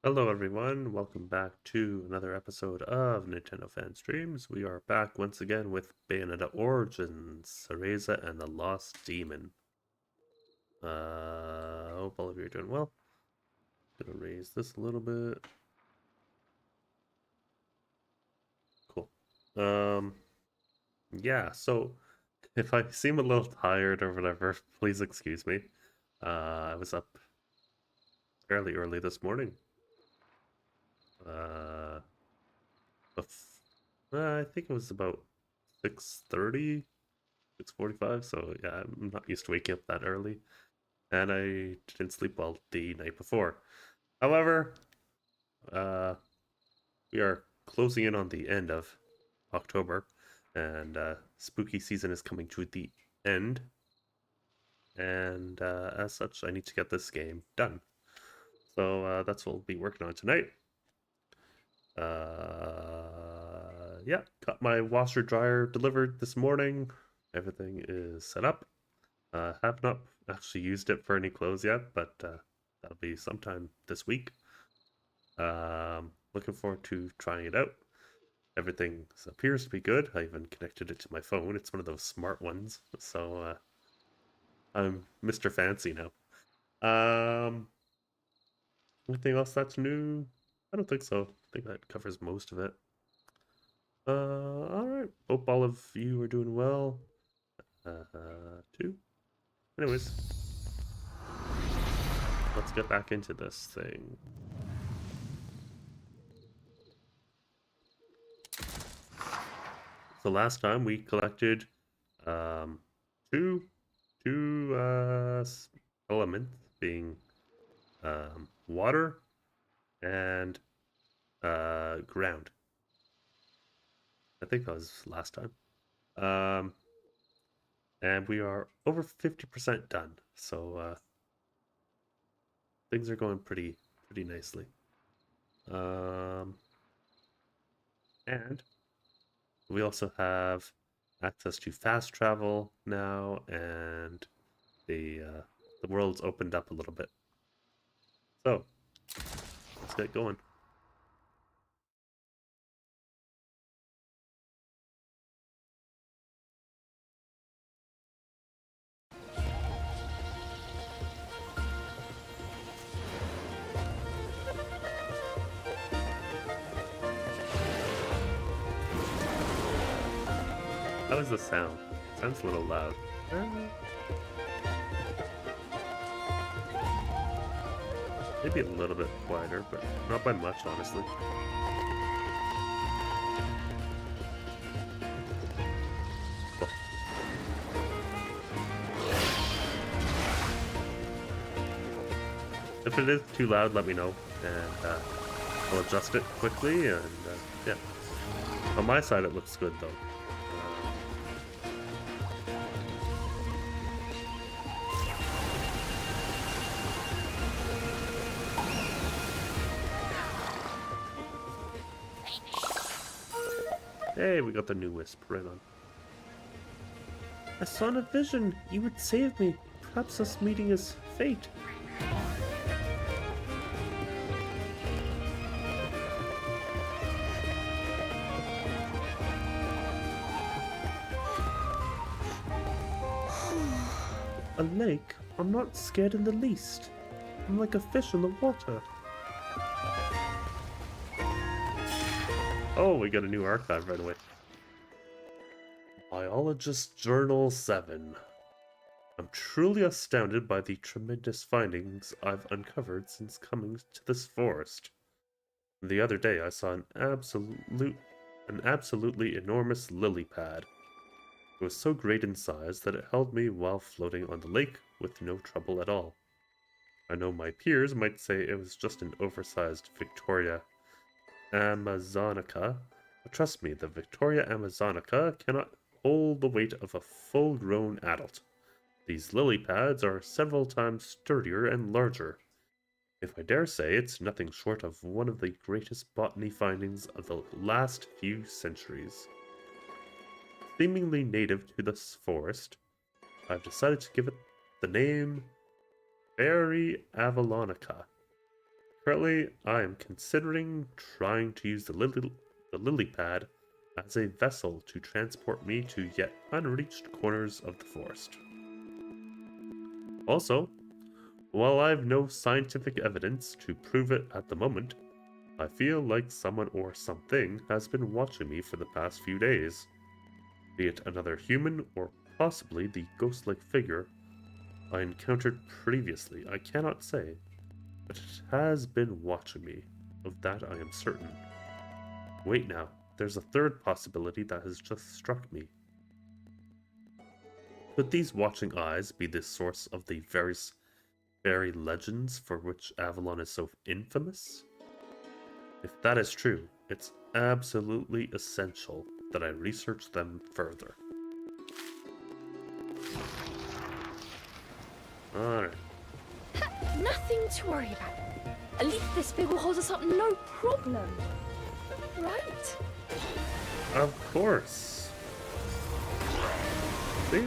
Hello everyone, welcome back to another episode of Nintendo Fan Streams. We are back once again with Bayonetta Origins, Cereza and the Lost Demon. Hope all of you are doing well. Gonna raise this a little bit. Cool. Yeah, so if I seem a little tired or whatever, please excuse me. I was up fairly early this morning. Uh, I think it was about 6:30. 6:45, so yeah, I'm not used to waking up that early, and I didn't sleep well the night before. However, uh, we are closing in on the end of October, and spooky season is coming to the end, and as such, I need to get this game done. So that's what we'll be working on tonight. Yeah, got my washer dryer delivered this morning. Everything is set up. Have not actually used it for any clothes yet, but that'll be sometime this week. Looking forward to trying it out. Everything appears to be good. I even connected it to my phone. It's one of those smart ones, so I'm Mr. Fancy now. Um, Anything else that's new? I don't think so. I think that covers most of it. All right. Hope all of you are doing well. Too. Anyways, let's get back into this thing. So last time we collected um, two elements, being water and ground. I think that was last time. Um, and we are over 50% done. So things are going pretty nicely. Um, and we also have access to fast travel now, and the world's opened up a little bit. So let's get going. How is the sound? Sounds a little loud. Maybe a little bit quieter, but not by much, honestly. Cool. If it is too loud, let me know, and I'll adjust it quickly. And yeah, on my side, it looks good though. Hey, we got the new wisp right on. I saw in a vision you would save me. Perhaps us meeting is fate. A lake? I'm not scared in the least. I'm like a fish in the water. Oh, we got a new archive right away. Biologist Journal 7. I'm truly astounded by the tremendous findings I've uncovered since coming to this forest. The other day I saw an absolutely enormous lily pad. It was so great in size that it held me while floating on the lake with no trouble at all. I know my peers might say it was just an oversized Victoria Amazonica, but trust me, the Victoria Amazonica cannot hold the weight of a full-grown adult. These lily pads are several times sturdier and larger. If I dare say, it's nothing short of one of the greatest botany findings of the last few centuries. Seemingly native to this forest, I've decided to give it the name Fairy Avalonica. Currently, I am considering trying to use the lily pad as a vessel to transport me to yet unreached corners of the forest. Also, while I have no scientific evidence to prove it at the moment, I feel like someone or something has been watching me for the past few days. Be it another human or possibly the ghost-like figure I encountered previously, I cannot say, but it has been watching me. Of that I am certain. Wait now, there's a third possibility that has just struck me. Could these watching eyes be the source of the various fairy legends for which Avalon is so infamous? If that is true, it's absolutely essential that I research them further. Alright. Nothing to worry about. At least this fig will hold us up no problem. Right? Of course. See?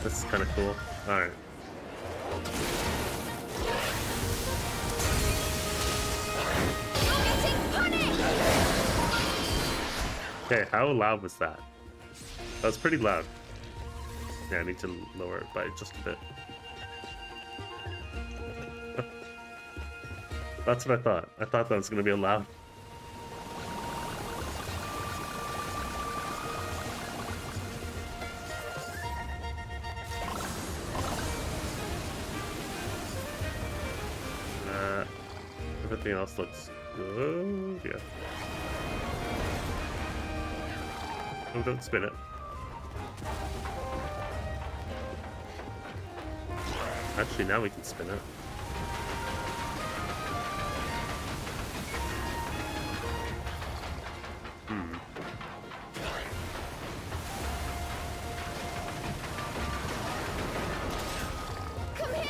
This is kind of cool. Alright. Okay, how loud was that? That was pretty loud. Yeah, I need to lower it by just a bit. That's what I thought. I thought that was going to be loud. Everything else looks good. Yeah. Oh, don't spin it. Actually, now we can spin it.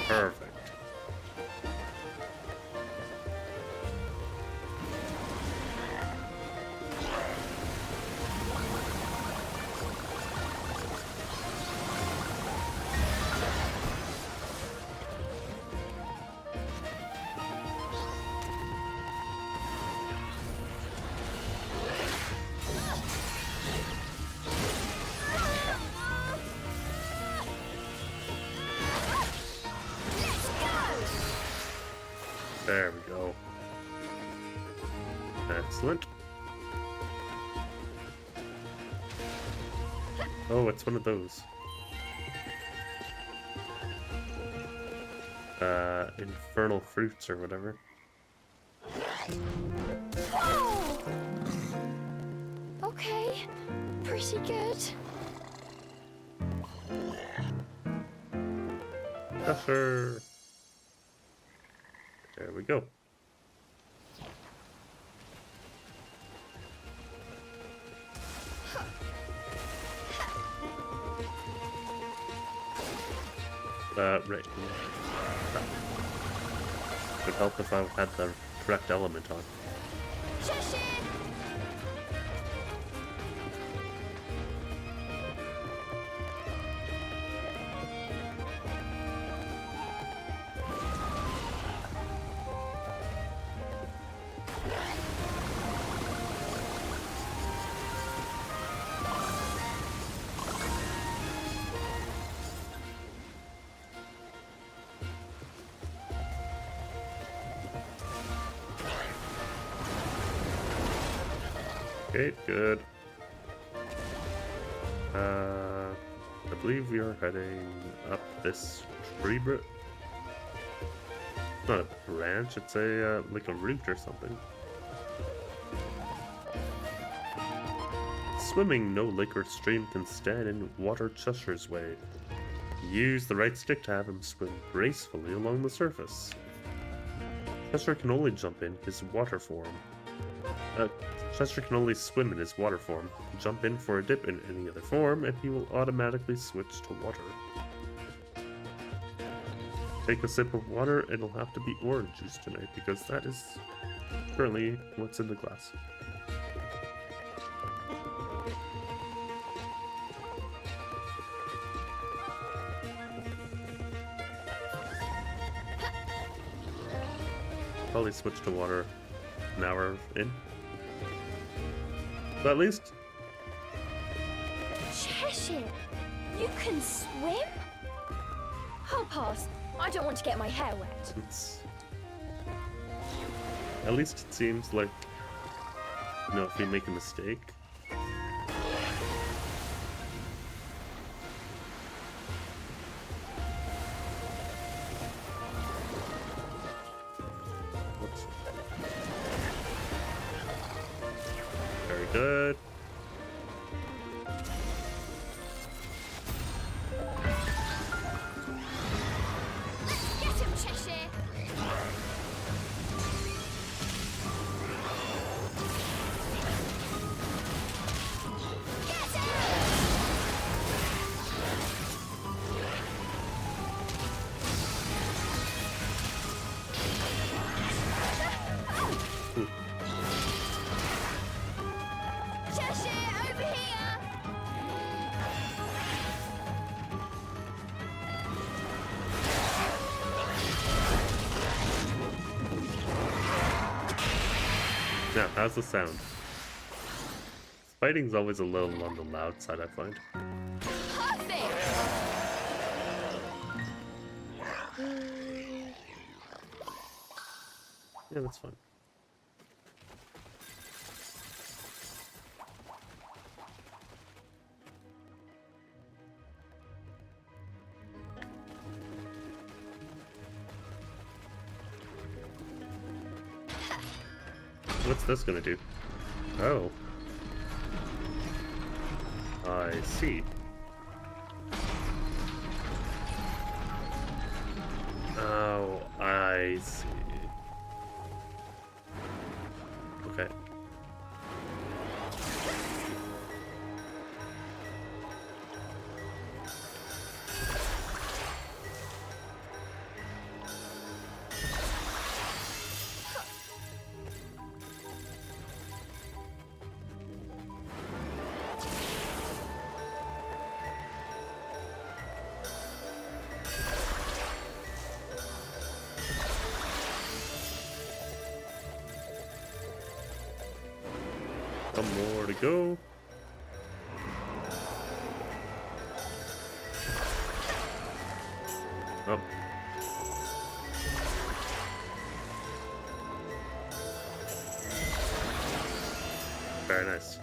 Perfect. There we go. Excellent. Oh, it's one of those. Infernal fruits or whatever. Oh! Okay, pretty good. Cheshire. There we go. Right. Would help if I had the correct element on. Cheshire! Okay, good. I believe we are heading up this tree bridge. It's not a branch, it's a, like a root or something. Swimming, no lake or stream can stand in water Cheshire's way. Use the right stick to have him swim gracefully along the surface. Cheshire can only jump in his water form. Cheshire can only swim in his water form. Jump in for a dip in any other form, and he will automatically switch to water. take a sip of water. It'll have to be orange juice tonight because that is currently what's in the glass. Probably switch to water an hour in. But at least. Cheshire, you can swim? I'll pass. I don't want to get my hair wet. At least it seems like, you know, if you make a mistake. Whoops. Very good. Get him, Cheshire! Get him! Cheshire, over here! Now, how's the sound? Fighting's always a little on the loud side, I find. Perfect! Yeah, that's fine. What's this gonna do? Oh. I see. Oh, I see. Okay. One more to go. Oh. Very nice.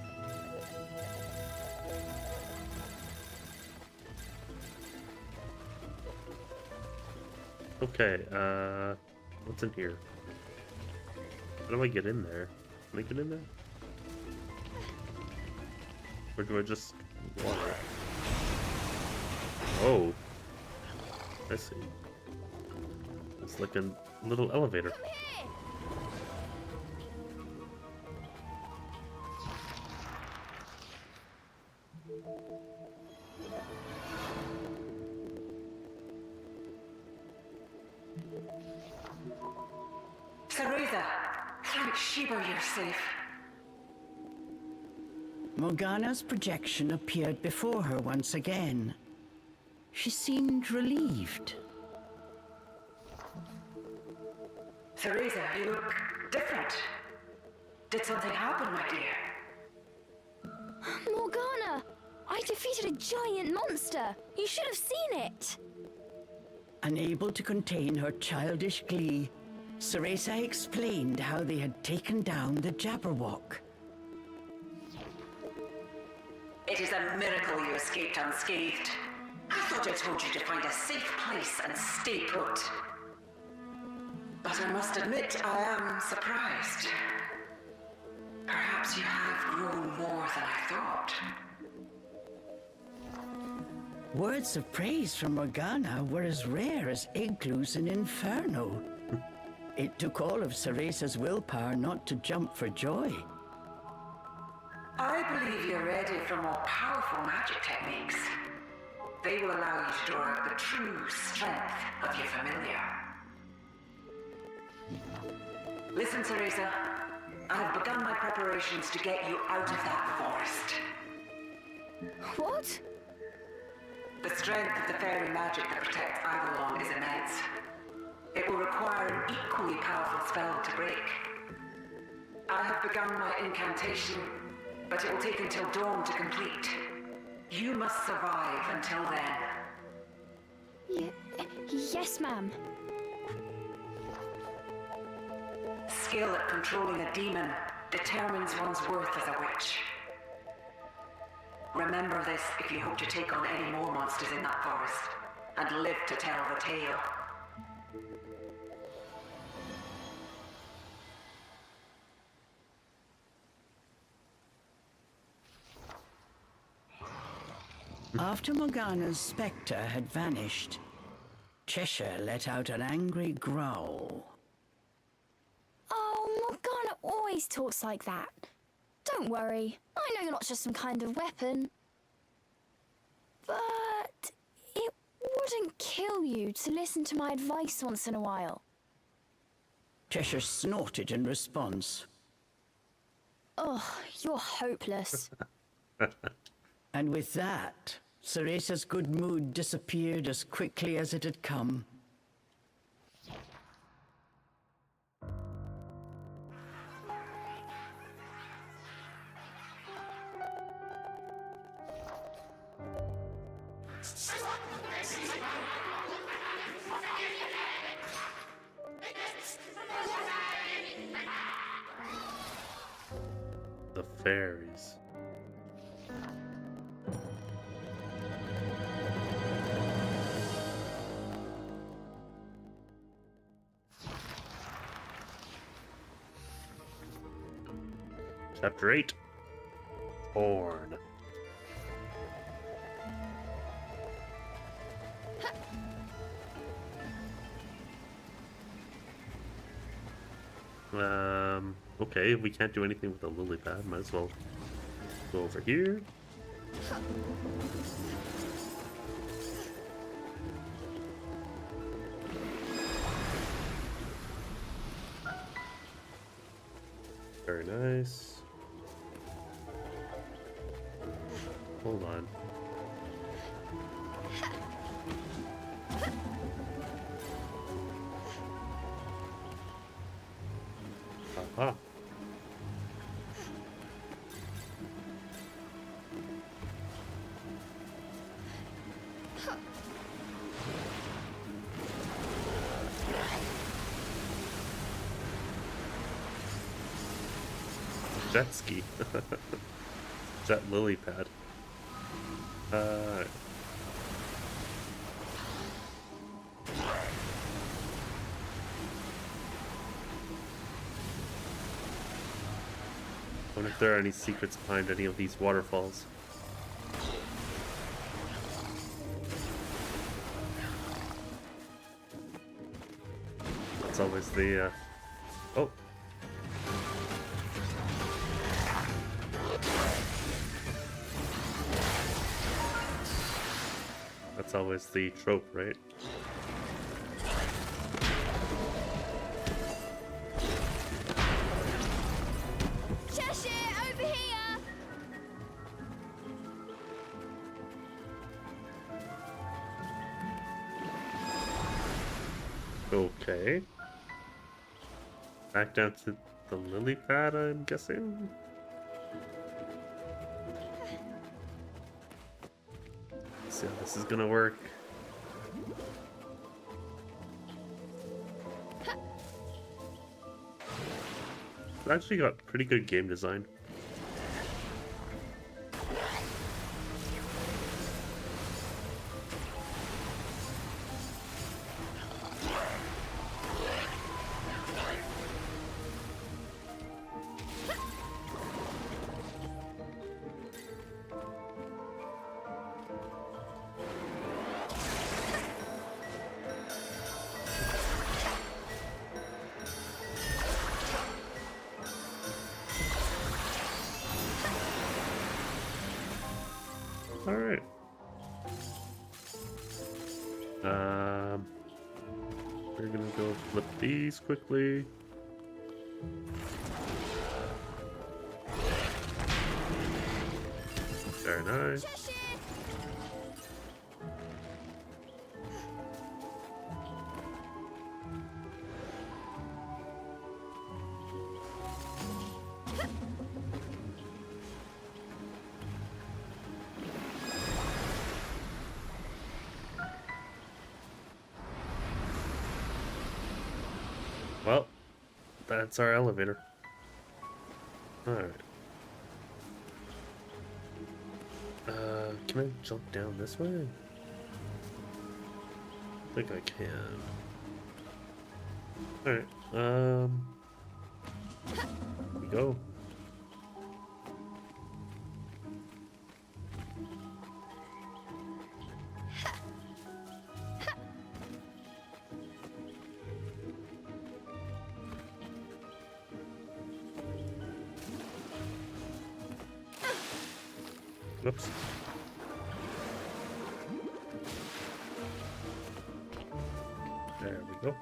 Okay, what's in here? How do I get in there? Can I get in there? Or do I just water? Oh. I see. It's like a little elevator. Come here! Cereza, thank Shiba you're safe. Morgana's projection appeared before her once again. She seemed relieved. Cereza, you look different. Did something happen, my dear? Morgana! I defeated a giant monster! You should have seen it! Unable to contain her childish glee, Cereza explained how they had taken down the Jabberwock. It is a miracle you escaped unscathed. I thought I told you to find a safe place and stay put. But I must admit, I am surprised. Perhaps you have grown more than I thought. Words of praise from Morgana were as rare as igloos in Inferno. It took all of Cereza's willpower not to jump for joy. I believe you're ready for more powerful magic techniques. They will allow you to draw out the true strength of your familiar. Listen, Cereza. I have begun my preparations to get you out of that forest. What? The strength of the fairy magic that protects Avalon is immense. It will require an equally powerful spell to break. I have begun my incantation, but it will take until dawn to complete. You must survive until then. Yes, ma'am. Skill at controlling a demon determines one's worth as a witch. Remember this if you hope to take on any more monsters in that forest, and live to tell the tale. After Morgana's spectre had vanished, Cheshire let out an angry growl. Oh, Morgana always talks like that. Don't worry, I know you're not just some kind of weapon. But it wouldn't kill you to listen to my advice once in a while. Cheshire snorted in response. Oh, you're hopeless. And with that, Cereza's good mood disappeared as quickly as it had come. The fairies. Chapter 8. Torn. Okay, if we can't do anything with the lily pad, might as well go over here. Very nice. Hold on. Aha. Jet ski. Jet lily pad. I wonder if there are any secrets behind any of these waterfalls. That's always the, oh! That's always the trope, right? Cheshire, over here! Okay. Back down to the lily pad, I'm guessing? Let's see how this is gonna work. It actually got pretty good game design. Alright. We're gonna go flip these quickly. Very nice. Cheshire! Well, that's our elevator. Alright. Can I jump down this way? I think I can. Alright, here we go. Whoops. There we go.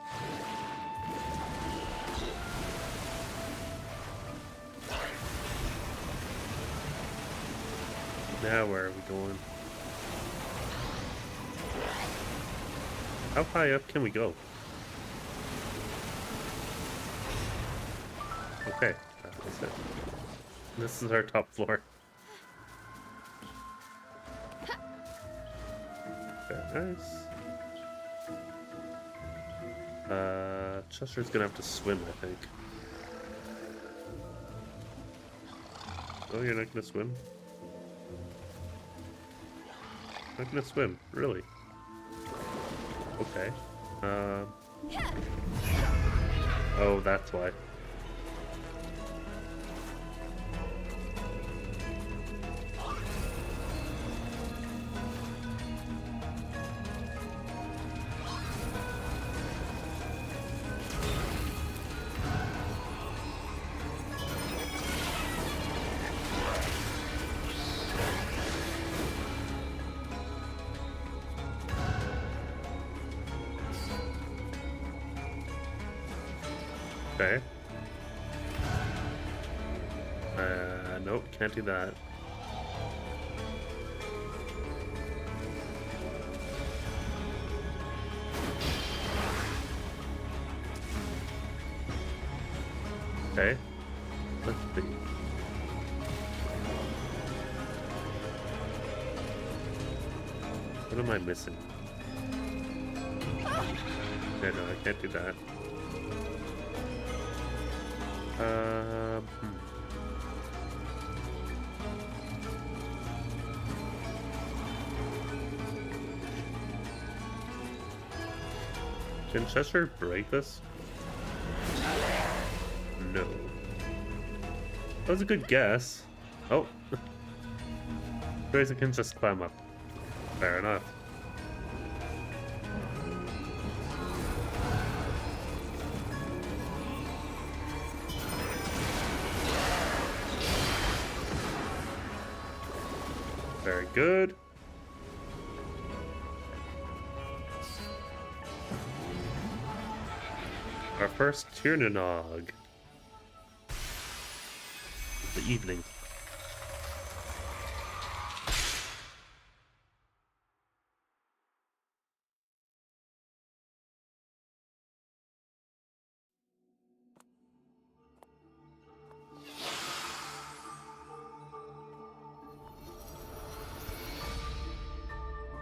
Now where are we going? How high up can we go? Okay, that's it. This is our top floor. Very nice. Chester's gonna have to swim, I think. Oh, you're not gonna swim? Not gonna swim, really? Okay. Oh, that's why. Okay. Nope, can't do that. Okay. Let's see. What am I missing? Yeah, no, I can't do that. Can Cheshire break this? No. That was a good guess. Oh. Cereza can just climb up. Fair enough. Very good. Our first Tier Nah Nog of the evening.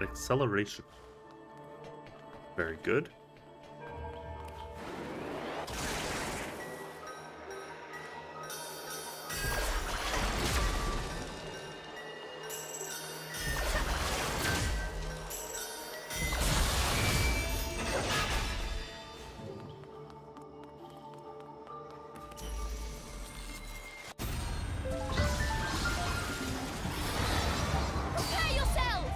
Acceleration. Very good. Prepare yourselves!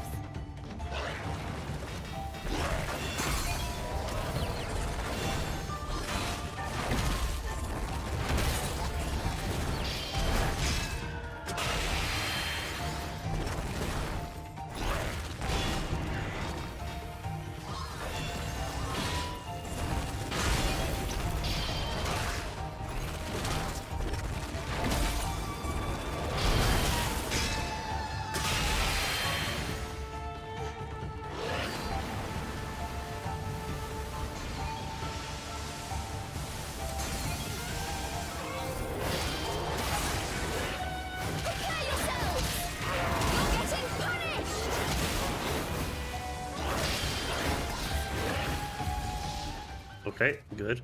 Okay, good.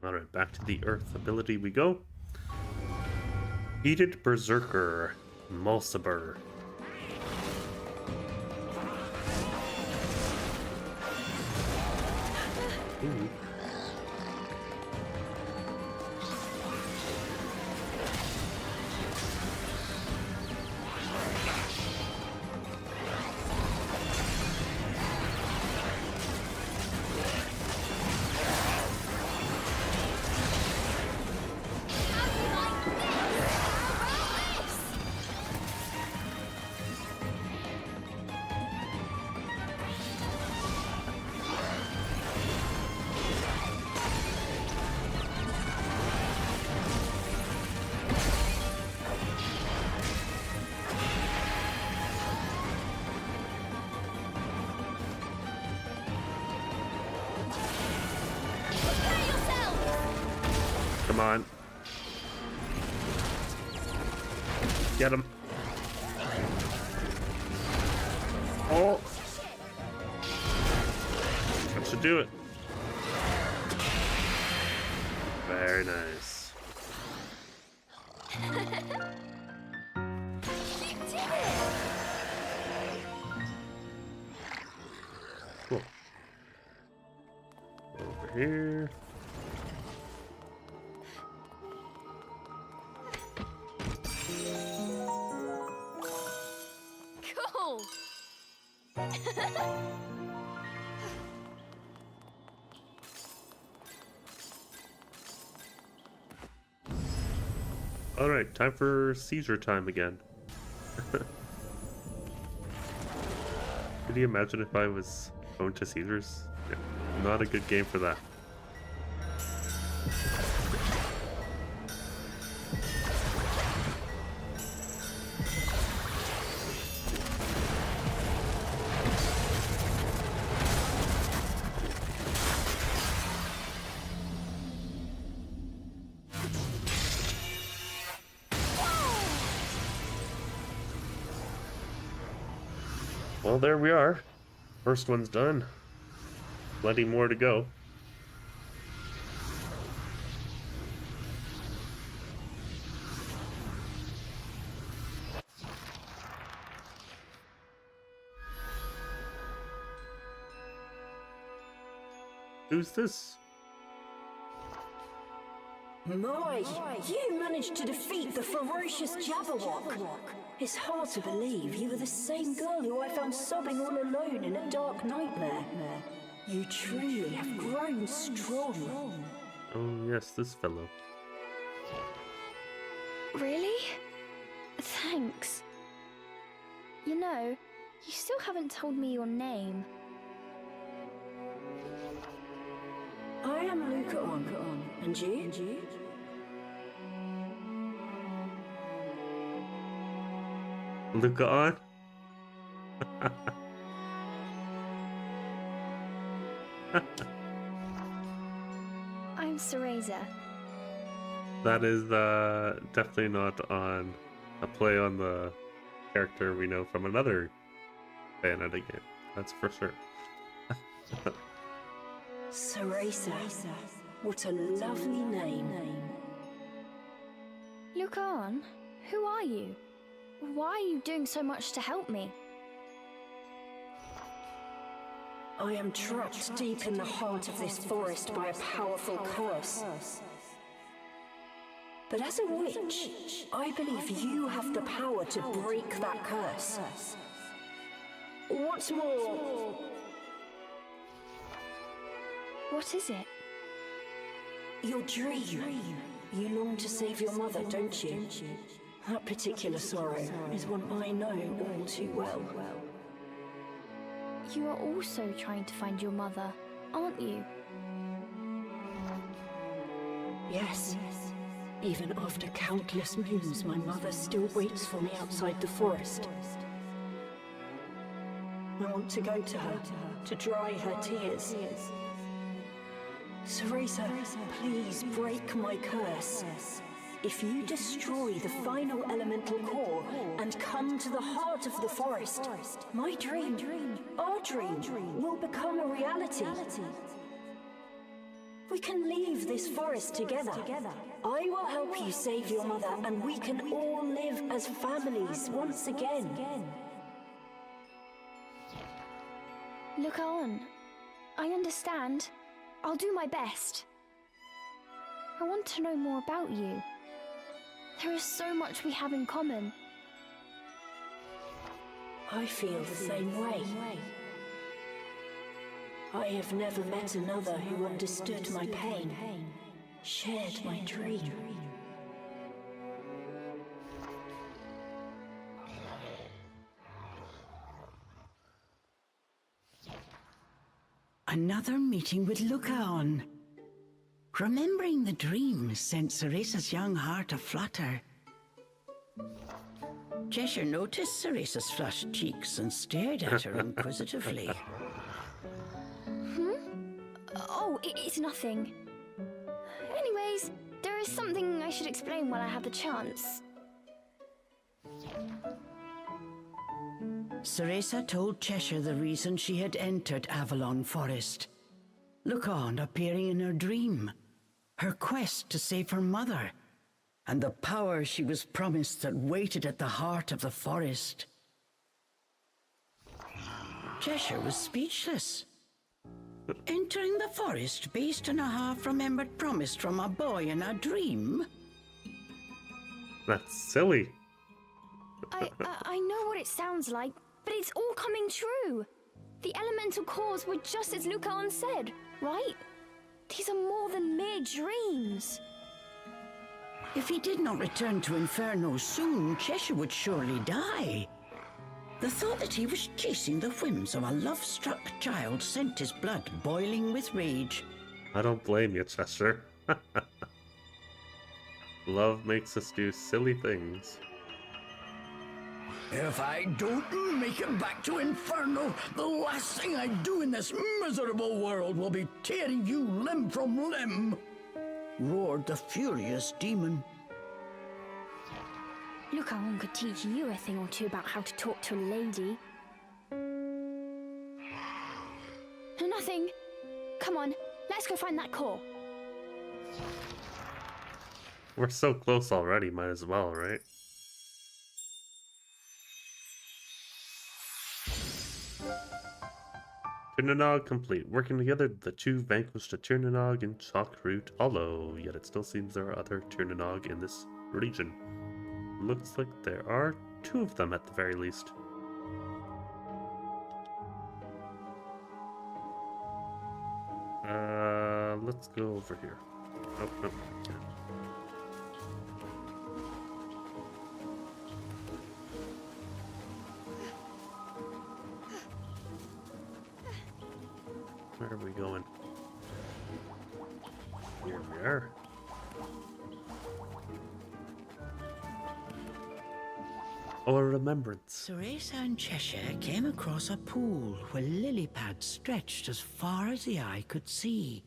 Alright, back to the Earth ability we go. Heated Berserker, Mulciber. Ooh. Come on. Get him. Oh! That should do it. Very nice. You did it! Cool. Over here. Cool! Alright, time for seizure time again. Could you imagine if I was prone to seizures? Yeah, not a good game for that. Well, there we are. First one's done. Plenty more to go. Who's this? My, you managed to defeat the ferocious Jabberwock. It's hard to believe you were the same girl who I found sobbing all alone in a dark nightmare. You truly have grown strong. Oh yes, this fellow. Really? Thanks. You know, you still haven't told me your name. I am Luca-On. And you? Luca on? I'm Cereza. That is definitely not on a play on the character we know from another Bayonetta game. That's for sure. Cereza. What a lovely name. Look on. Who are you? Why are you doing so much to help me? I am trapped deep in the heart of this forest by a powerful curse. But as a witch, I believe you have the power to break that curse. What's more... What is it? Your dream. You long to save your mother, don't you? That particular sorrow is one I know all too well. You are also trying to find your mother, aren't you? Yes. Even after countless moons, my mother still waits for me outside the forest. I want to go to her, to dry her tears. Cereza, please break my curse. If you destroy the final elemental core and come to the heart of the forest, my dream, our dream, will become a reality. We can leave this forest together. I will help you save your mother, and we can all live as families once again. Look on. I understand. I'll do my best. I want to know more about you. There is so much we have in common. I feel the same way. I have never met another who understood my pain, shared my dream. Another meeting with Lucaon. Remembering the dream sent Ceresa's young heart aflutter. Cheshire noticed Ceresa's flushed cheeks and stared at her inquisitively. Oh, it's nothing. Anyways, there is something I should explain while I have the chance. Cereza told Cheshire the reason she had entered Avalon Forest. Lucaon appearing in her dream, her quest to save her mother, and the power she was promised that waited at the heart of the forest. Cheshire was speechless. Entering the forest based on a half-remembered promise from a boy in a dream? That's silly. I know what it sounds like, but it's all coming true. The elemental cores were just as Lucaon said, right? These are more than mere dreams. If he did not return to Inferno soon, Cheshire would surely die. The thought that he was chasing the whims of a love-struck child sent his blood boiling with rage. I don't blame you, Cheshire. Love makes us do silly things. If I don't make it back to Inferno, the last thing I do in this miserable world will be tearing you limb from limb, roared the furious demon. Lucaon could teach you a thing or two about how to talk to a lady. Nothing. Come on, let's go find that core. We're so close already, might as well, right? Tier Nah Nog complete. Working together, the two vanquished a Tier Nah Nog in Chalkroot Hollow, yet it still seems there are other Tier Nah Nog in this region. Looks like there are two of them at the very least. Let's go over here. Nope, nope, can't. Where are we going? Here we are. Oh, a remembrance. Cereza and Cheshire came across a pool where lily pads stretched as far as the eye could see.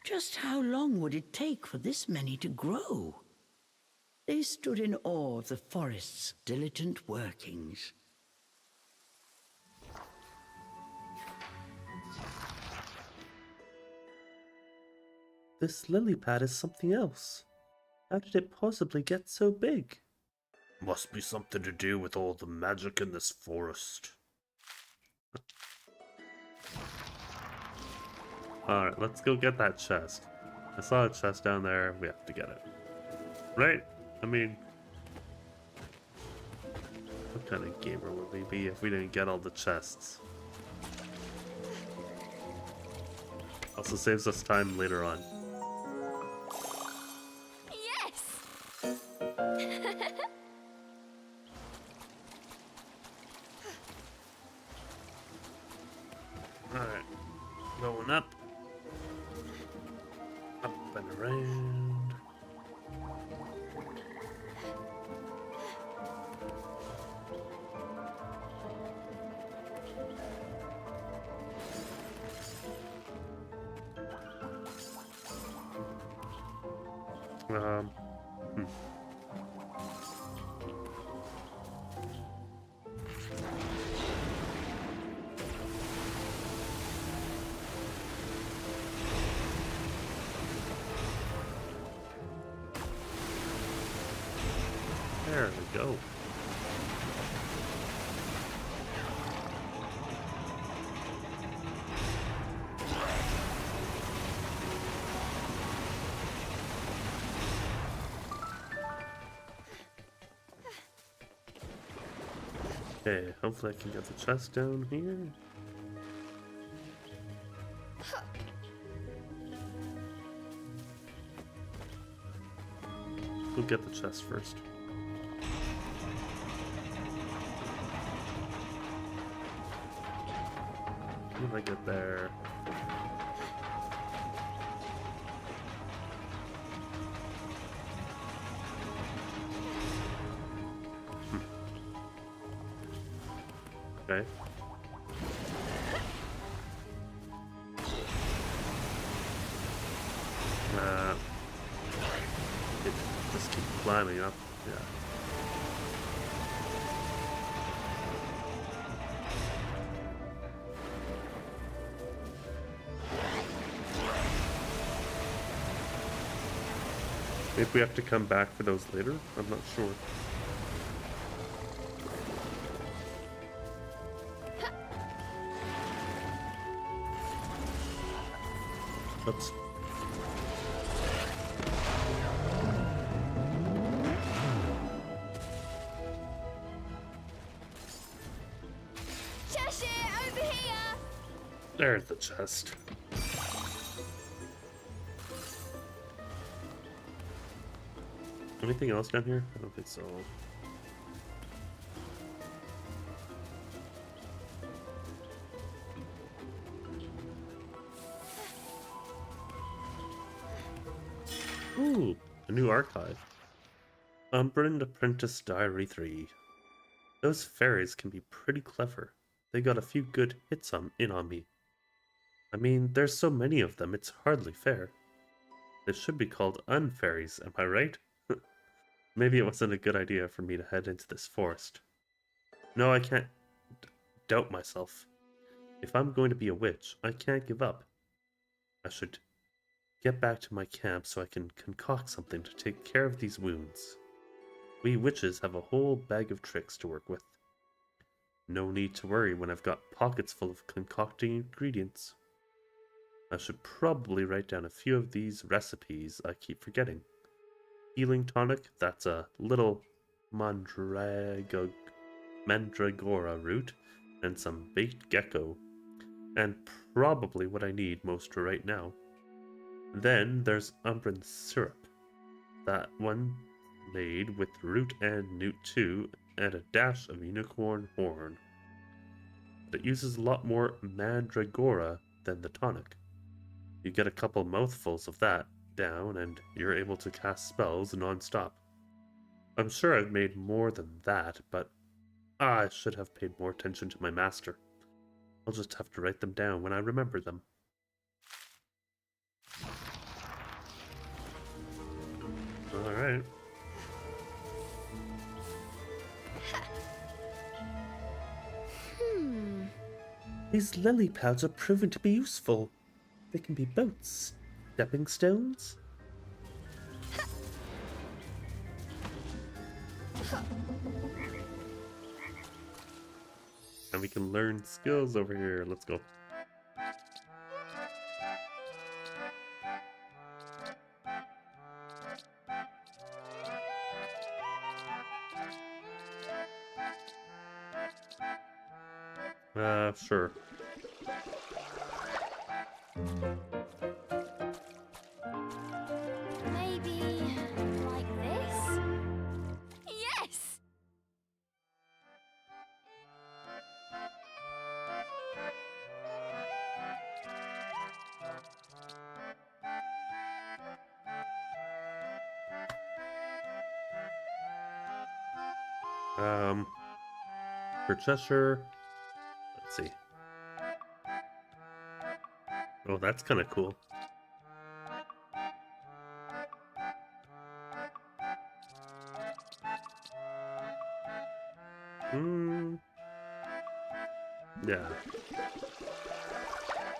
Just how long would it take for this many to grow? They stood in awe of the forest's diligent workings. This lily pad is something else. How did it possibly get so big? Must be something to do with all the magic in this forest. Alright, let's go get that chest. I saw a chest down there, we have to get it. Right? I mean, what kind of gamer would we be if we didn't get all the chests? Also saves us time later on. Yes! Alright, going up. Up and around. Hmm. There we go. Okay, hopefully I can get the chest down here. We'll get the chest first. When I get there. Okay. It just keeps climbing up. Yeah. Maybe we have to come back for those later? I'm not sure. Oops. Cheshire, over here! There's the chest. Anything else down here? I don't think so. Ooh, a new archive. Umbran Apprentice Diary 3. Those fairies can be pretty clever. They got a few good hits in on me. I mean, there's so many of them, it's hardly fair. They should be called unfairies, am I right? Maybe it wasn't a good idea for me to head into this forest. No, I can't doubt myself. If I'm going to be a witch, I can't give up. I should get back to my camp so I can concoct something to take care of these wounds. We witches have a whole bag of tricks to work with. No need to worry when I've got pockets full of concocting ingredients. I should probably write down a few of these recipes I keep forgetting. Healing tonic, that's a little mandragora root, and some baked gecko. And probably what I need most right now. Then there's Umbran syrup. That one made with root and newt too, and a dash of unicorn horn. But it uses a lot more mandragora than the tonic. You get a couple mouthfuls of that down and you're able to cast spells non-stop. I'm sure I've made more than that, but I should have paid more attention to my master. I'll just have to write them down when I remember them. Alright. These lily pads are proven to be useful. They can be boats, stepping stones. And we can learn skills over here. Let's go. Sure. Maybe like this? Yes! For Cheshire, let's see. Oh, that's kind of cool. Yeah.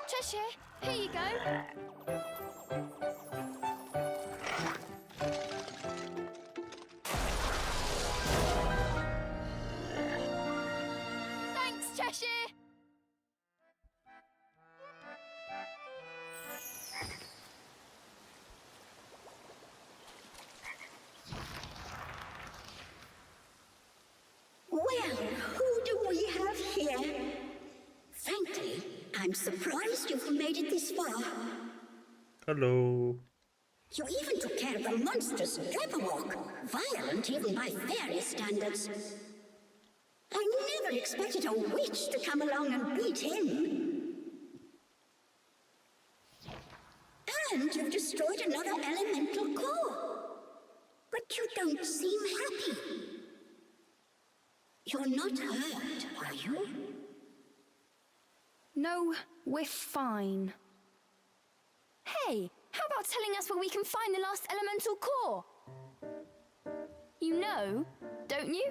Cheshire, here you go. Thanks, Cheshire. Well, who do we have here? Frankly, I'm surprised you've made it this far. Hello. You even took care of a monstrous Jabberwock, violent even by fairy standards. I never expected a witch to come along and beat him. And you've destroyed another elemental core. But you don't seem happy. You're not hurt, are you? No, we're fine. Hey, how about telling us where we can find the last elemental core? You know, don't you?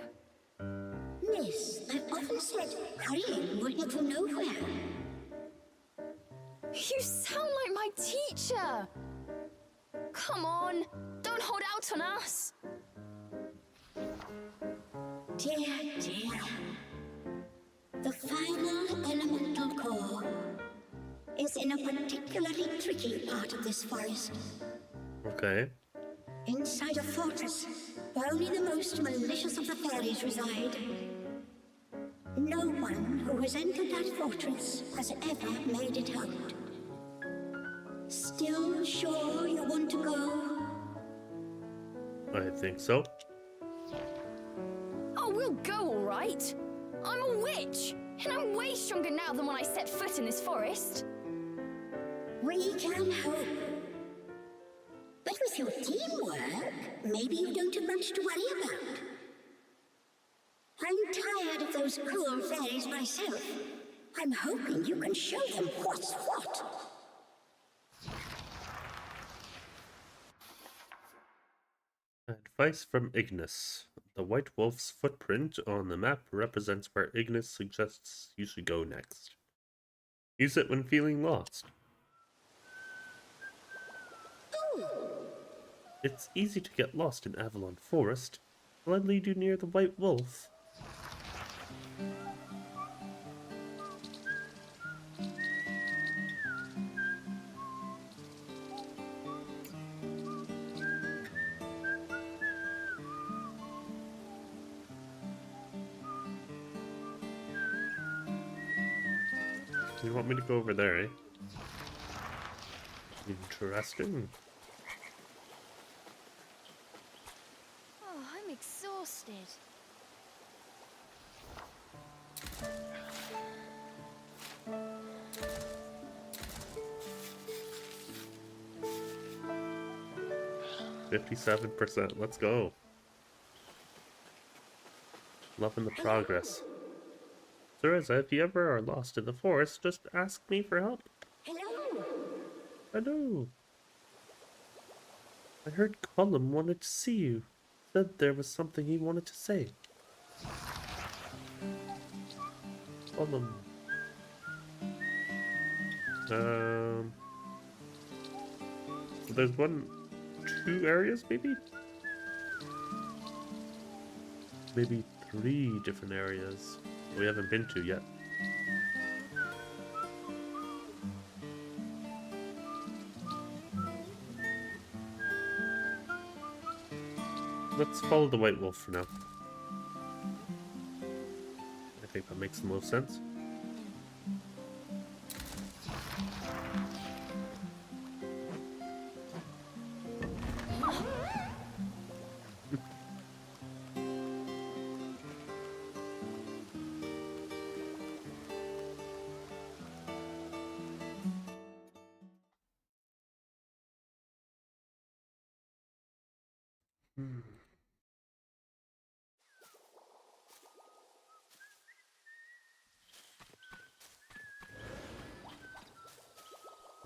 Miss, I've often said hurrying will get you nowhere. You sound like my teacher. Come on, don't hold out on us. Dear, dear. The final elemental core is in a particularly tricky part of this forest. Okay. Inside a fortress where only the most malicious of the fairies reside. No one who has entered that fortress has ever made it out. Still sure you want to go? I think so. Oh, we'll go all right. I'm a witch, and I'm way stronger now than when I set foot in this forest. We can hope. But with your teamwork, maybe you don't have much to worry about. I'm tired of those cruel fairies myself. I'm hoping you can show them what's what. Advice from Ignis. The White Wolf's footprint on the map represents where Ignis suggests you should go next. Use it when feeling lost. It's easy to get lost in Avalon Forest. Will I lead you near the White Wolf? You want me to go over there, eh? Interesting. Oh, I'm exhausted. %. Let's go. Loving the progress. Cereza, if you ever are lost in the forest, just ask me for help. Hello? Hello. I heard Cullum wanted to see you. Said there was something he wanted to say. Cullum. So there's two areas maybe? Maybe 3 different areas we haven't been to yet. Let's follow the White Wolf for now. I think that makes the most sense.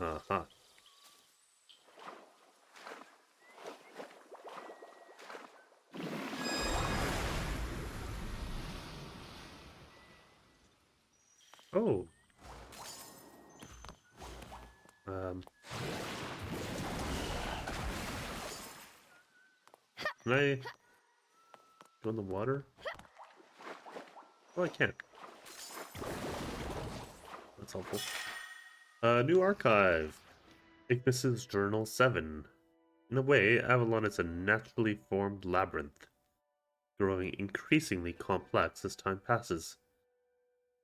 Uh-huh. Oh. Um. Can I go in the water? Oh, I can't. That's helpful. New archive. Ignis's Journal 7. In a way, Avalon is a naturally formed labyrinth, growing increasingly complex as time passes.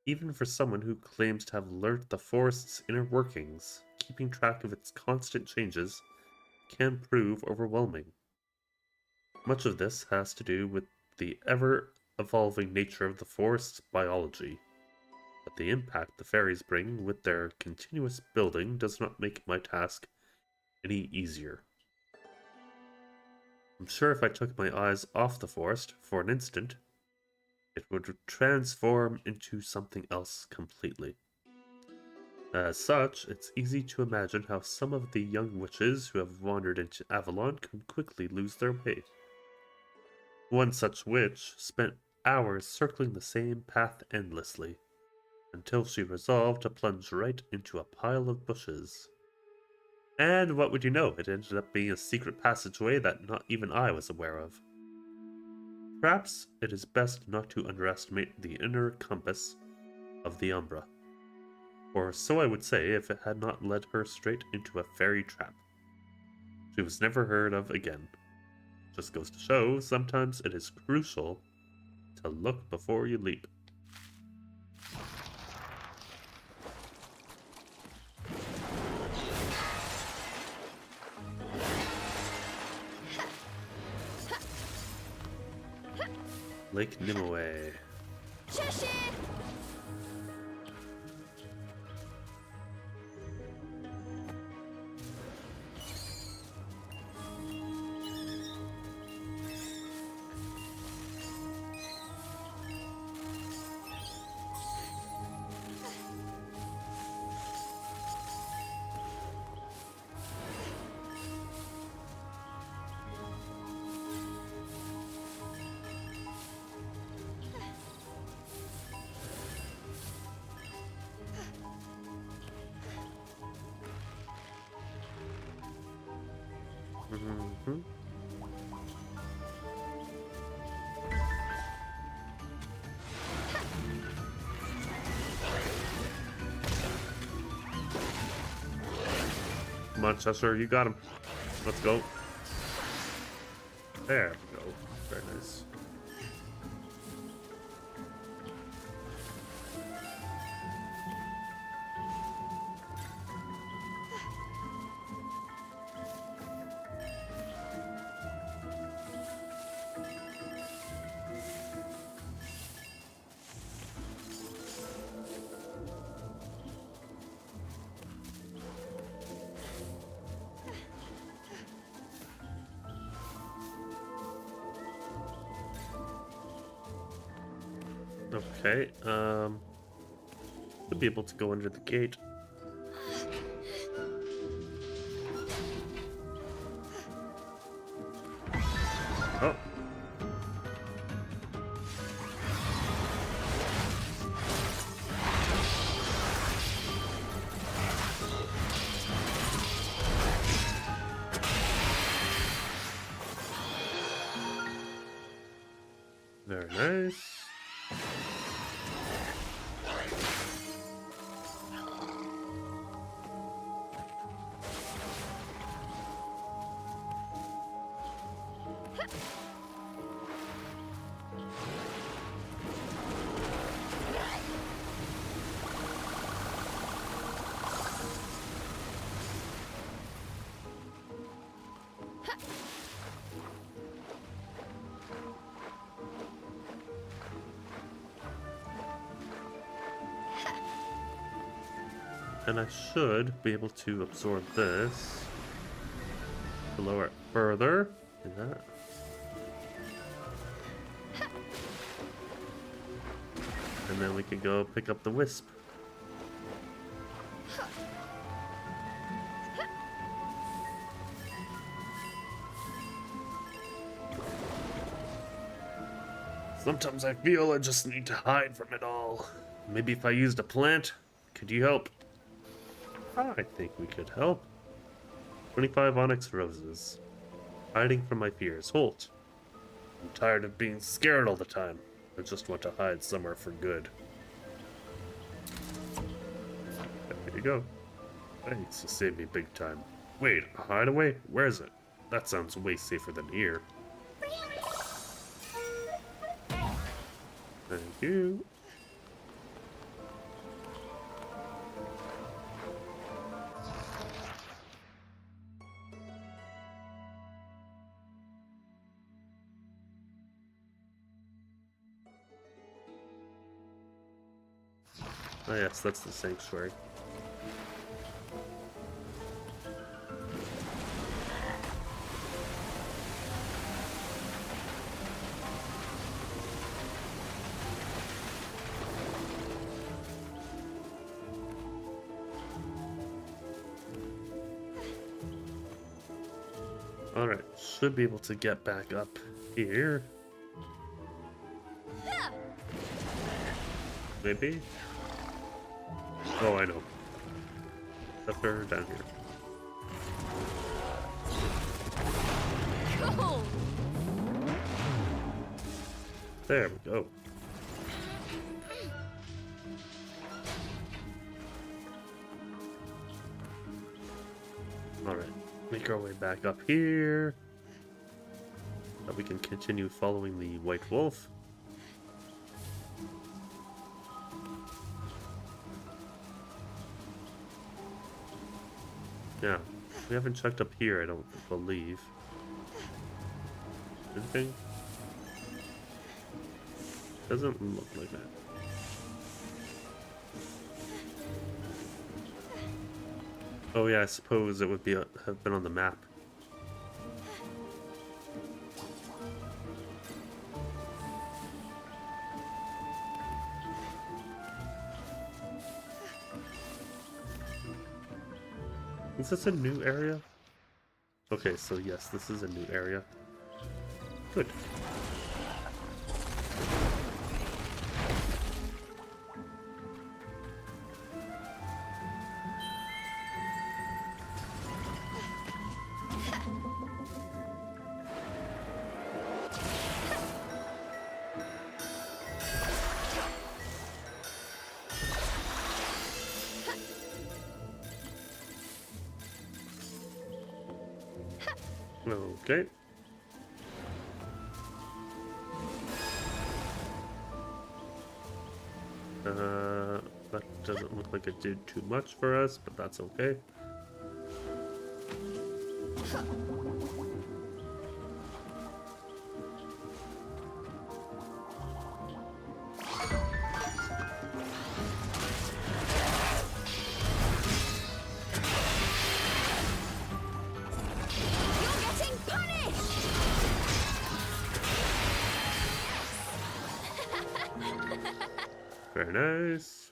Even for someone who claims to have learnt the forest's inner workings, keeping track of its constant changes can prove overwhelming. Much of this has to do with the ever-evolving nature of the forest's biology, but the impact the fairies bring with their continuous building does not make my task any easier. I'm sure if I took my eyes off the forest for an instant, it would transform into something else completely. As such, it's easy to imagine how some of the young witches who have wandered into Avalon can quickly lose their way. One such witch spent hours circling the same path endlessly, until she resolved to plunge right into a pile of bushes. And what would you know, it ended up being a secret passageway that not even I was aware of. Perhaps it is best not to underestimate the inner compass of the Umbra. Or so I would say if it had not led her straight into a fairy trap. She was never heard of again. Just goes to show, sometimes it is crucial to look before you leap. Lake Nimue. Cheshire! Mm-hmm. Come on, Cheshire, you got him. Let's go. There we go. Very nice. Okay, should be able to go under the gate. Oh. Very nice. And I should be able to absorb this to lower it further. Do that. And then we can go pick up the wisp. Sometimes I feel I just need to hide from it all. maybe if I used a plant, could you help? I think we could help. 25 onyx roses. Hiding from my fears. Holt. I'm tired of being scared all the time. I just want to hide somewhere for good. There you go. Thanks, you saved me big time. Wait, a hideaway? Where is it? That sounds way safer than here. Thank you. Oh yes, that's the sanctuary. Alright, should be able to get back up here. Maybe? Oh, I know. Up there, down here. Cool. There we go. Alright, make our way back up here. So we can continue following the white wolf. Yeah, we haven't checked up here, I don't believe. Anything? Doesn't look like that. Oh yeah, I suppose it would be have been on the map. Is this a new area? Okay, so yes, this is a new area. Good. Okay. That doesn't look like it did too much for us, but that's okay. Very nice.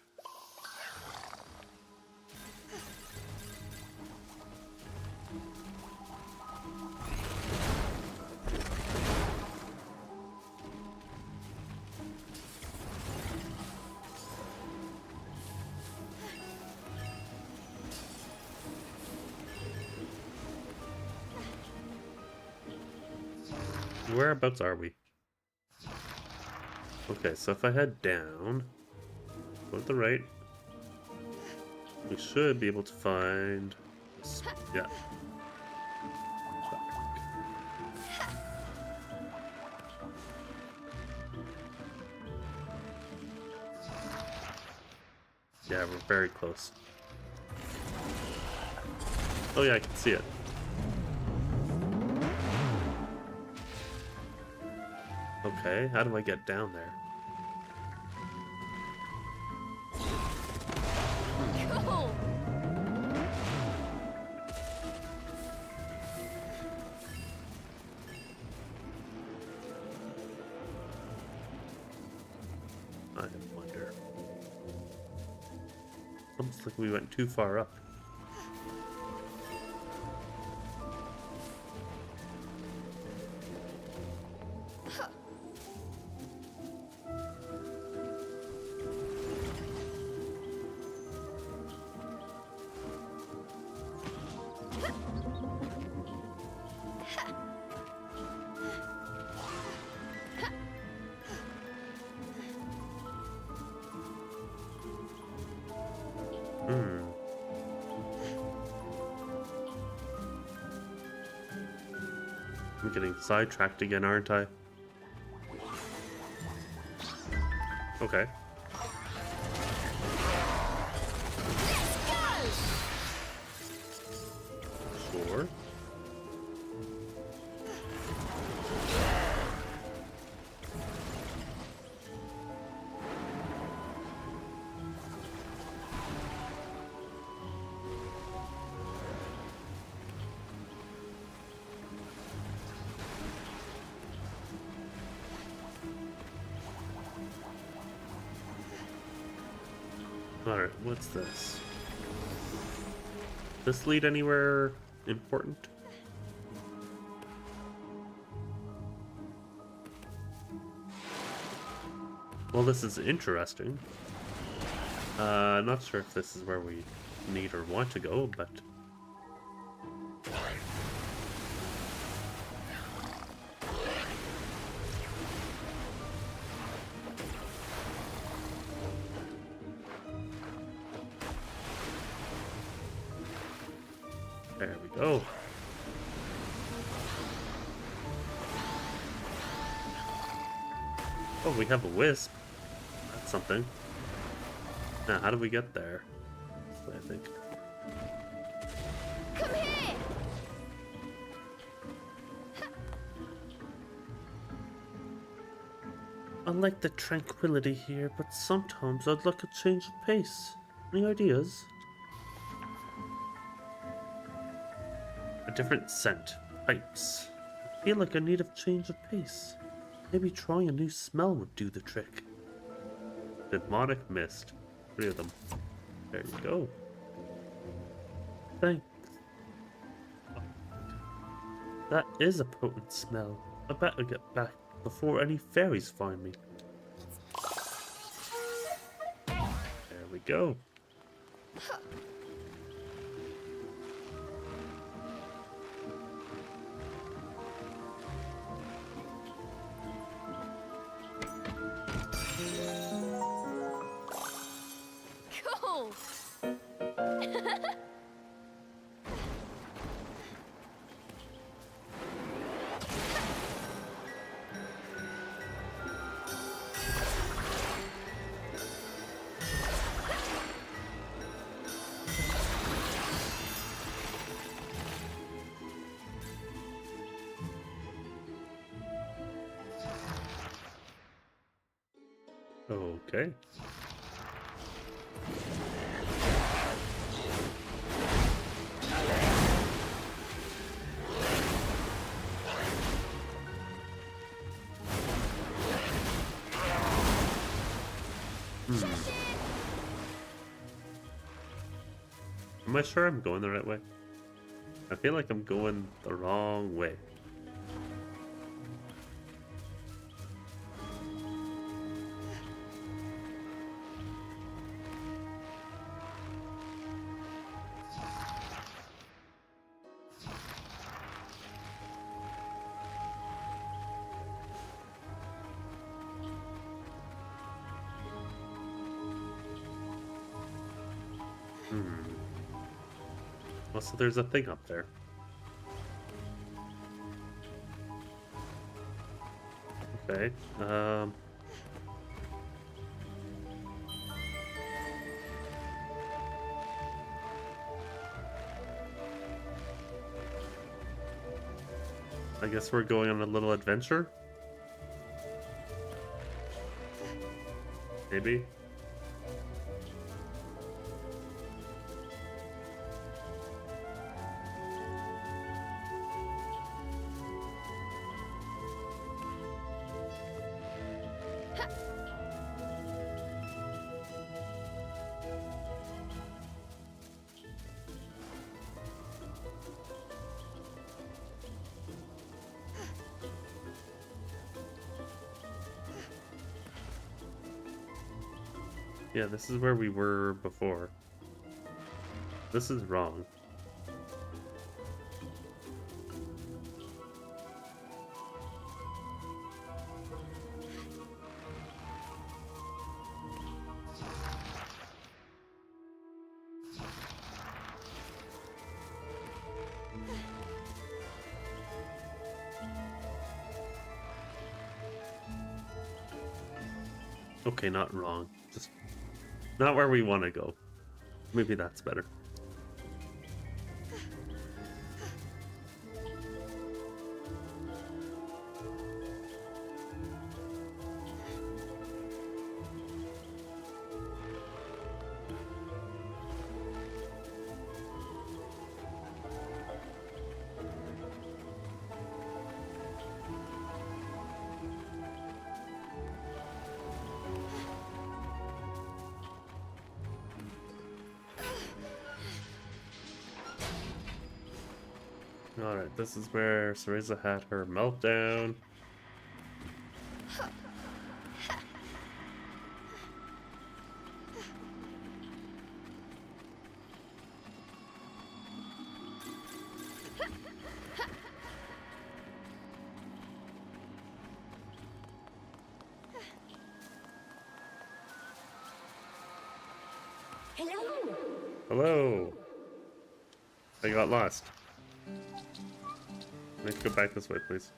Whereabouts are we? Okay, so if I head down, go to the right, we should be able to find... Yeah. Yeah, we're very close. Oh yeah, I can see it. Okay, how do I get down there? Cool. I wonder. Almost like we went too far up. Hmm. I'm getting sidetracked again, aren't I? Okay. Sure. Alright, what's this? This lead anywhere important? Well, this is interesting. Not sure if this is where we need or want to go, but... There we go. Oh, we have a wisp. That's something. Now, how do we get there? This way, I think. Come here! I like the tranquility here, but sometimes I'd like a change of pace. Any ideas? A different scent. Pipes. I feel like I need a change of pace. Maybe trying a new smell would do the trick. Demonic mist. 3 of them. There you go. Thanks. That is a potent smell. I better get back before any fairies find me. There we go. Cool! Okay. Am I sure I'm going the right way? I feel like I'm going the wrong way. Well, so there's a thing up there. Okay. I guess we're going on a little adventure? Maybe? Yeah, this is where we were before. This is wrong. Okay, not wrong. Just not where we want to go. Maybe that's better. Alright, this is where Cereza had her meltdown. Hello. Hello! I got lost. Let's go back this way, please.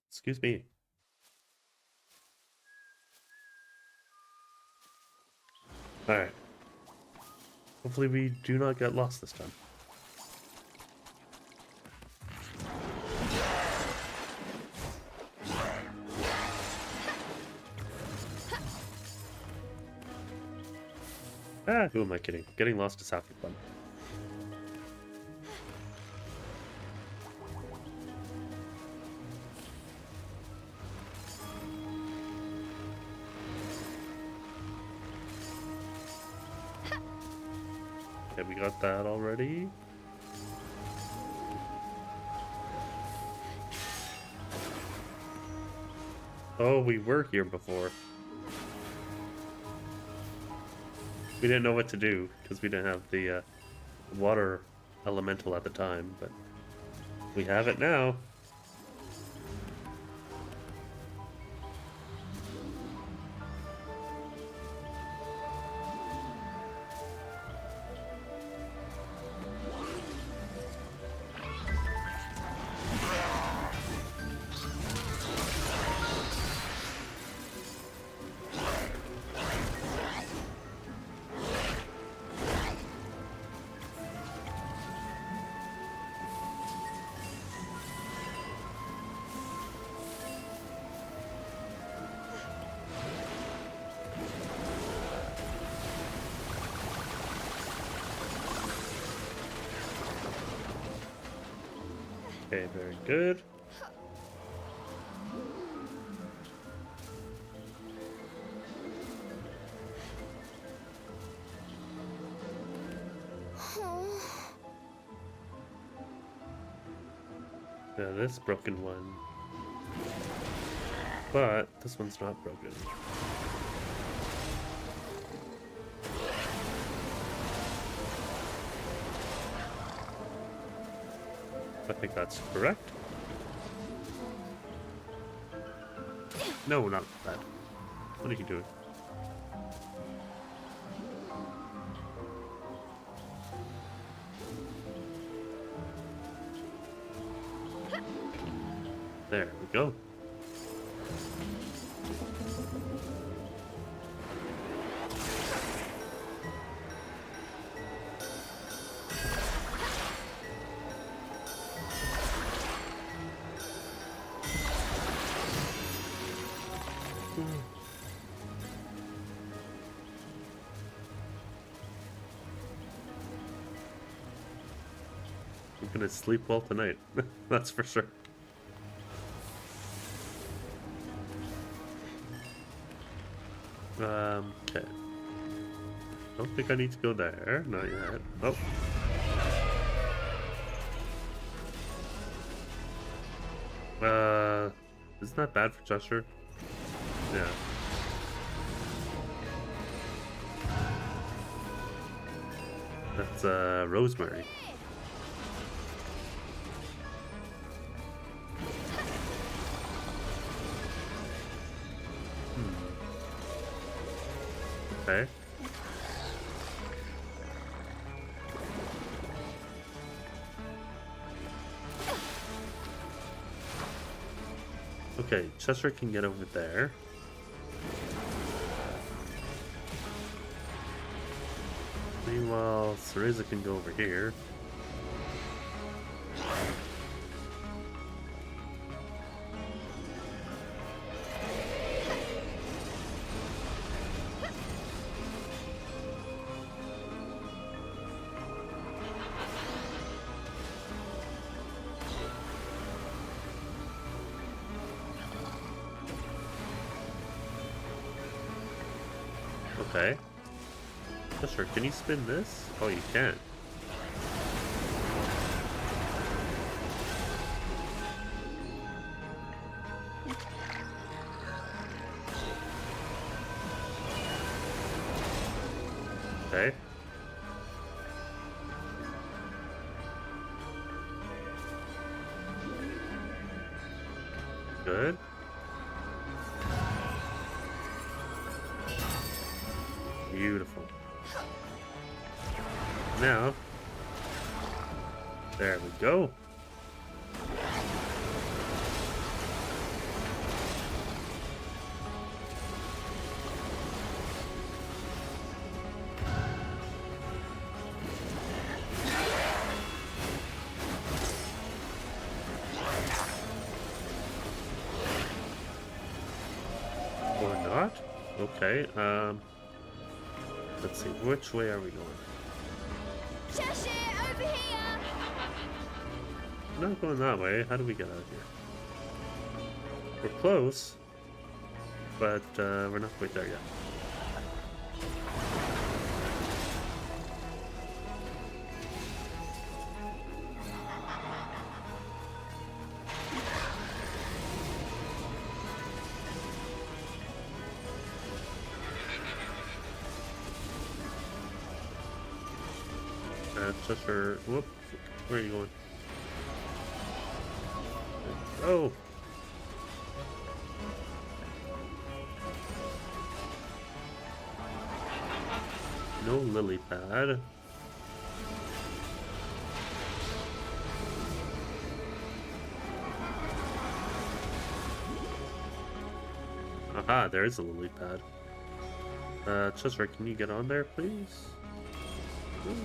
Excuse me. Alright. Hopefully we do not get lost this time. Ah, who am I kidding? Getting lost is half the fun. Okay, we got that already. Oh, we were here before. We didn't know what to do because we didn't have the water elemental at the time, but we have it now. Okay, very good. Yeah, this broken one. But this one's not broken. I think that's correct. No, not that. What are you doing? There we go. I'm gonna sleep well tonight. That's for sure. Okay. Don't think I need to go there. Not yet. Oh. Isn't that bad for Cheshire? Yeah. That's, rosemary. Okay. Okay, Cheshire can get over there. Meanwhile, Cereza can go over here. Okay. Cheshire, can you spin this? Oh, you can. Okay. Good. Beautiful. Now, there we go. Or not? Okay, let's see, which way are we going? Cheshire, over here! We're not going that way. How do we get out of here? We're close, but we're not quite there yet. Cheshire, whoop, where are you going? Oh! No lily pad. Aha, there is a lily pad. Cheshire, can you get on there, please? Ooh.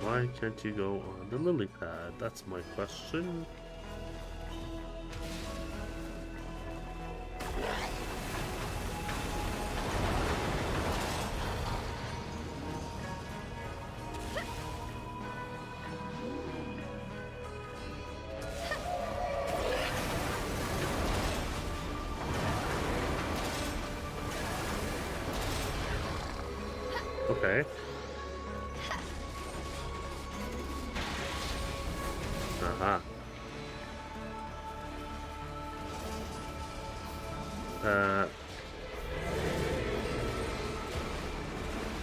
Why can't you go on the lily pad? That's my question. Okay. Aha.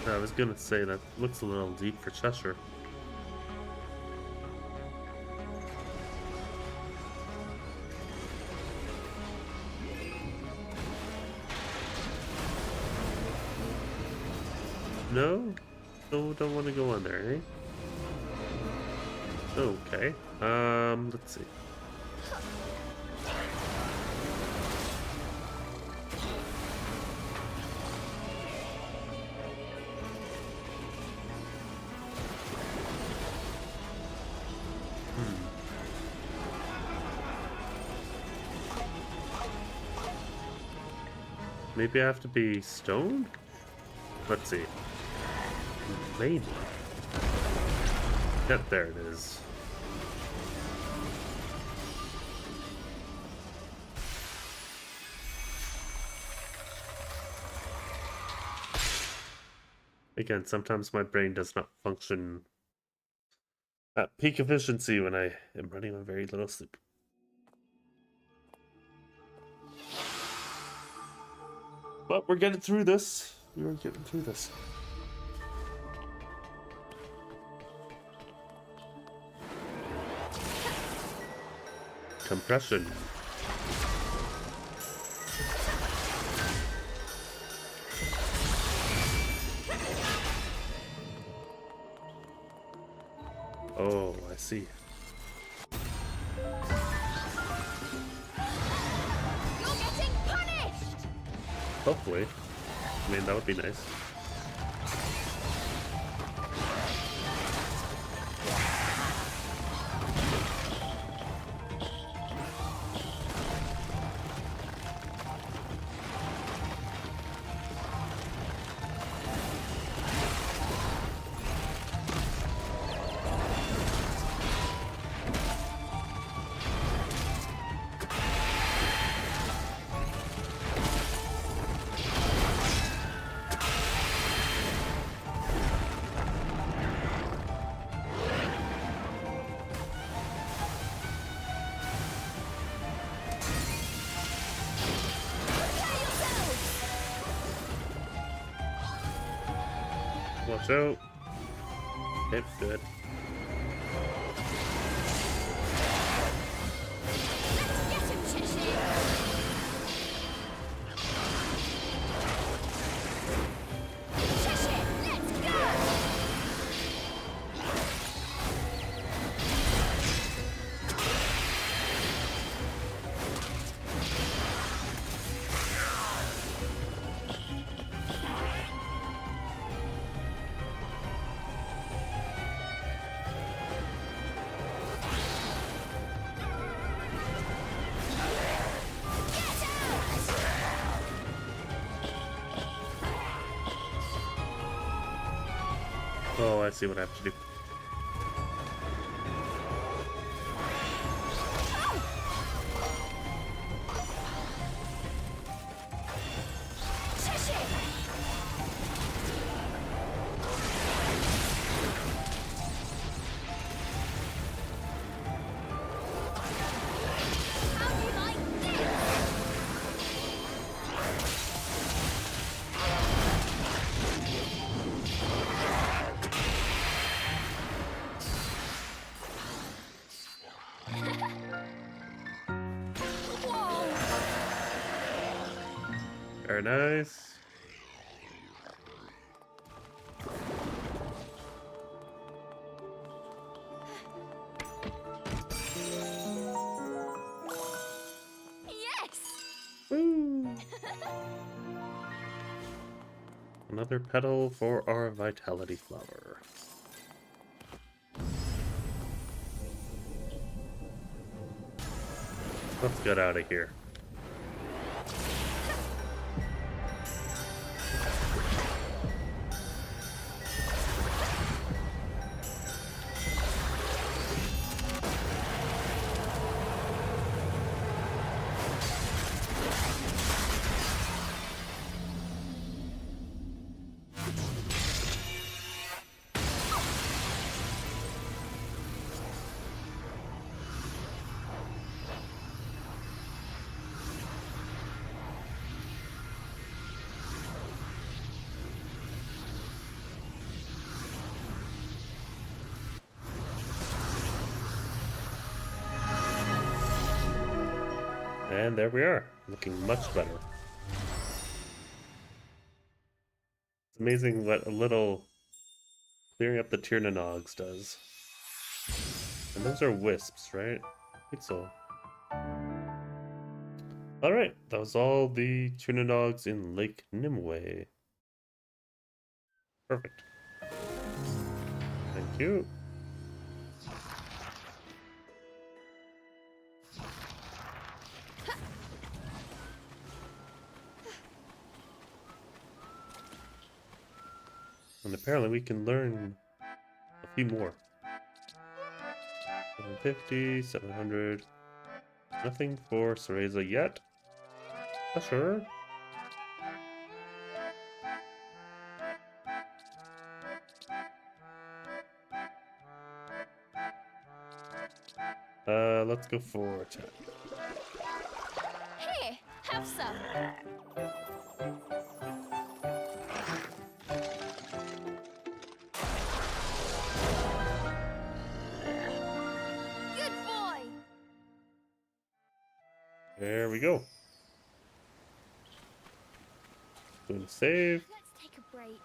I was gonna say that looks a little deep for Cheshire. No? No, don't want to go on there, eh? Okay. Let's see. Maybe I have to be stoned? Let's see. Maybe. Yep, there it is. Again, sometimes my brain does not function at peak efficiency when I am running on very little sleep. But we're getting through this. We're getting through this. Compression. Oh, I see. You're getting punished! Hopefully. I mean, that would be nice. Watch out. Hit good. Get him, Cheshire! Cheshire, let's go! Oh, I see what I have to do. How do you like this? Whoa! Very nice. Yes! Woo! Another petal for our vitality flower. Let's get out of here. And there we are, looking much better. It's amazing what a little clearing up the Tier Nah Nogs does. And those are wisps, right? I think so. Alright, that was all the Tier Nah Nogs in Lake Nimue. Perfect. Thank you. And apparently we can learn a few more. 750, 700. Nothing for Cereza yet. Sure. Let's go for attack. Here, have some. There we go. Going to save. Let's take a break.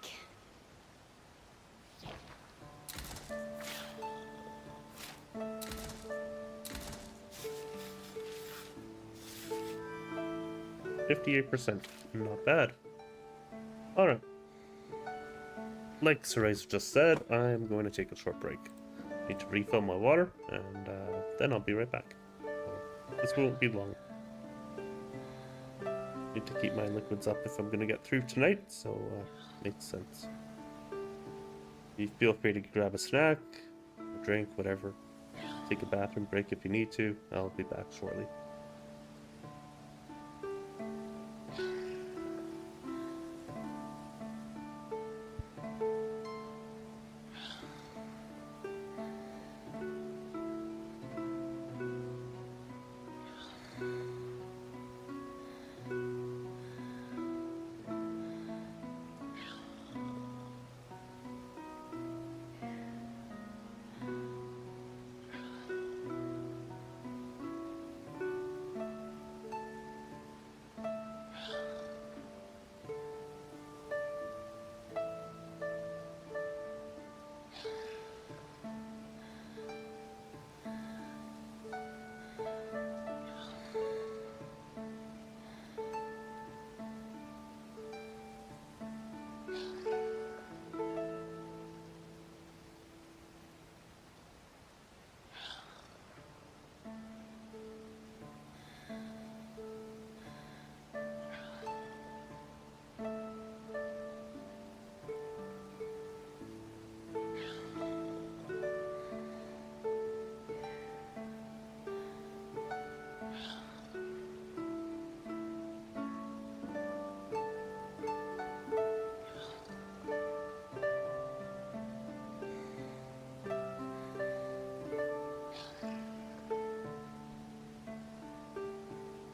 %58%. Not bad. Alright. Like Cereza just said, I'm going to take a short break. Need to refill my water, and then I'll be right back. This won't be long. Need to keep my liquids up if I'm going to get through tonight, so makes sense. You feel free to grab a snack, a drink, whatever. Take a bathroom break if you need to. I'll be back shortly.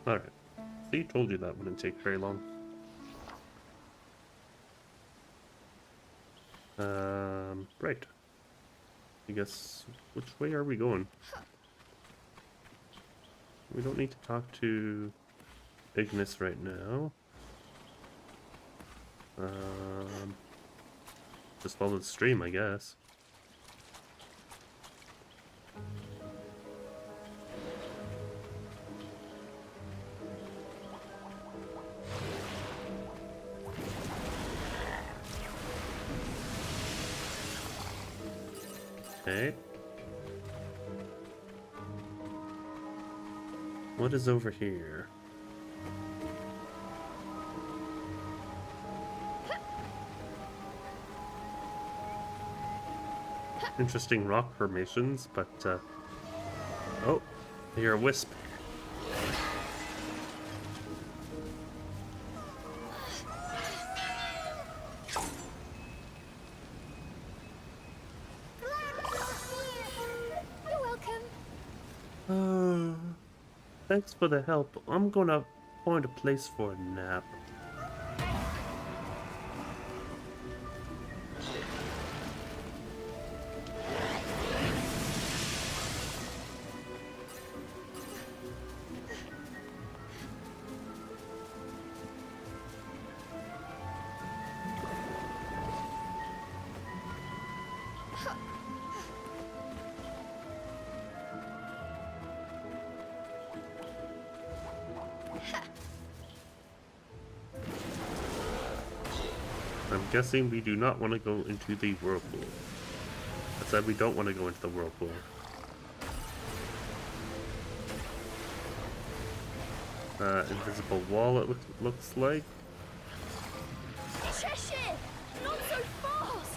Alright. See, told you that wouldn't take very long. Right. I guess, which way are we going? We don't need to talk to Ignis right now. Just follow the stream, I guess. Okay. What is over here? Interesting rock formations, but oh, I hear a wisp. You're welcome. Thanks for the help. I'm gonna find a place for a nap. I'm guessing we do not want to go into the whirlpool. I said we don't want to go into the whirlpool. Invisible wall, it looks like. Cheshire! Not so fast!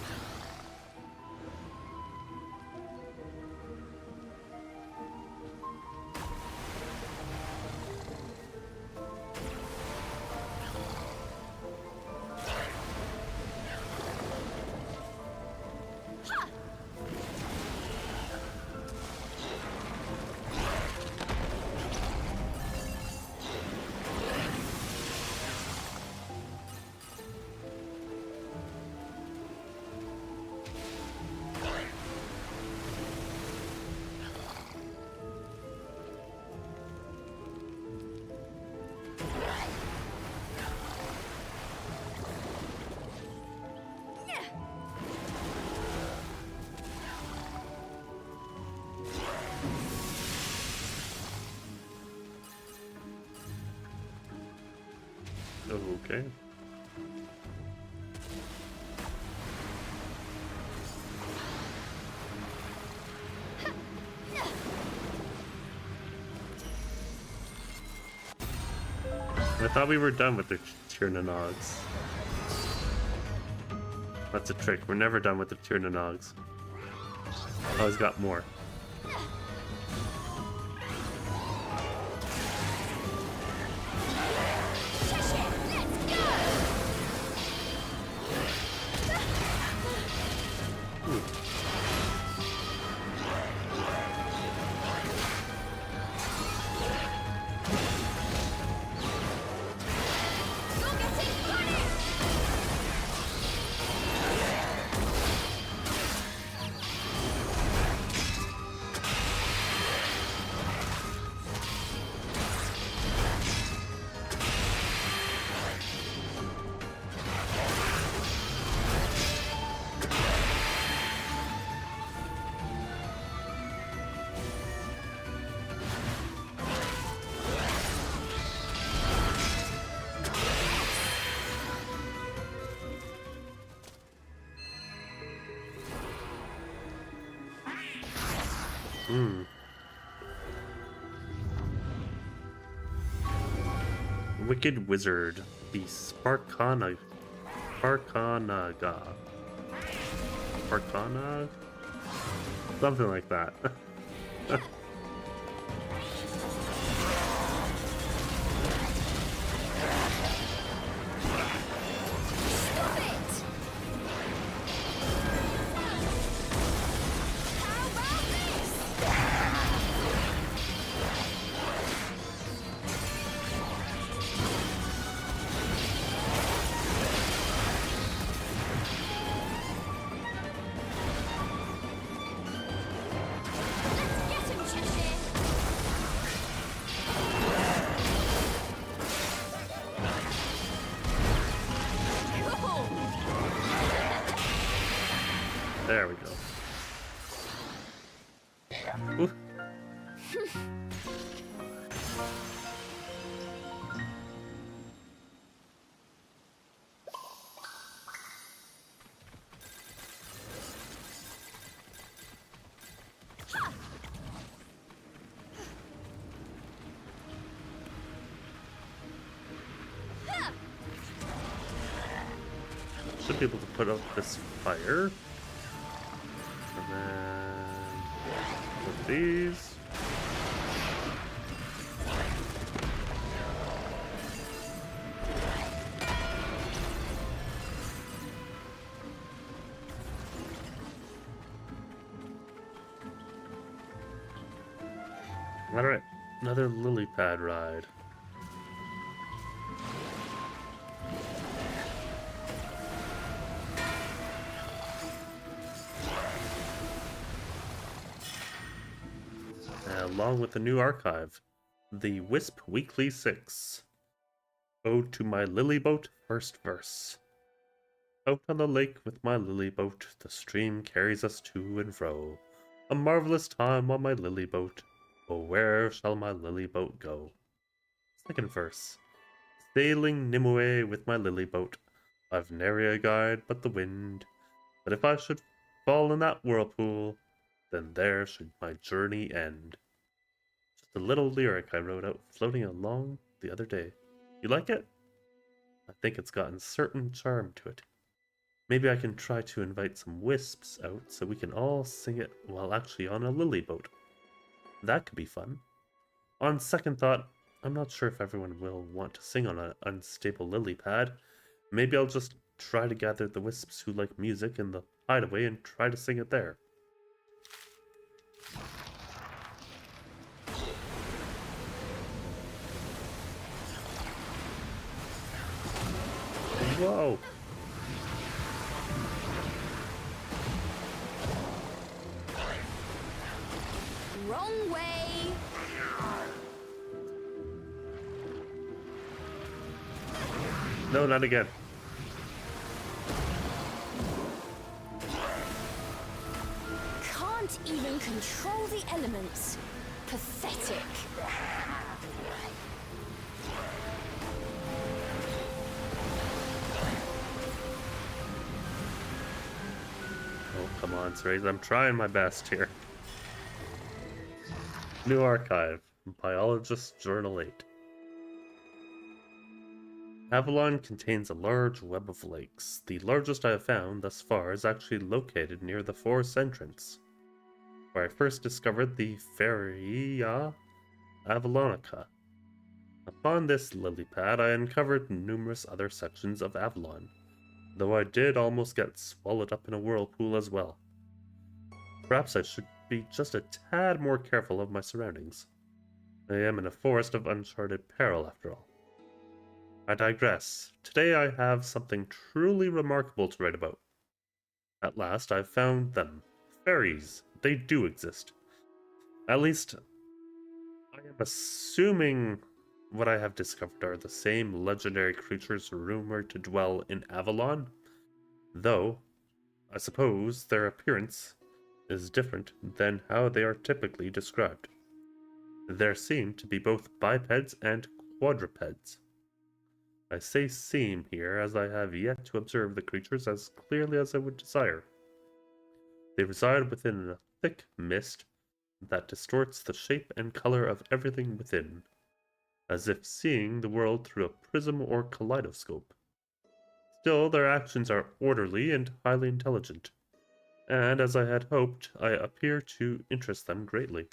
Okay. I thought we were done with the Tier Nah Nogs. That's a trick. We're never done with the Tier Nah Nogs. Always got more. Wicked Wizard, the Sparkanaga. Sparkana? Something like that. There we go. Ooh. Should be able to put out this fire. And then with these. Alright, another lily pad ride. Along with the new archive, the Wisp Weekly 6. Ode to my lily boat, first verse. Out on the lake with my lily boat, the stream carries us to and fro. A marvelous time on my lily boat. Oh, where shall my lily boat go? Second verse. Sailing Nimue with my lily boat. I've nary a guide but the wind. But if I should fall in that whirlpool, then there should my journey end. Just a little lyric I wrote out floating along the other day. You like it? I think it's got a certain charm to it. Maybe I can try to invite some wisps out so we can all sing it while actually on a lily boat. That could be fun. On second thought, I'm not sure if everyone will want to sing on an unstable lily pad. Maybe I'll just try to gather the wisps who like music in the hideaway and try to sing it there. Whoa! Wrong way! No, not again. Can't even control the elements. Pathetic. on, Cereza. I'm trying my best here. New archive. Biologist Journal 8. Avalon contains a large web of lakes. The largest I have found thus far is actually located near the forest entrance, where I first discovered the Feria Avalonica. Upon this lily pad, I uncovered numerous other sections of Avalon, though I did almost get swallowed up in a whirlpool as well. Perhaps I should be just a tad more careful of my surroundings. I am in a forest of uncharted peril, after all. I digress. Today I have something truly remarkable to write about. At last I've found them. Fairies. They do exist. At least, I am assuming what I have discovered are the same legendary creatures rumored to dwell in Avalon, though I suppose their appearance is different than how they are typically described. There seem to be both bipeds and quadrupeds. I say seem here as I have yet to observe the creatures as clearly as I would desire. They reside within a thick mist that distorts the shape and color of everything within, as if seeing the world through a prism or kaleidoscope. Still, their actions are orderly and highly intelligent, and as I had hoped, I appear to interest them greatly.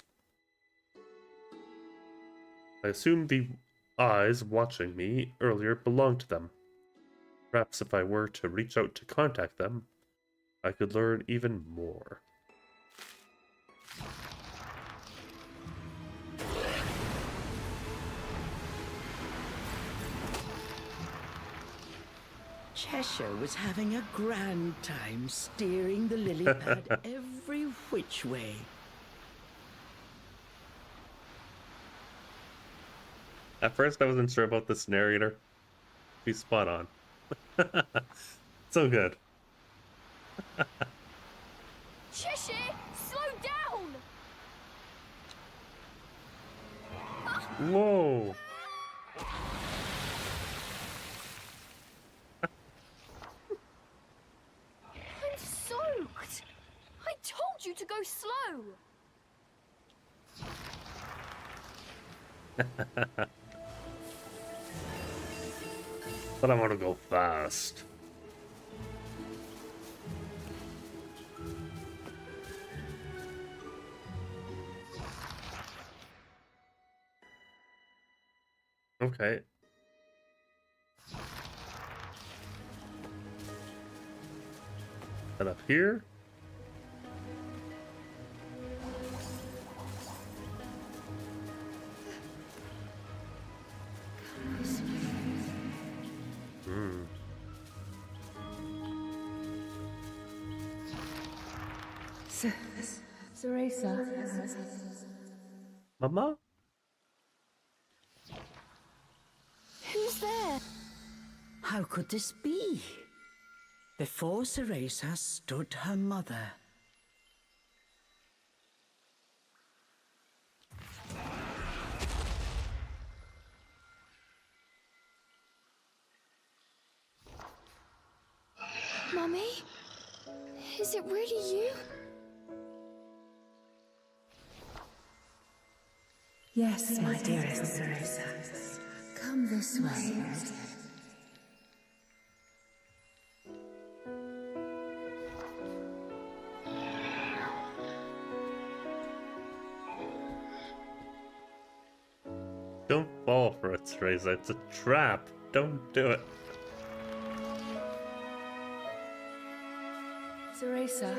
I assume the eyes watching me earlier belonged to them. Perhaps if I were to reach out to contact them, I could learn even more. Cheshire was having a grand time steering the lily pad every which way. At first I wasn't sure about this narrator. He's spot on. So good. Cheshire, slow down! Whoa! I'm soaked! I told you to go slow! But I want to go fast. Okay. That up here? Cereza. Mama? Who's there? How could this be? Before Cereza stood her mother. Mummy? Is it really you? Yes, my dearest Cereza. Come this way. Don't fall for it, Cereza. It's a trap. Don't do it. Cereza.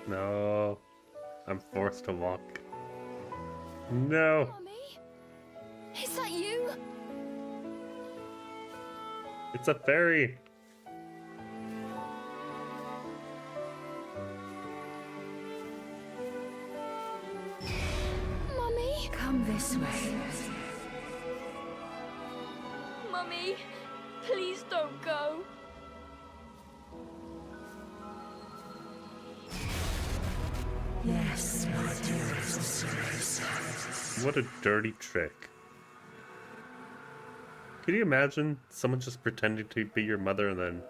No. I'm forced to walk. No. Mummy? Is that you? It's a fairy. Mummy? Come this way. Mummy, please don't go. Yes, my dearest Cereza. What a dirty trick. Can you imagine someone just pretending to be your mother and then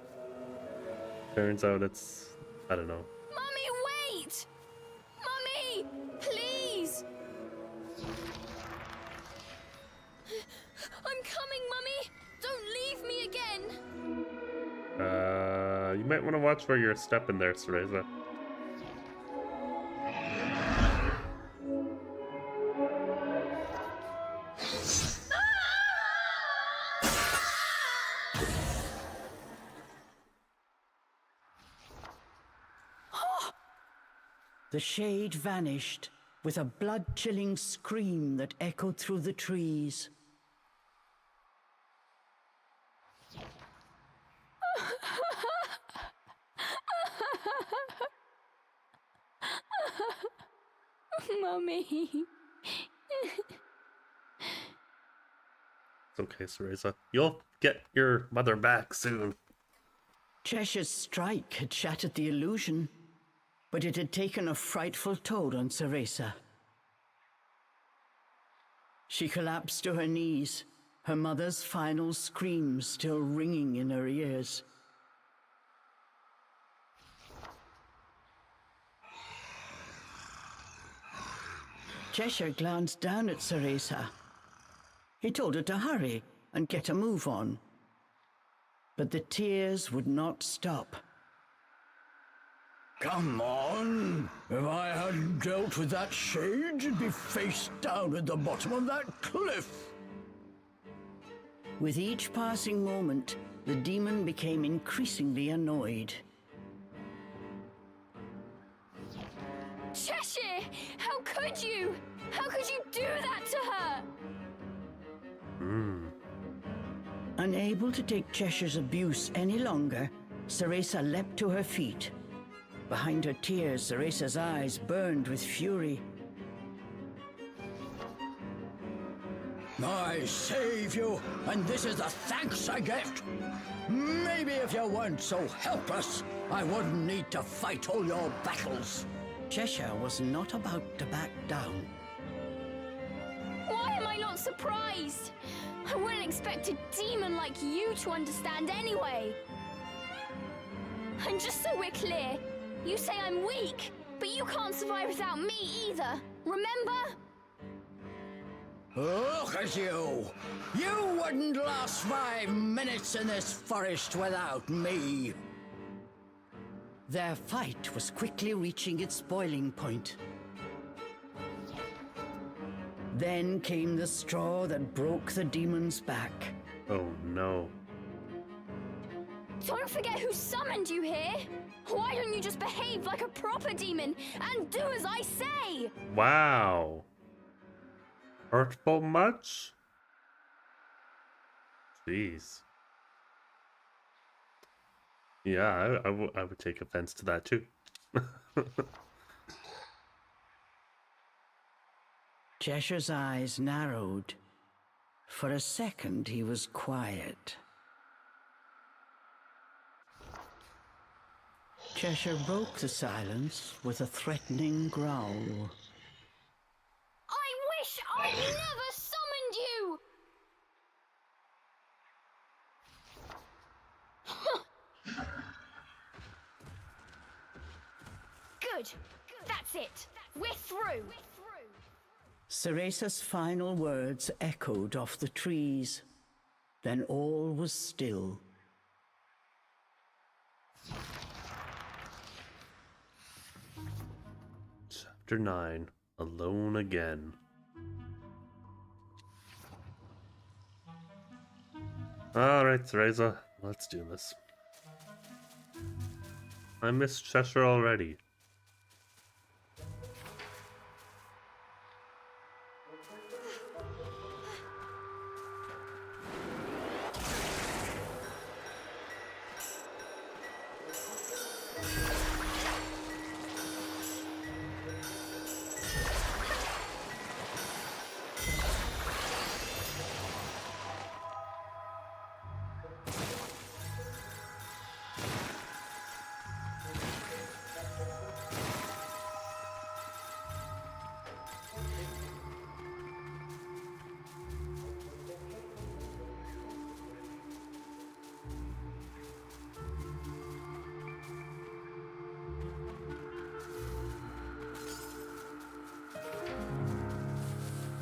turns out it's, I don't know. Mummy, wait! Mummy, please! I'm coming, Mummy! Don't leave me again! You might want to watch where you're stepping there, Cereza. The shade vanished with a blood-chilling scream that echoed through the trees. Mummy. It's okay, Cereza. You'll get your mother back soon. Cheshire's strike had shattered the illusion, but it had taken a frightful toll on Cereza. She collapsed to her knees, her mother's final screams still ringing in her ears. Cheshire glanced down at Cereza. He told her to hurry and get a move on. But the tears would not stop. Come on! If I hadn't dealt with that shade, you'd be face down at the bottom of that cliff! With each passing moment, the demon became increasingly annoyed. Cheshire! How could you? How could you do that to her? Unable to take Cheshire's abuse any longer, Cereza leapt to her feet. Behind her tears, Cereza's eyes burned with fury. I save you, and this is the thanks I get! Maybe if you weren't so helpless, I wouldn't need to fight all your battles. Cheshire was not about to back down. Why am I not surprised? I wouldn't expect a demon like you to understand anyway. And just so we're clear, you say I'm weak, but you can't survive without me either. Remember? Look at you! You wouldn't last 5 minutes in this forest without me! Their fight was quickly reaching its boiling point. Then came the straw that broke the demon's back. Oh no. Don't forget who summoned you here. Why don't you just behave like a proper demon and do as I say? Wow. Hurtful much? Jeez. Yeah, I would take offense to that too. Cheshire's eyes narrowed. For a second, he was quiet. Cheshire broke the silence with a threatening growl. I wish I'd never summoned you! Good. That's it. We're through. Cereza's final words echoed off the trees. Then all was still. Chapter 9. Alone again. Alright, Cereza, let's do this. I miss Cheshire already.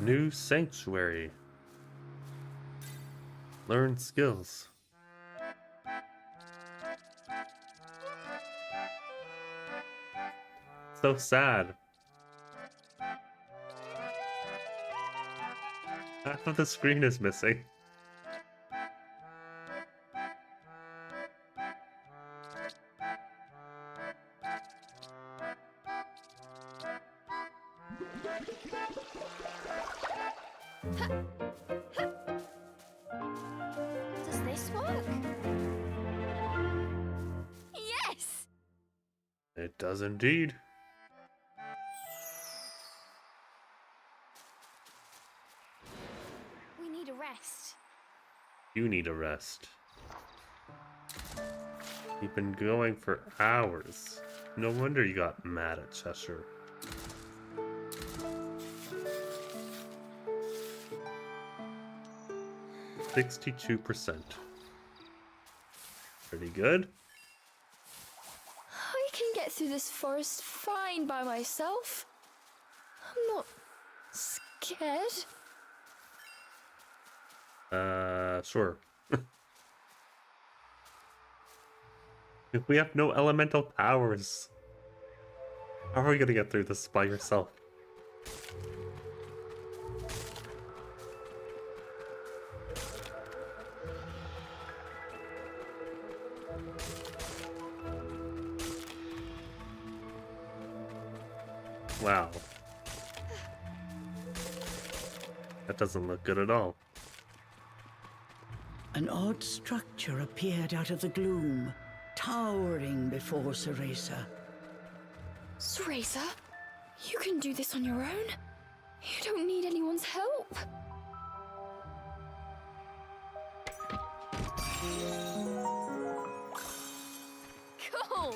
New sanctuary. Learn skills. So sad. Half of the screen is missing. Does this work? Yes! It does indeed. We need a rest. You need a rest. You've been going for hours. No wonder you got mad at Cheshire. %62%. Pretty good. I can get through this forest fine by myself. I'm not scared. Sure. If we have no elemental powers, how are we gonna get through this by yourself? Wow. That doesn't look good at all. An odd structure appeared out of the gloom, towering before Cereza. Cereza, you can do this on your own. You don't need anyone's help. Cool.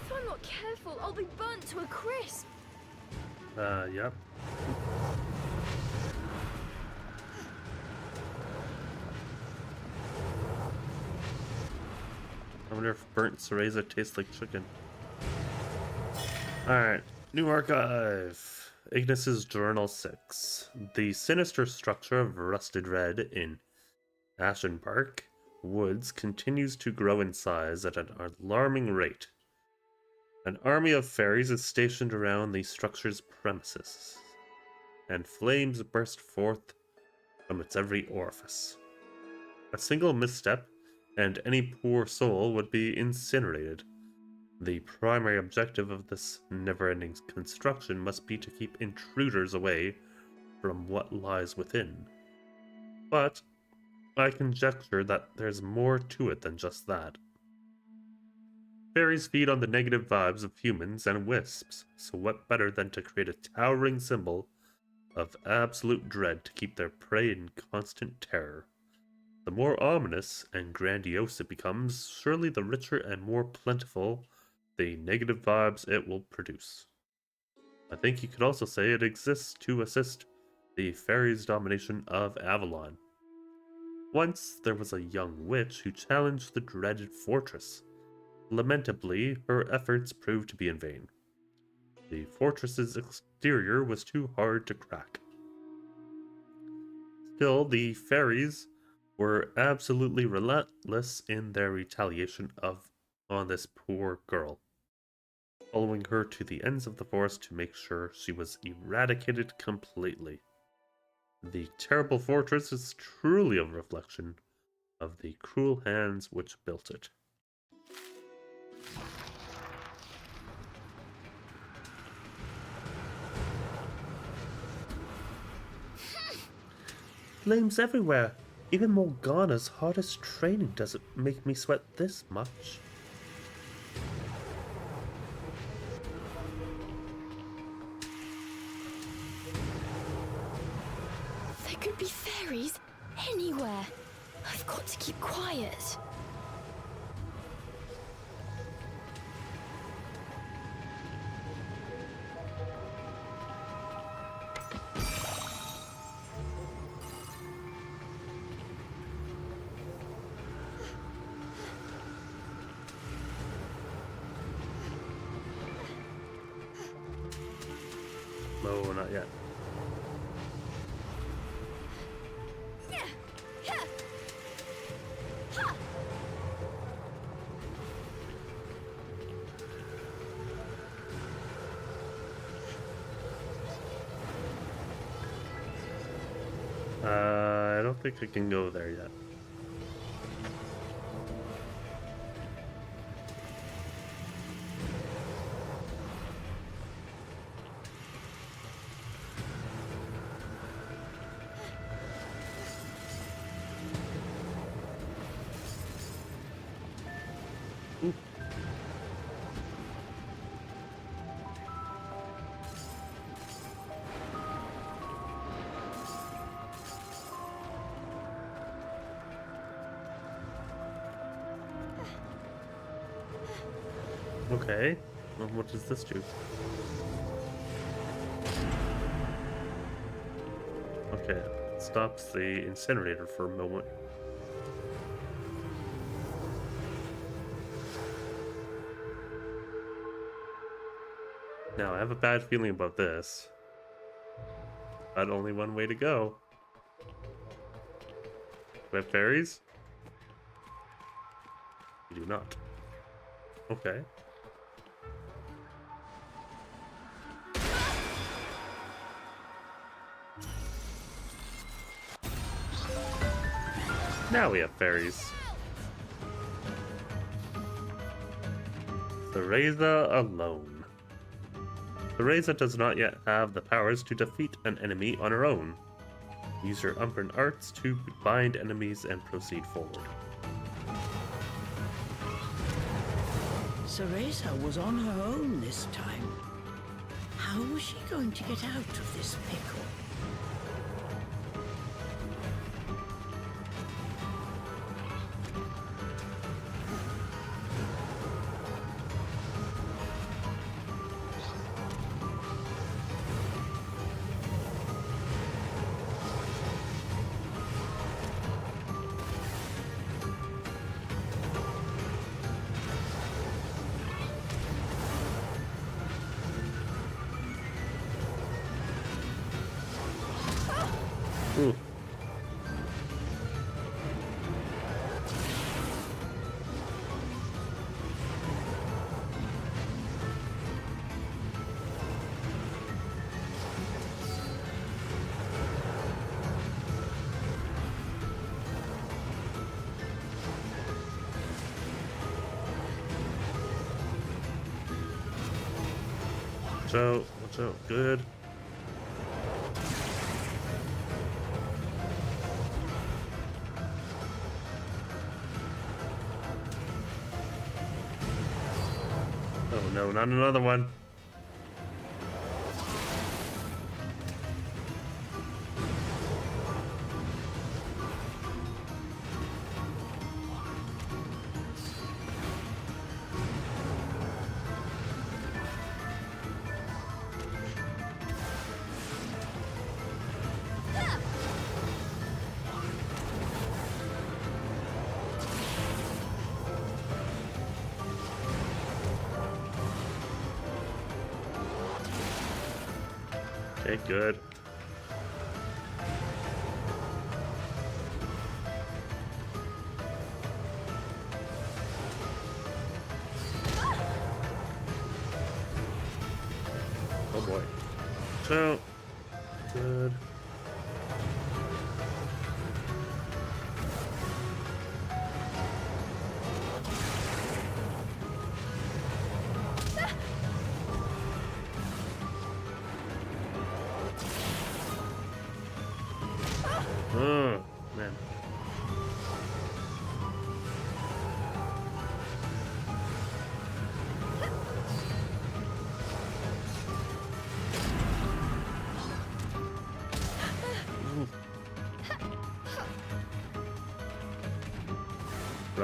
If I'm not careful, I'll be burnt to a crisp. Yep. I wonder if burnt cereza tastes like chicken. Alright, new archive. Ignis's Journal 6. The sinister structure of Rusted Red in Ashen Park Woods continues to grow in size at an alarming rate. An army of fairies is stationed around the structure's premises, and flames burst forth from its every orifice. A single misstep, and any poor soul would be incinerated. The primary objective of this never-ending construction must be to keep intruders away from what lies within. But I conjecture that there's more to it than just that. Fairies feed on the negative vibes of humans and wisps, so what better than to create a towering symbol of absolute dread to keep their prey in constant terror. The more ominous and grandiose it becomes, surely the richer and more plentiful the negative vibes it will produce. I think you could also say it exists to assist the fairies' domination of Avalon. Once there was a young witch who challenged the dreaded fortress. Lamentably, her efforts proved to be in vain. The fortress's exterior was too hard to crack. Still, the fairies were absolutely relentless in their retaliation on this poor girl, following her to the ends of the forest to make sure she was eradicated completely. The terrible fortress is truly a reflection of the cruel hands which built it. Flames everywhere. Even Morgana's hardest training doesn't make me sweat this much. fairies anywhere. I've got to keep quiet. No, not yet. I don't think I can go there yet. Okay, well, what does this do? Okay, stops the incinerator for a moment. Now, I have a bad feeling about this. But only one way to go. Do we have fairies? We do not. Okay. Now we have fairies. Cereza alone. Cereza does not yet have the powers to defeat an enemy on her own. Use her Umbran arts to bind enemies and proceed forward. Cereza was on her own this time. How was she going to get out of this pickle? Ooh. Watch out, good. Oh no, not another one. Okay, good. Oh boy. So, good. Oh, man.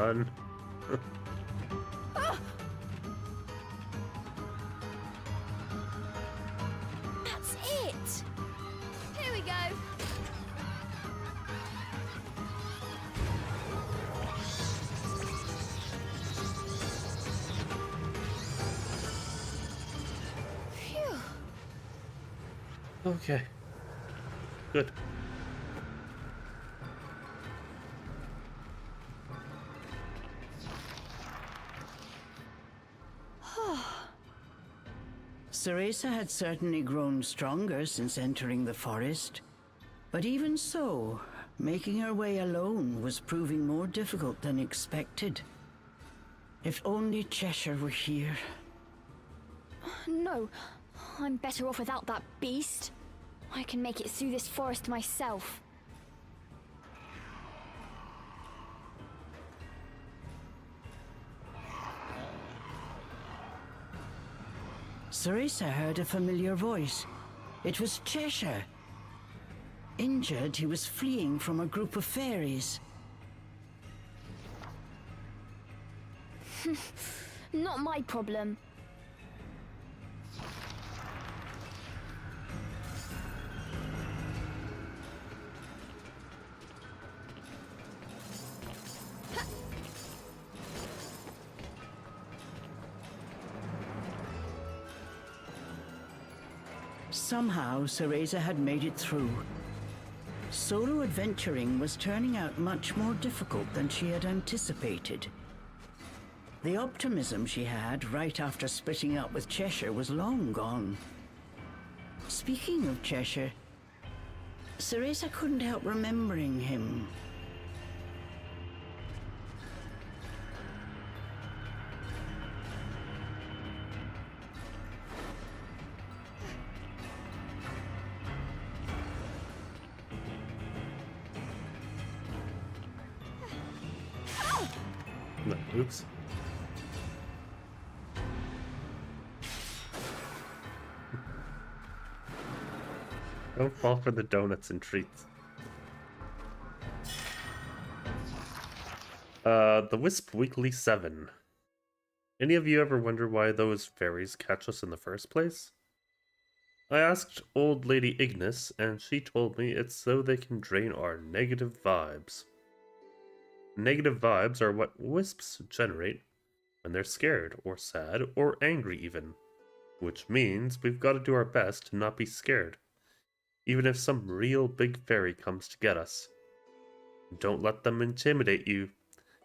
Run. That's it! Here we go! Phew. Okay. Good. Cereza had certainly grown stronger since entering the forest. But even so, making her way alone was proving more difficult than expected. If only Cheshire were here. No, I'm better off without that beast. I can make it through this forest myself. Cereza heard a familiar voice. It was Cheshire. Injured, he was fleeing from a group of fairies. Not my problem. Somehow, Cereza had made it through. Solo adventuring was turning out much more difficult than she had anticipated. The optimism she had right after splitting up with Cheshire was long gone. Speaking of Cheshire, Cereza couldn't help remembering him. No, oops. Don't fall for the donuts and treats. The Wisp Weekly 7. Any of you ever wonder why those fairies catch us in the first place? I asked old lady Ignis, and she told me it's so they can drain our negative vibes. Negative vibes are what wisps generate when they're scared, or sad, or angry even. Which means we've got to do our best to not be scared, even if some real big fairy comes to get us. Don't let them intimidate you.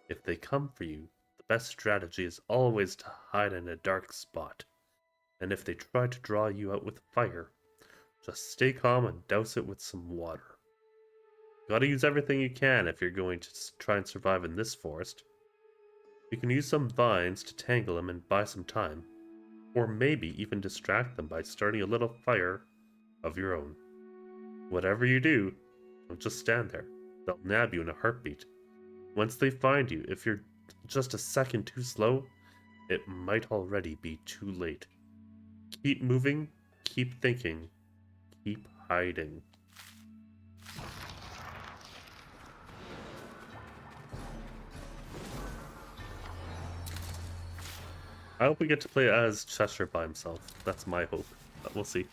If they come for you, the best strategy is always to hide in a dark spot. And if they try to draw you out with fire, just stay calm and douse it with some water. Gotta use everything you can if you're going to try and survive in this forest. You can use some vines to tangle them and buy some time, or maybe even distract them by starting a little fire of your own. Whatever you do, don't just stand there. They'll nab you in a heartbeat. Once they find you, if you're just a second too slow, it might already be too late. Keep moving, keep thinking, keep hiding. I hope we get to play as Cheshire by himself. That's my hope. But we'll see.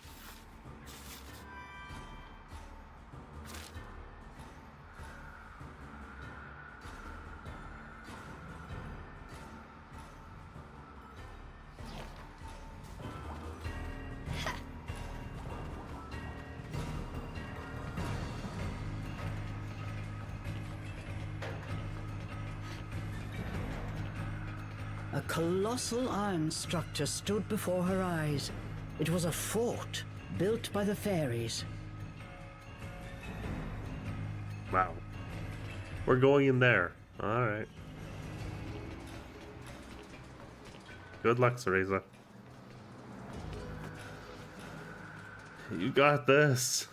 A colossal iron structure stood before her eyes. It was a fort built by the fairies. Wow. We're going in there. Alright. Good luck, Cereza. You got this.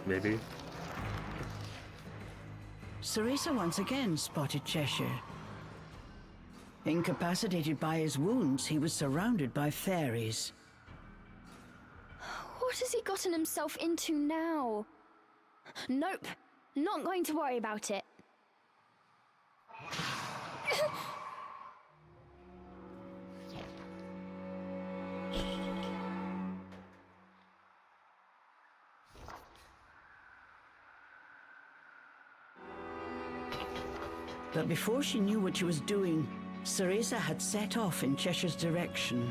Maybe. Cereza once again spotted Cheshire. Incapacitated by his wounds, he was surrounded by fairies. What has he gotten himself into now? Nope, not going to worry about it. But before she knew what she was doing, Cereza had set off in Cheshire's direction.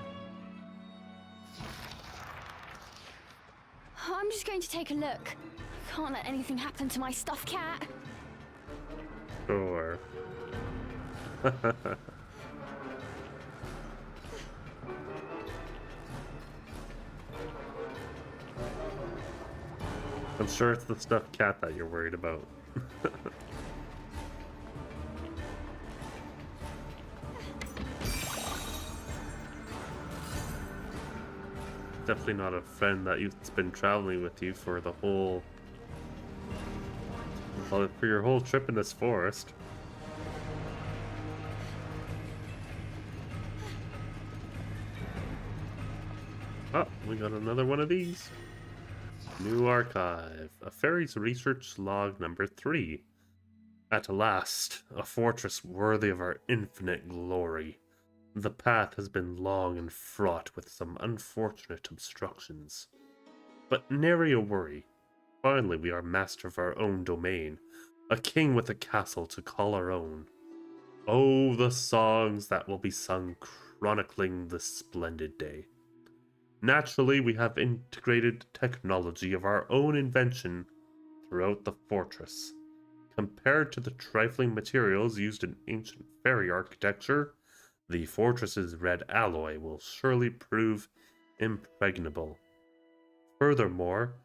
I'm just going to take a look. Can't let anything happen to my stuffed cat. Sure. I'm sure it's the stuffed cat that you're worried about. Definitely not a friend that's been traveling with you for the whole... well, for your whole trip in this forest. Oh, we got another one of these. New archive. A fairy's research log number 3. At last, a fortress worthy of our infinite glory. The path has been long and fraught with some unfortunate obstructions. But nary a worry. Finally we are master of our own domain, a king with a castle to call our own. Oh, the songs that will be sung chronicling this splendid day. Naturally, we have integrated technology of our own invention throughout the fortress. Compared to the trifling materials used in ancient fairy architecture, the fortress's red alloy will surely prove impregnable. Furthermore,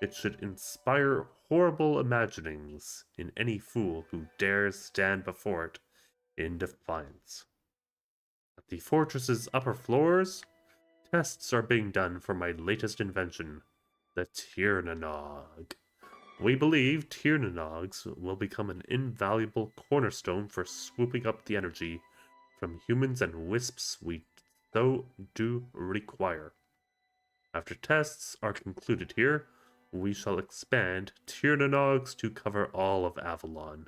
it should inspire horrible imaginings in any fool who dares stand before it in defiance. At the fortress's upper floors, tests are being done for my latest invention, the Tier Nah Nog. We believe Tier Nah Nogs will become an invaluable cornerstone for swooping up the energy from humans and wisps we so do require. After tests are concluded here, we shall expand Tier Nah Nogs to cover all of Avalon.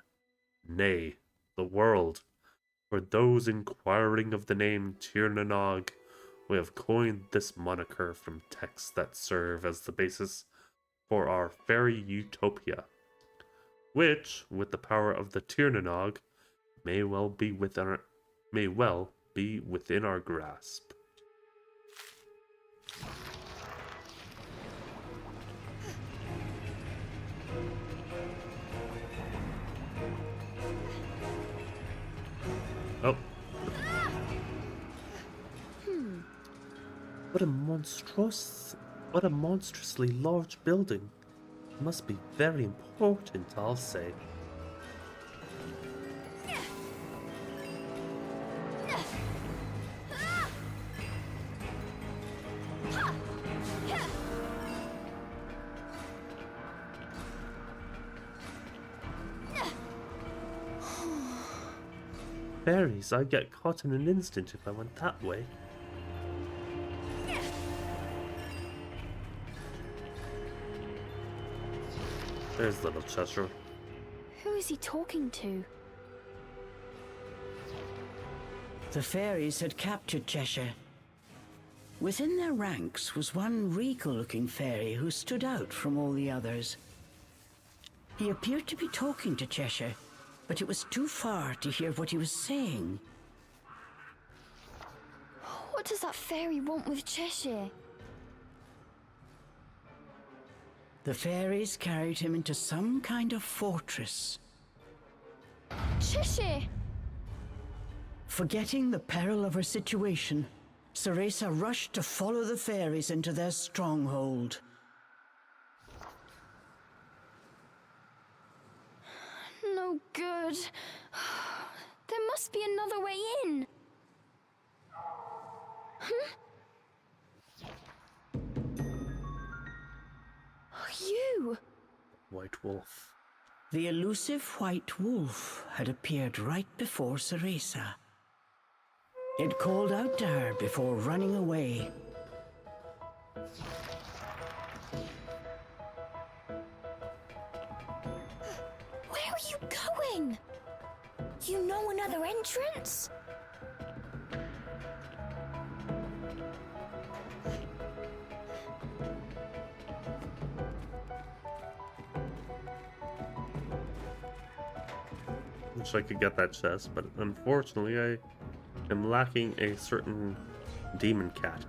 Nay, the world. For those inquiring of the name Tier Nah Nog, we have coined this moniker from texts that serve as the basis for our fairy utopia, which, with the power of the Tier Nah Nog, may well be within our grasp. Oh. What a monstrously large building. It must be very important, I'll say. Fairies, I'd get caught in an instant if I went that way. There's little Cheshire. Who is he talking to? The fairies had captured Cheshire. Within their ranks was one regal-looking fairy who stood out from all the others. He appeared to be talking to Cheshire, but it was too far to hear what he was saying. What does that fairy want with Cheshire? The fairies carried him into some kind of fortress. Cheshire! Forgetting the peril of her situation, Cereza rushed to follow the fairies into their stronghold. No good. There must be another way in. You! White Wolf. The elusive white wolf had appeared right before Cereza. It called out to her before running away. are you going? You know another entrance? Wish I could get that chest, but unfortunately I am lacking a certain demon cat.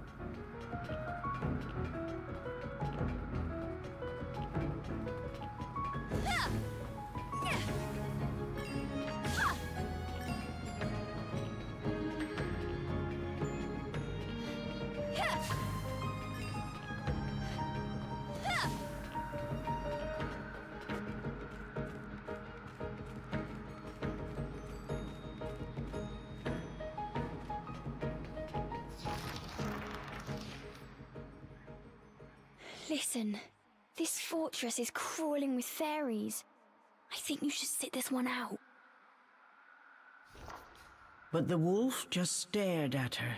Listen, this fortress is crawling with fairies. I think you should sit this one out. But the wolf just stared at her,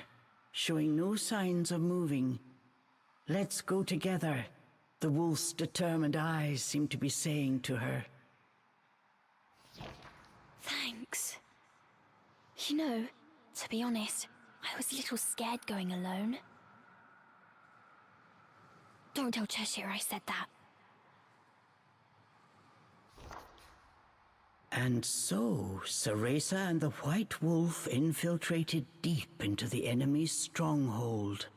showing no signs of moving. "Let's go together," the wolf's determined eyes seemed to be saying to her. Thanks. You know, to be honest, I was a little scared going alone. Don't tell Cheshire I said that. And so, Cereza and the White Wolf infiltrated deep into the enemy's stronghold.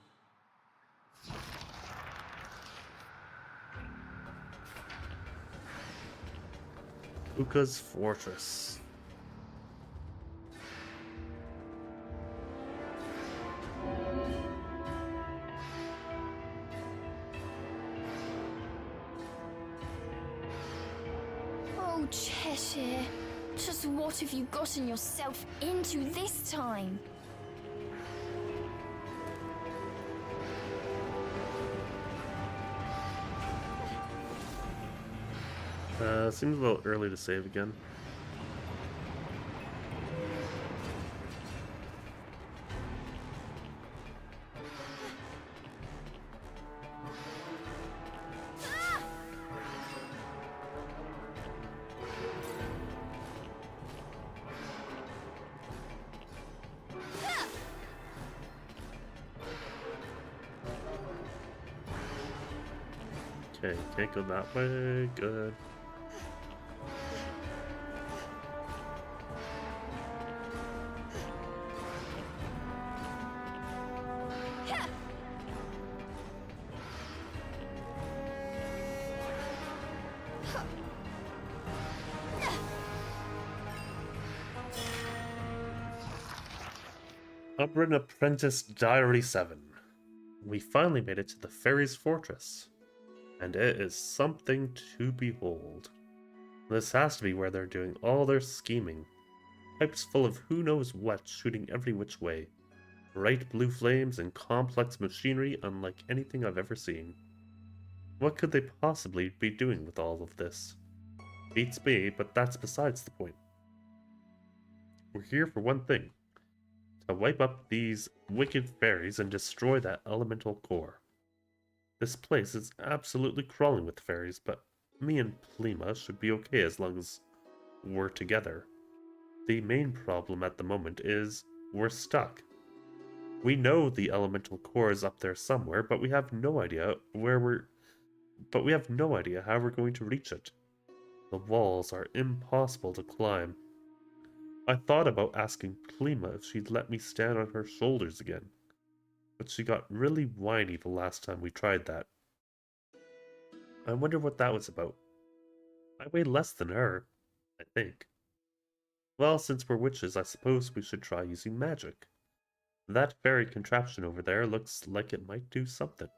Uka's fortress. Oh, Cheshire. Just what have you gotten yourself into this time? Seems a little early to save again. Okay, can't go that way. Good. Upward Apprentice Diary 7. We finally made it to the fairy's fortress, and it is something to behold. This has to be where they're doing all their scheming. Pipes full of who knows what shooting every which way. Bright blue flames and complex machinery unlike anything I've ever seen. What could they possibly be doing with all of this? Beats me, but that's besides the point. We're here for one thing. To wipe up these wicked fairies and destroy that elemental core. This place is absolutely crawling with fairies, but me and Plima should be okay as long as we're together. The main problem at the moment is we're stuck. We know the elemental core is up there somewhere, but we have no idea how we're going to reach it. The walls are impossible to climb. I thought about asking Plima if she'd let me stand on her shoulders again, but she got really whiny the last time we tried that. I wonder what that was about. I weigh less than her, I think. Well, since we're witches, I suppose we should try using magic. That fairy contraption over there looks like it might do something.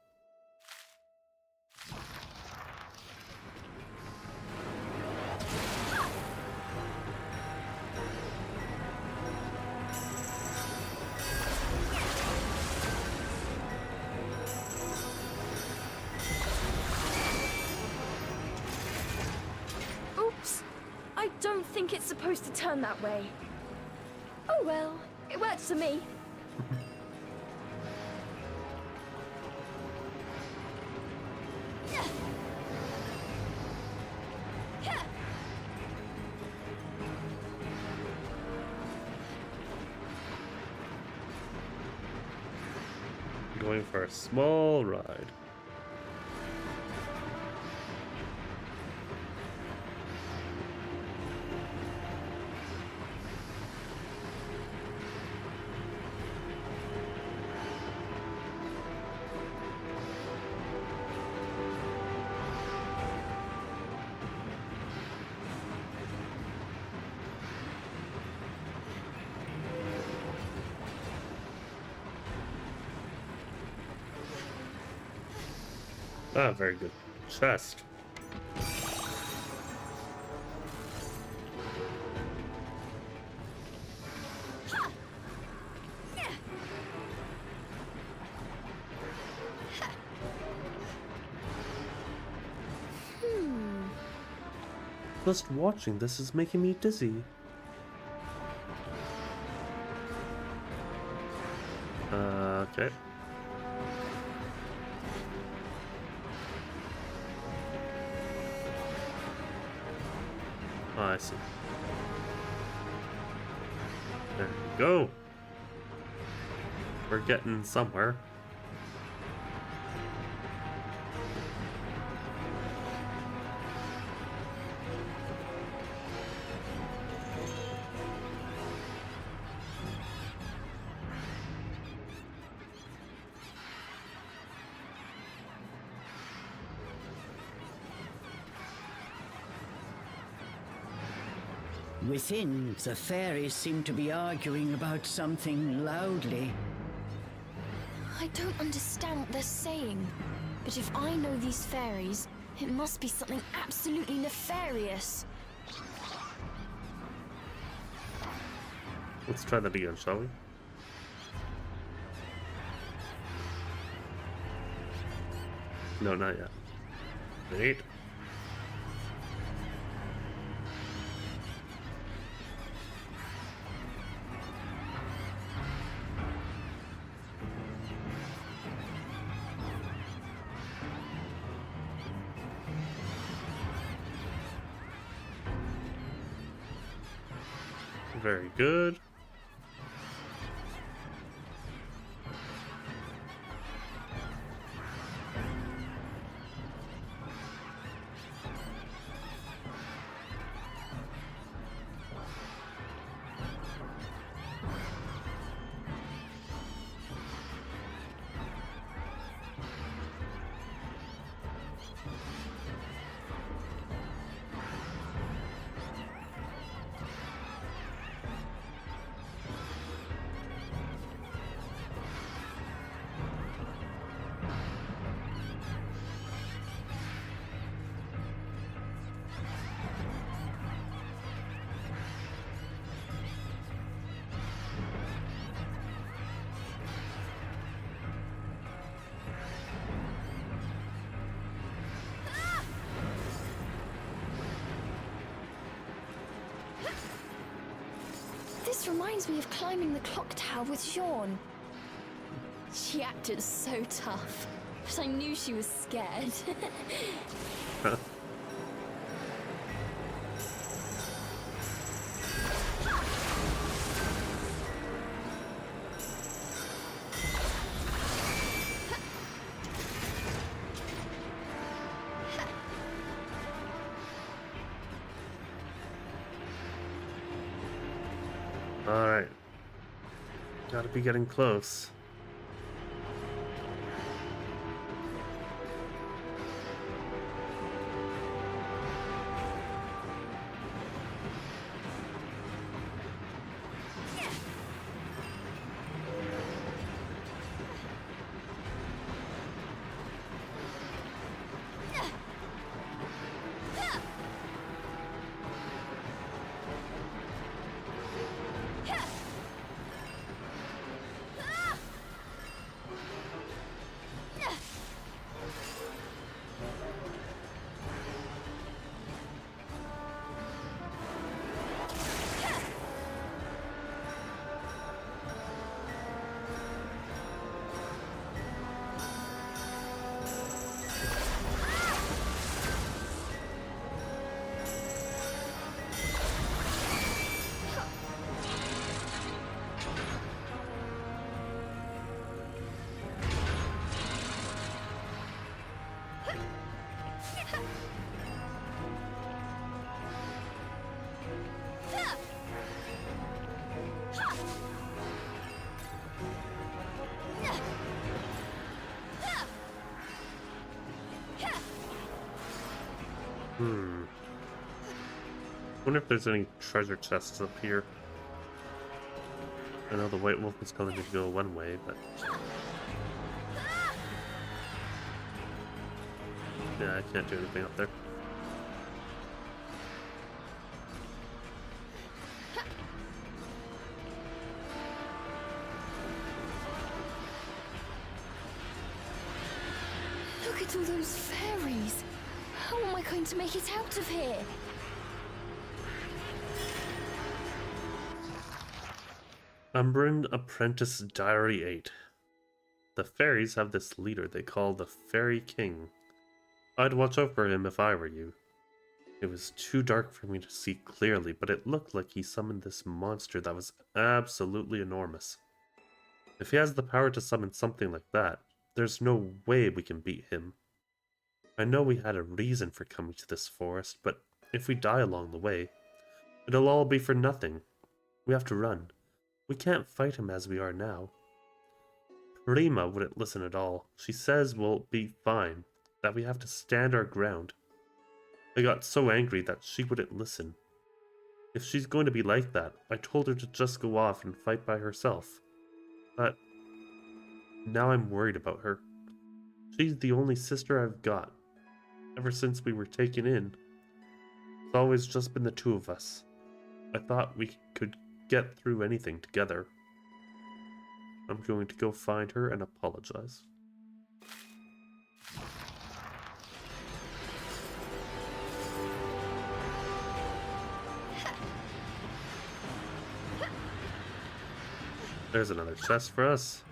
Oops! I don't think it's supposed to turn that way. Oh well, it works for me. Going for a small ride. Ah, very good. Chest. Just watching this is making me dizzy. Okay. Oh, I see. There we go. We're getting somewhere. Within, the fairies seem to be arguing about something loudly. I don't understand what they're saying. But if I know these fairies, it must be something absolutely nefarious. Let's try that again, shall we? No, not yet. Wait. Very good. This reminds me of climbing the clock tower with Sean. She acted so tough, but I knew she was scared. Alright. Gotta be getting close. Wonder if there's any treasure chests up here. I know the White Wolf was telling me to go one way, but... yeah, I can't do anything up there. Look at all those fairies. How am I going to make it out of here? Umbran Apprentice Diary 8. The fairies have this leader they call the Fairy King. I'd watch out for him if I were you. It was too dark for me to see clearly, but it looked like he summoned this monster that was absolutely enormous. If he has the power to summon something like that, there's no way we can beat him. I know we had a reason for coming to this forest, but if we die along the way, it'll all be for nothing. We have to run. We can't fight him as we are now. Prima wouldn't listen at all. She says we'll be fine, that we have to stand our ground. I got so angry that she wouldn't listen. If she's going to be like that, I told her to just go off and fight by herself. But now I'm worried about her. She's the only sister I've got. Ever since we were taken in, it's always just been the two of us. I thought we could get through anything together. I'm going to go find her and apologize. There's another chest for us.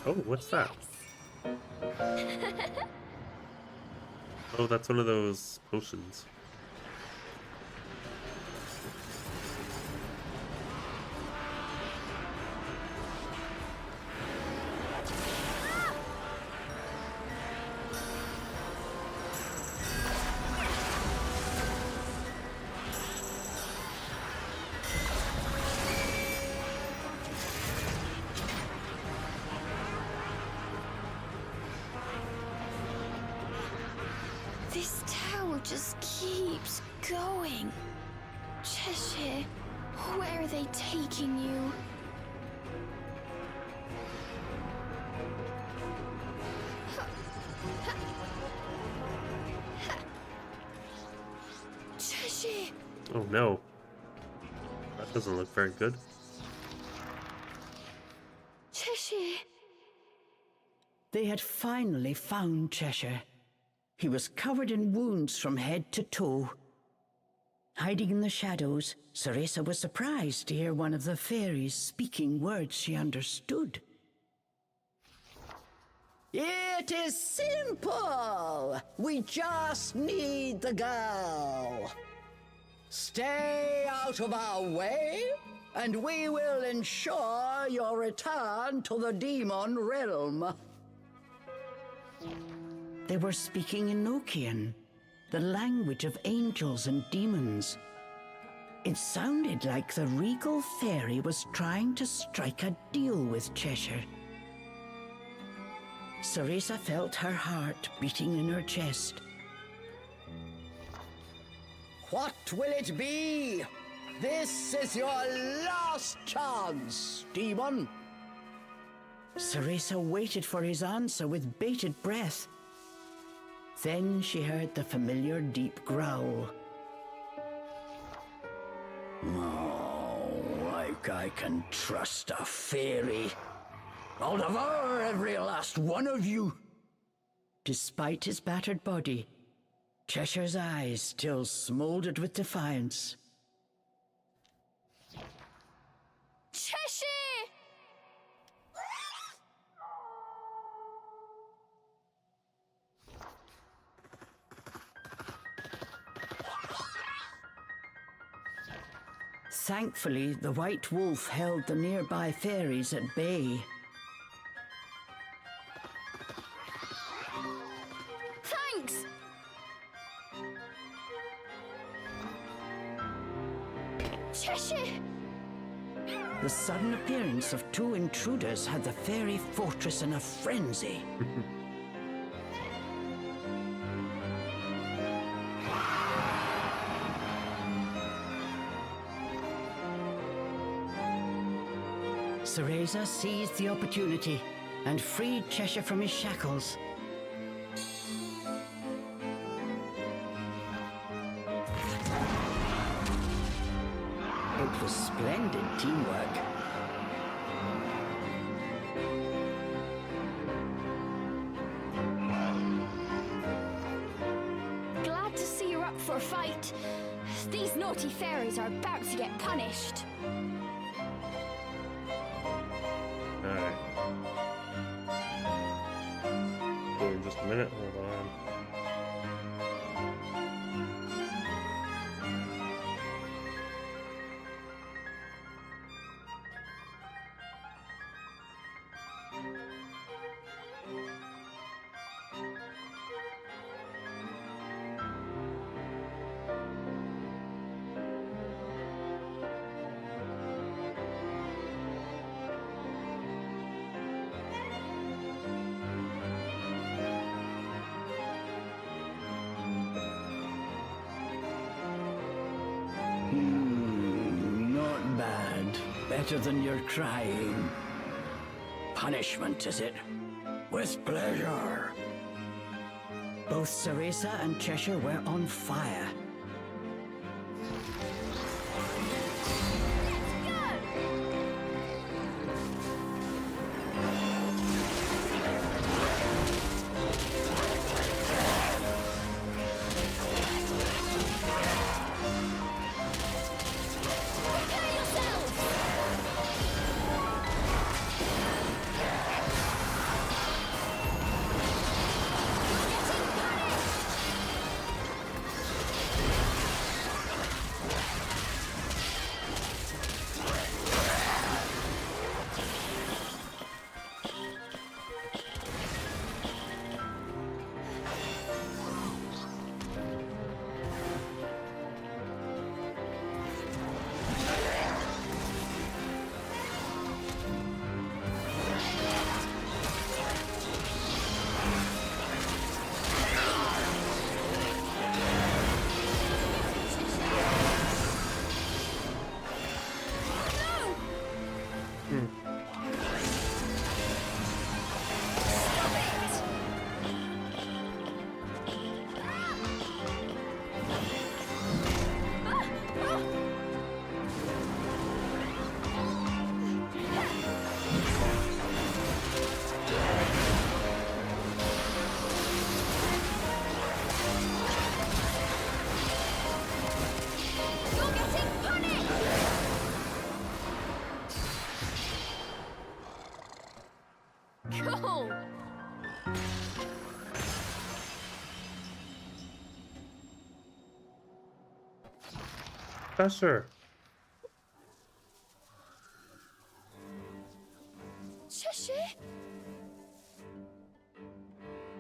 Oh, what's that? Oh, that's one of those potions. This tower just keeps going. Cheshire, where are they taking you? Cheshire! Oh no. That doesn't look very good. Cheshire! They had finally found Cheshire. He was covered in wounds from head to toe. Hiding in the shadows, Cereza was surprised to hear one of the fairies speaking words she understood. It is simple! We just need the girl. Stay out of our way, and we will ensure your return to the demon realm. They were speaking Enochian, the language of angels and demons. It sounded like the regal fairy was trying to strike a deal with Cheshire. Cereza felt her heart beating in her chest. What will it be? This is your last chance, demon. Cereza waited for his answer with bated breath. Then she heard the familiar deep growl. Oh, like I can trust a fairy. I'll devour every last one of you. Despite his battered body, Cheshire's eyes still smoldered with defiance. Cheshire! Thankfully, the White Wolf held the nearby fairies at bay. Thanks! The sudden appearance of two intruders had the fairy fortress in a frenzy. Cereza seized the opportunity and freed Cheshire from his shackles. It was splendid teamwork. Glad to see you're up for a fight. These naughty fairies are about to get punished. Alright. In just a minute, hold on. Not bad. Better than your crying. Punishment, is it? With pleasure. Both Cereza and Cheshire were on fire. Cool! Cheshire. Cheshire?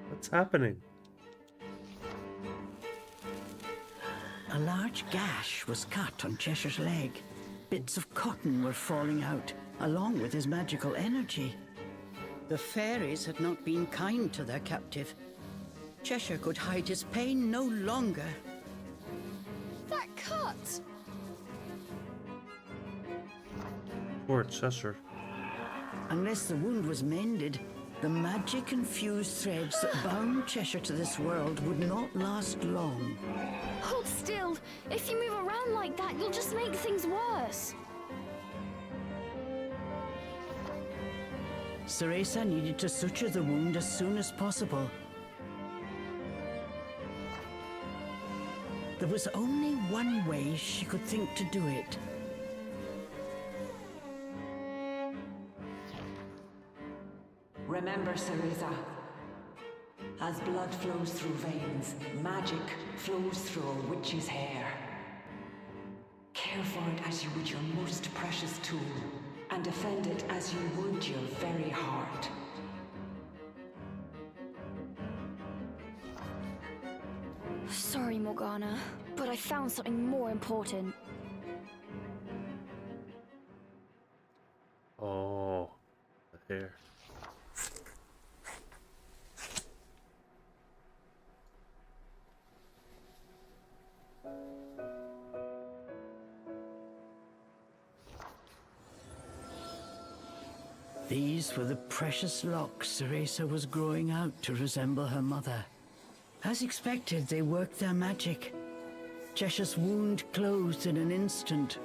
What's happening? A large gash was cut on Cheshire's leg. Bits of cotton were falling out, along with his magical energy. The fairies had not been kind to their captive. Cheshire could hide his pain no longer. That cut! Poor Cheshire. Unless the wound was mended, the magic-infused threads that bound Cheshire to this world would not last long. Hold still. If you move around like that, you'll just make things worse. Cereza needed to suture the wound as soon as possible. There was only one way she could think to do it. Remember, Cereza, as blood flows through veins, magic flows through a witch's hair. Care for it as you would your most precious tool, and defend it as you would your very heart. Sorry, Morgana, but I found something more important. Oh, the hair. These were the precious locks Cereza was growing out to resemble her mother. As expected, they worked their magic. Cheshire's wound closed in an instant.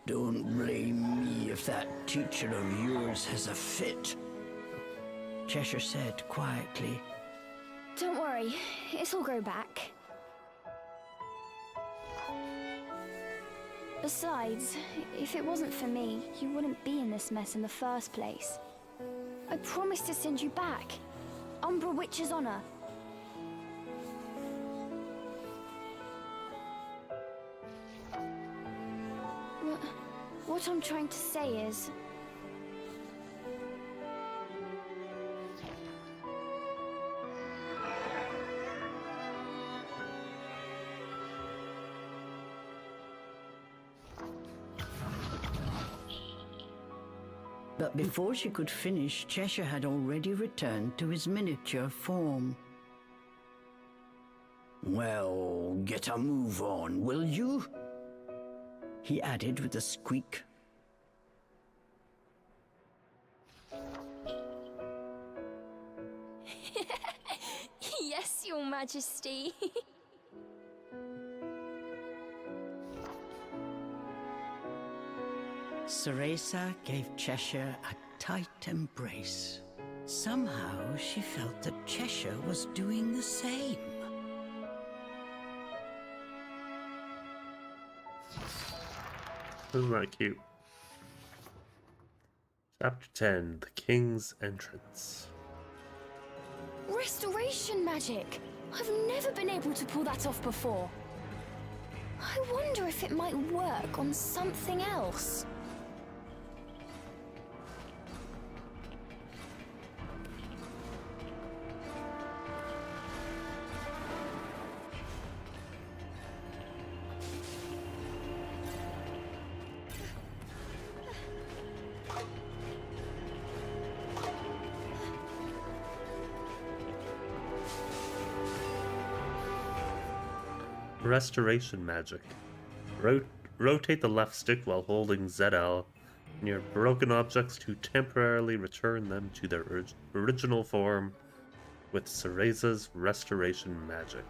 Don't blame me if that teacher of yours has a fit, Cheshire said quietly. Don't worry, it'll grow back. Besides, if it wasn't for me, you wouldn't be in this mess in the first place. I promised to send you back. Umbra Witch's honor. What I'm trying to say is... But before she could finish, Cheshire had already returned to his miniature form. Well, get a move on, will you? He added with a squeak. Yes, Your Majesty. Cereza gave Cheshire a tight embrace. Somehow she felt that Cheshire was doing the same. Isn't that cute? Chapter 10, The King's Entrance. Restoration magic! I've never been able to pull that off before. I wonder if it might work on something else. Restoration magic. Rotate the left stick while holding ZL near broken objects to temporarily return them to their original form with Cereza's restoration magic.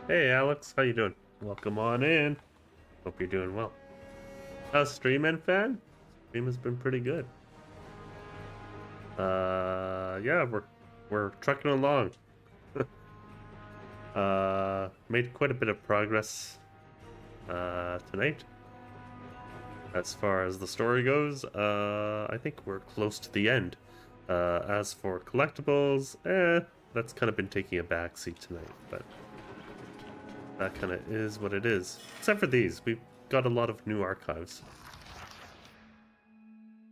Hey Alex, how you doing? Welcome on in. Hope you're doing well. How's streaming, fan? Stream has been pretty good. Yeah, we're trucking along. Made quite a bit of progress tonight. As far as the story goes, I think we're close to the end. As for collectibles, that's kind of been taking a backseat tonight, but that kind of is what it is. Except for these, we've got a lot of new archives.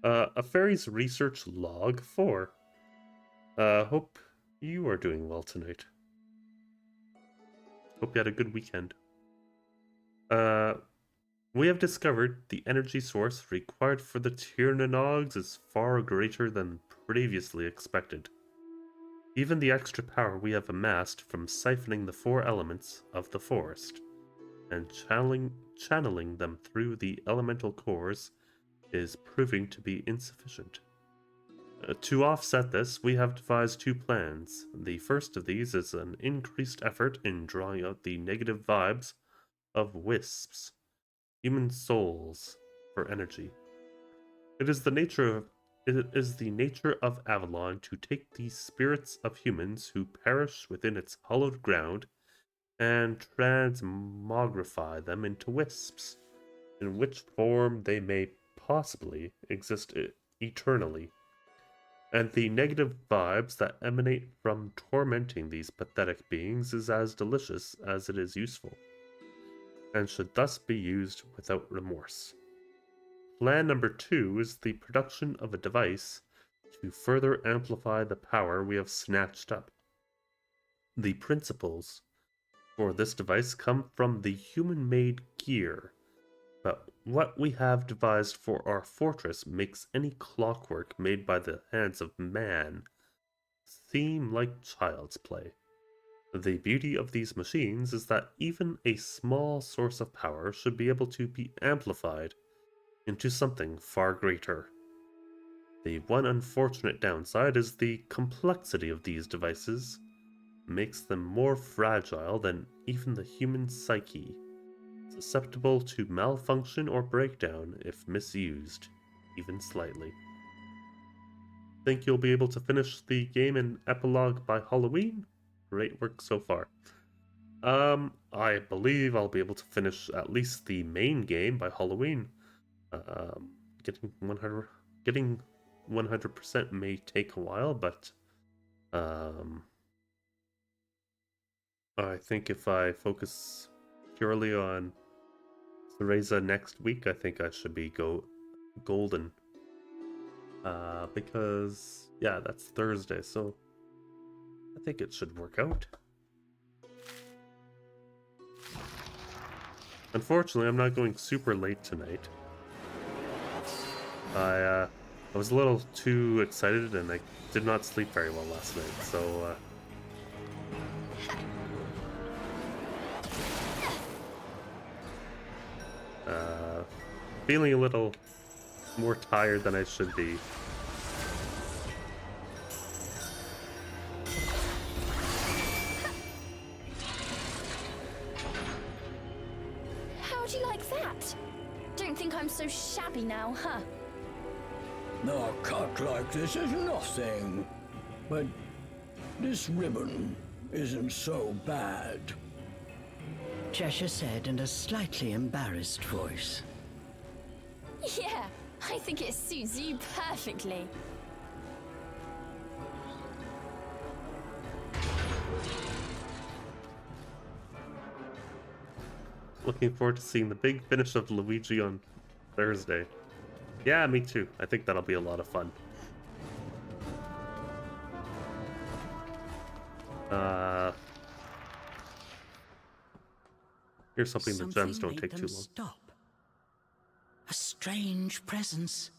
A fairy's research log 4. Hope you are doing well tonight. Hope you had a good weekend. We have discovered the energy source required for the Tier Nah Nogs is far greater than previously expected. Even the extra power we have amassed from siphoning the 4 elements of the forest and channeling them through the elemental cores is proving to be insufficient. To offset this, we have devised 2 plans. The first of these is an increased effort in drawing out the negative vibes of wisps, human souls, for energy. It is the nature of Avalon to take the spirits of humans who perish within its hallowed ground and transmogrify them into wisps, in which form they may possibly exist eternally And the negative vibes that emanate from tormenting these pathetic beings is as delicious as it is useful, and should thus be used without remorse. Plan number 2 is the production of a device to further amplify the power we have snatched up. The principles for this device come from the human-made gear, but what we have devised for our fortress makes any clockwork made by the hands of man seem like child's play. The beauty of these machines is that even a small source of power should be able to be amplified into something far greater. The one unfortunate downside is the complexity of these devices makes them more fragile than even the human psyche, susceptible to malfunction or breakdown if misused, even slightly. Think you'll be able to finish the game and epilogue by Halloween? Great work so far. I believe I'll be able to finish at least the main game by Halloween. Getting 100% may take a while, but I think if I focus purely on Cereza next week, I think I should be golden. Because yeah, that's Thursday, so I think it should work out. Unfortunately, I'm not going super late tonight. I was a little too excited and I did not sleep very well last night, so feeling a little more tired than I should be. How'd you like that? Don't think I'm so shabby now, huh? A cut like this is nothing. But this ribbon isn't so bad. Cheshire said in a slightly embarrassed voice. Yeah, I think it suits you perfectly. Looking forward to seeing the big finish of Luigi on Thursday. Yeah, me too. I think that'll be a lot of fun. Here's hoping the gems don't take too long. Stop. A strange presence.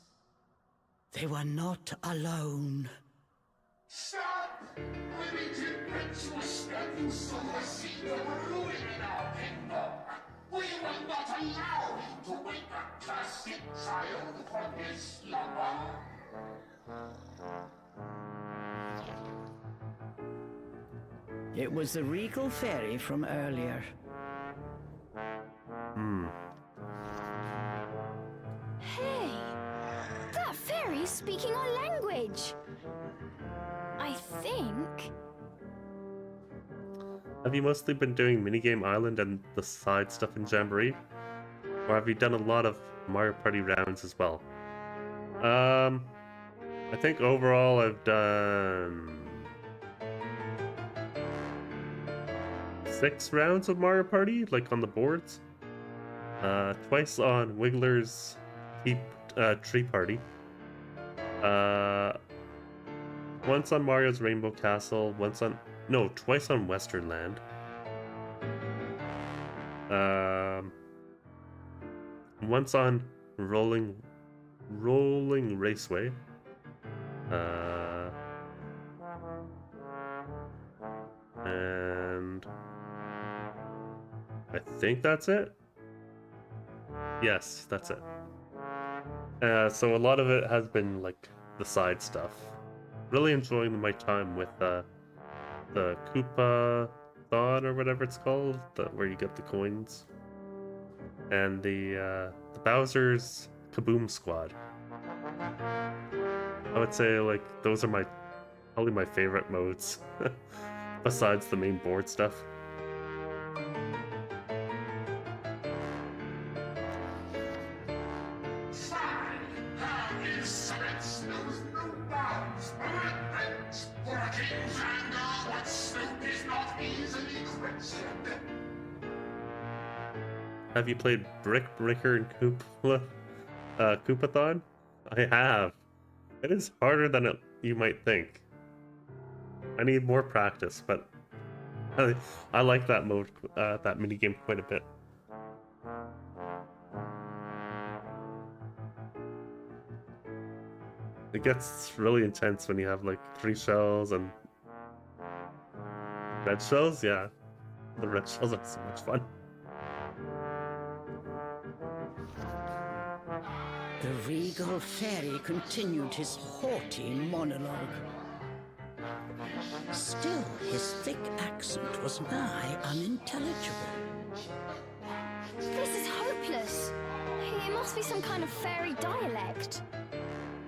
They were not alone. Stop! Limited ritual stepping so the seed of ruin in our kingdom. We will not allow him to wake a plastic child from his slumber. It was the regal fairy from earlier. Hey, that fairy's speaking our language. I think. Have you mostly been doing Minigame Island and the side stuff in Jamboree? Or have you done a lot of Mario Party rounds as well? I think overall I've done 6 rounds of Mario Party, like on the boards. Twice on Wiggler's Tree Party. Once on Mario's Rainbow Castle, twice on Western Land. Once on Rolling Raceway. And I think that's it. Yes, that's it. So a lot of it has been like the side stuff. Really enjoying my time with the Koopa Thon or whatever it's called, where you get the coins, and the Bowser's Kaboom Squad. I would say like those are probably my favorite modes, besides the main board stuff. How is Spence knows with no bounds or repent. For a king's anger, what Snoop is not easily quenched. Have you played Brick Breaker and Koopathon? I have. It is harder than you might think. I need more practice, but I like that mode, that minigame quite a bit. It gets really intense when you have like 3 shells and red shells. Yeah, the red shells are so much fun. The regal fairy continued his haughty monologue. Still, his thick accent was nigh unintelligible. This is hopeless. It must be some kind of fairy dialect.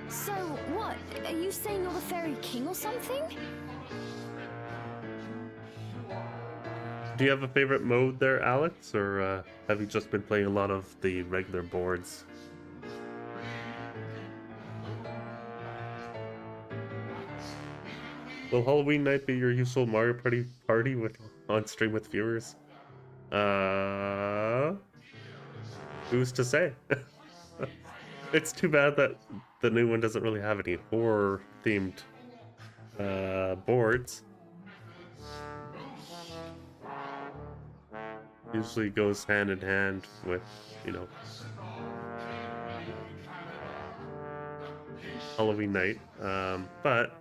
So, what? Are you saying you're the fairy king or something? Do you have a favorite mode there, Alex, or have you just been playing a lot of the regular boards? Will Halloween night be your usual Mario Party with on stream with viewers? Who's to say? It's too bad that the new one doesn't really have any horror-themed boards. Usually goes hand in hand with, you know, Halloween night, but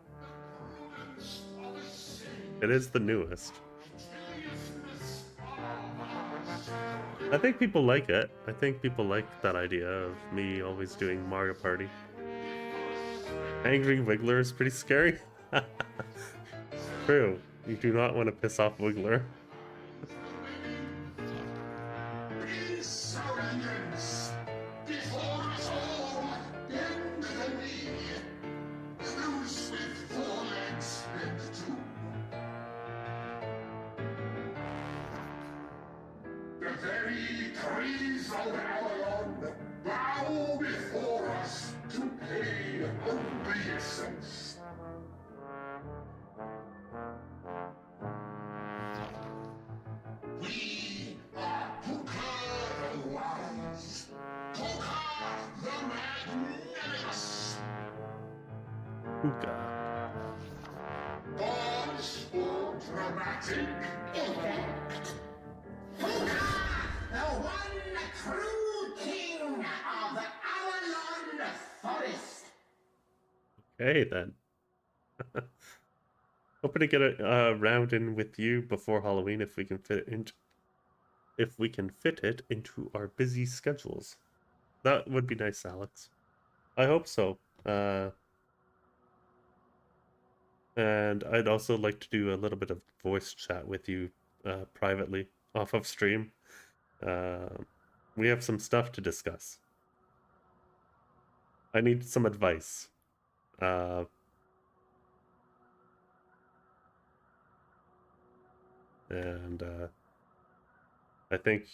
it is the newest. I think people like it. I think people like that idea of me always doing Mario Party. Angry Wiggler is pretty scary. True. You do not want to piss off Wiggler. Okay then. Hoping to get a round in with you before Halloween if we can fit it into our busy schedules. That would be nice, Alex. I hope so. And I'd also like to do a little bit of voice chat with you privately off of stream. We have some stuff to discuss. I need some advice. And I think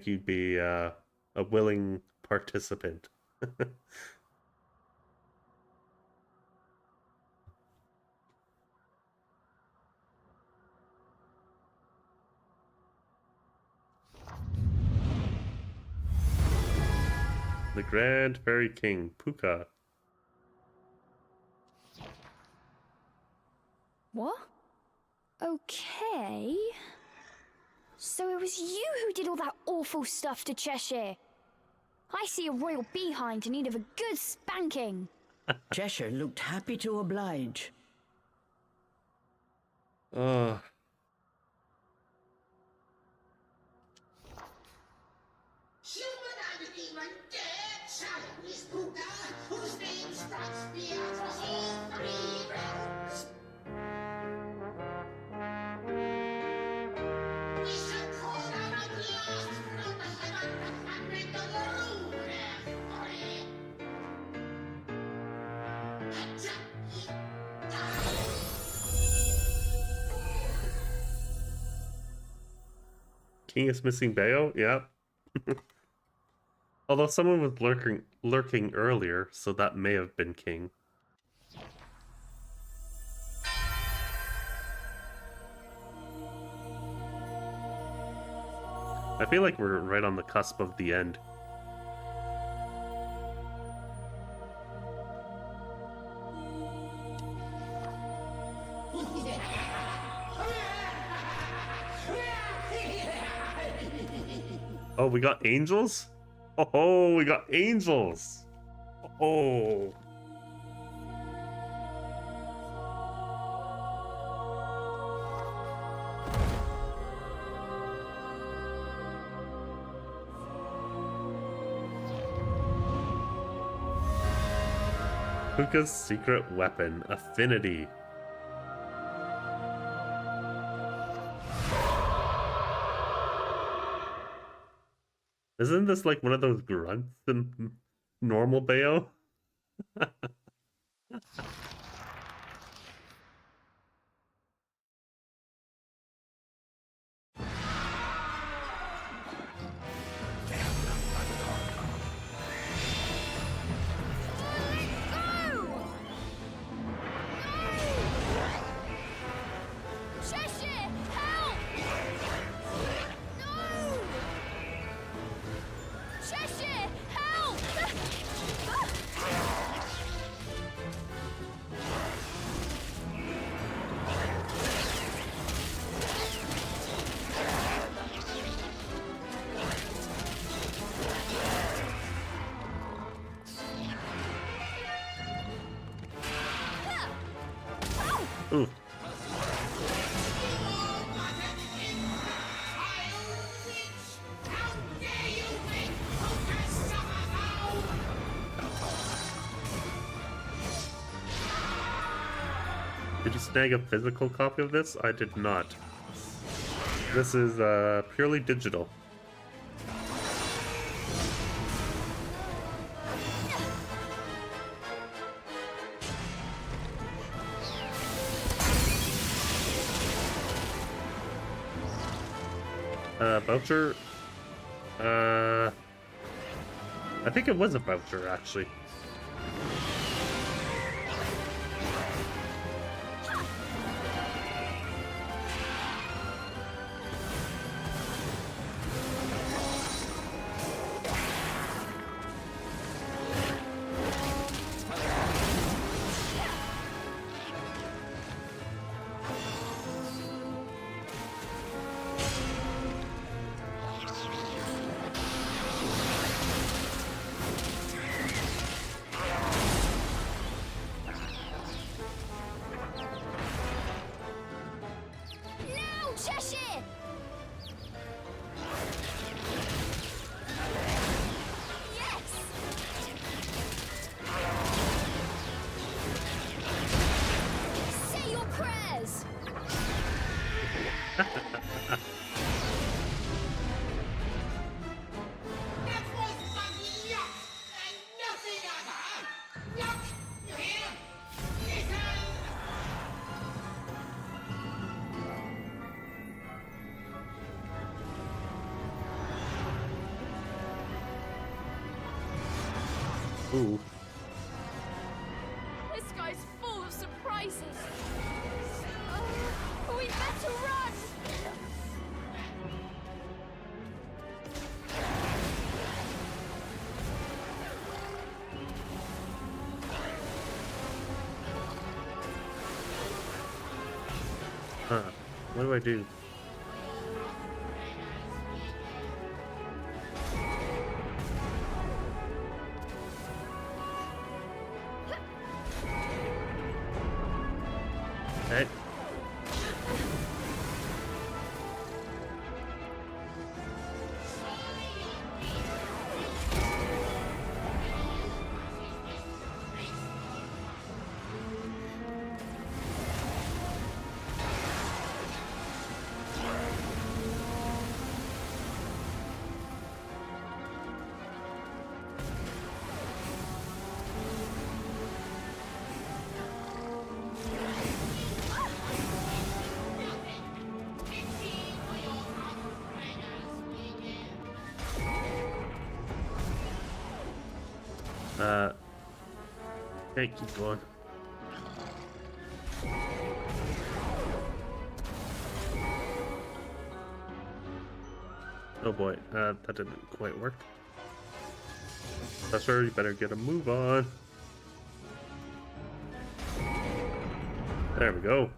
you'd be a willing participant. The Grand Fairy King, Puka. What? Okay. So it was you who did all that awful stuff to Cheshire. I see a royal behind in need of a good spanking. Cheshire looked happy to oblige. Human and demon dare challenge Puka, whose name strikes fear across all 3 realms. We shall call out a blast from the heaven and make the road free. King is missing Bayo? Yep. Although someone was lurking earlier, so that may have been King. I feel like we're right on the cusp of the end. Oh, we got angels? Oh, we got angels! Oh. Puka's secret weapon, Affinity. Isn't this like one of those grunts in normal Bayo? Cheshire, help! No! Cheshire, help! Ooh. Did you snag a physical copy of this? I did not. This is purely digital. Voucher? I think it was a voucher, actually. Now, Cheshire! Yes! Say your prayers! That was my yacht, and nothing other. Yacht, you hear? Listen! Ooh. This guy's full of surprises. We better run! Huh. What do I do? Okay. Okay, keep going. Oh boy, that didn't quite work. Professor, you better get a move on. There we go.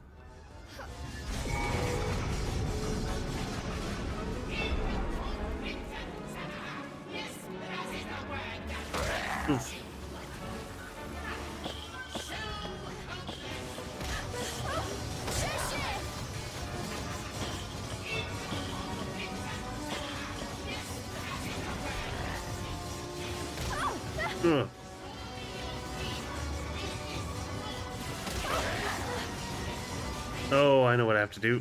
Oof. Ugh. Oh, I know what I have to do.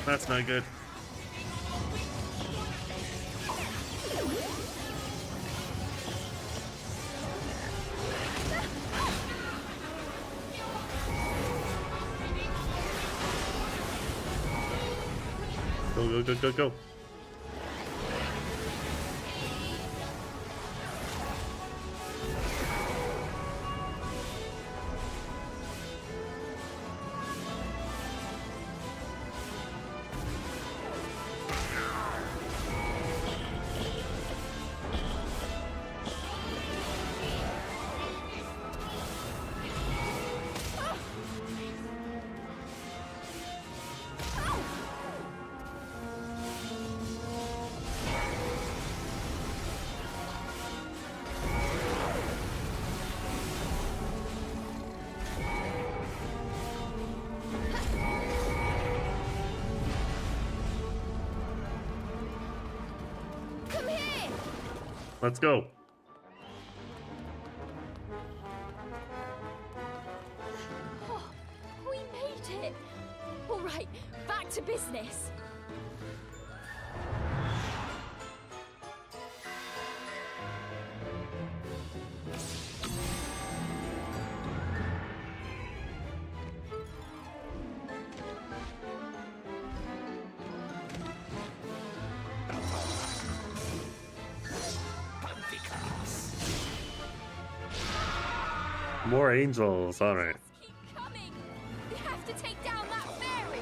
That's not good. Go, go, go, go, go. Let's go. Oh, we made it! All right, back to business. More angels, alright. Keep coming! We have to take down that fairy!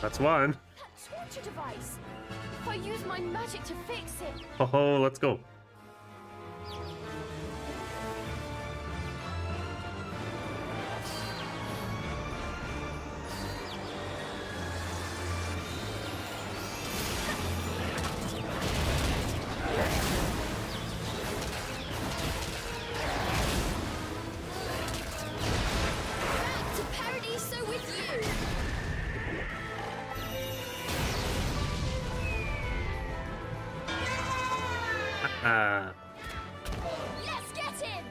That's one. That torture device! If I use my magic to fix it... Oh, let's go. Back to Paradiso with you! Ah. Let's get him!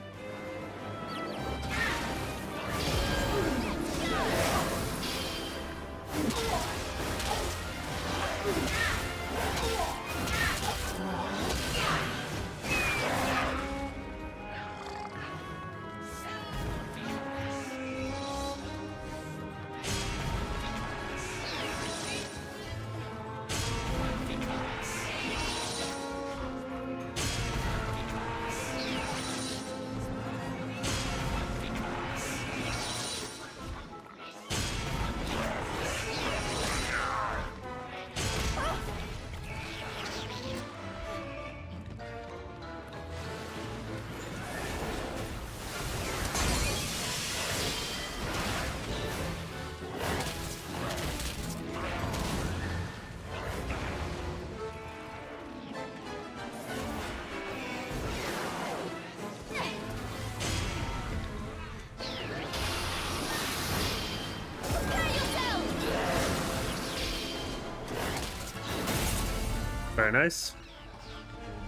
Very nice.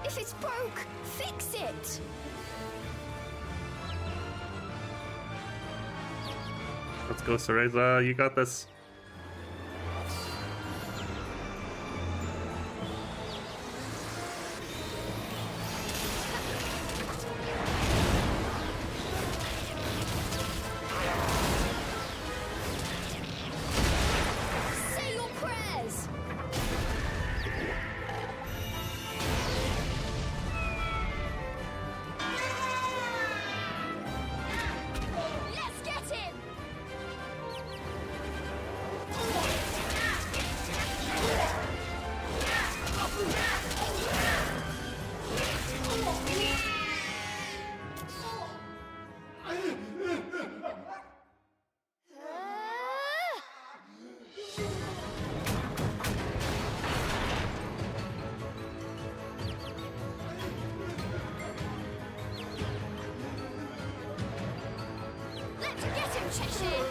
If it's broke, fix it! Let's go, Cereza. You got this. Say your prayers! Let's get him! Let's get him, Cheshire!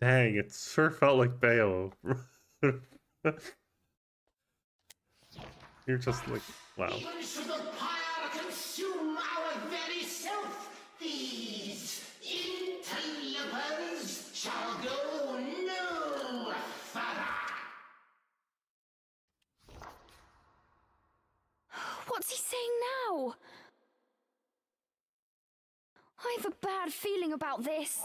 Dang, it sure felt like Bayo. You're just like, wow. Even should the pyre consume our very self, these interlopers shall go no further. What's he saying now? I have a bad feeling about this.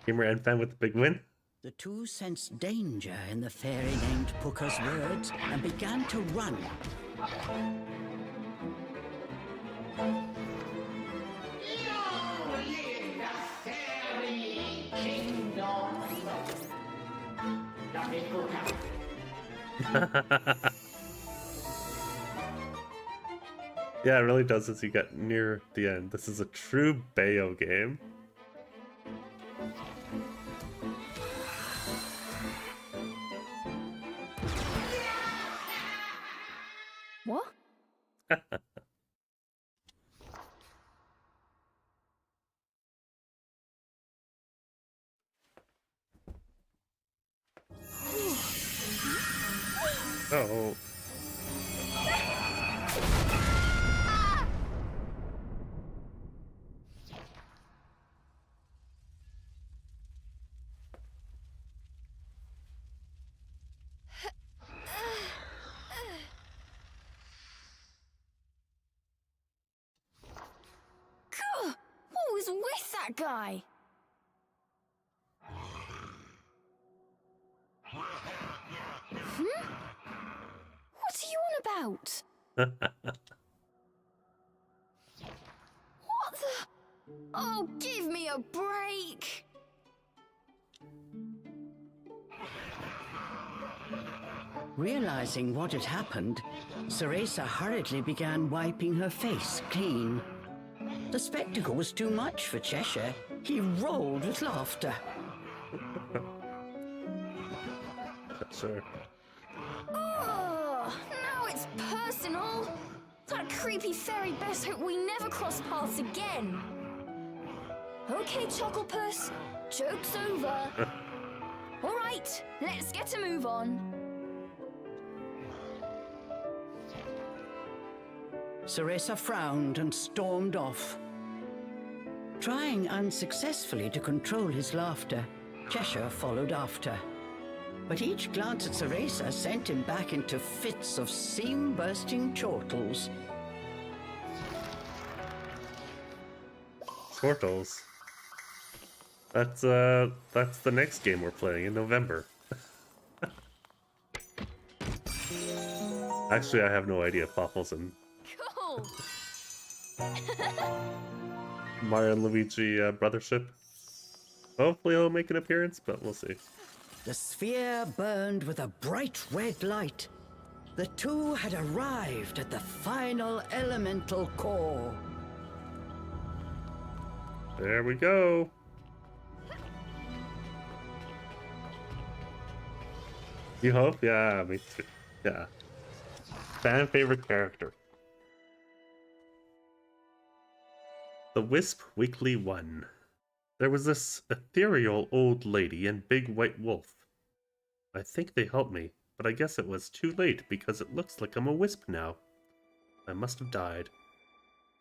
Gamer and fan with the big win. The two sensed danger in the fairy named Puka's words and began to run. Long live the fairy kingdom. Lovely Puka. Yeah, it really does as you get near the end. This is a true Bayo game. What? Oh. Gah! What was with that guy? What are you on about? What the? Oh, give me a break! Realizing what had happened, Cereza hurriedly began wiping her face clean. The spectacle was too much for Cheshire. He rolled with laughter. Sure. Oh, now it's personal. That creepy fairy best hope we never cross paths again. Okay, Chucklepuss, joke's over. All right, let's get a move on. Cereza frowned and stormed off. Trying unsuccessfully to control his laughter, Cheshire followed after. But each glance at Cereza sent him back into fits of seam-bursting chortles. Chortles. That's the next game we're playing in November. Actually, I have no idea if Popple's in Cool. Mario and Luigi Brothership. Hopefully he'll make an appearance, but we'll see. The sphere burned with a bright red light. The two had arrived at the final elemental core. There we go. You hope? Yeah, me too. Yeah. Fan favorite character. The Wisp Weekly 1. There was this ethereal old lady and big white wolf. I think they helped me, but I guess it was too late because it looks like I'm a wisp now. I must have died.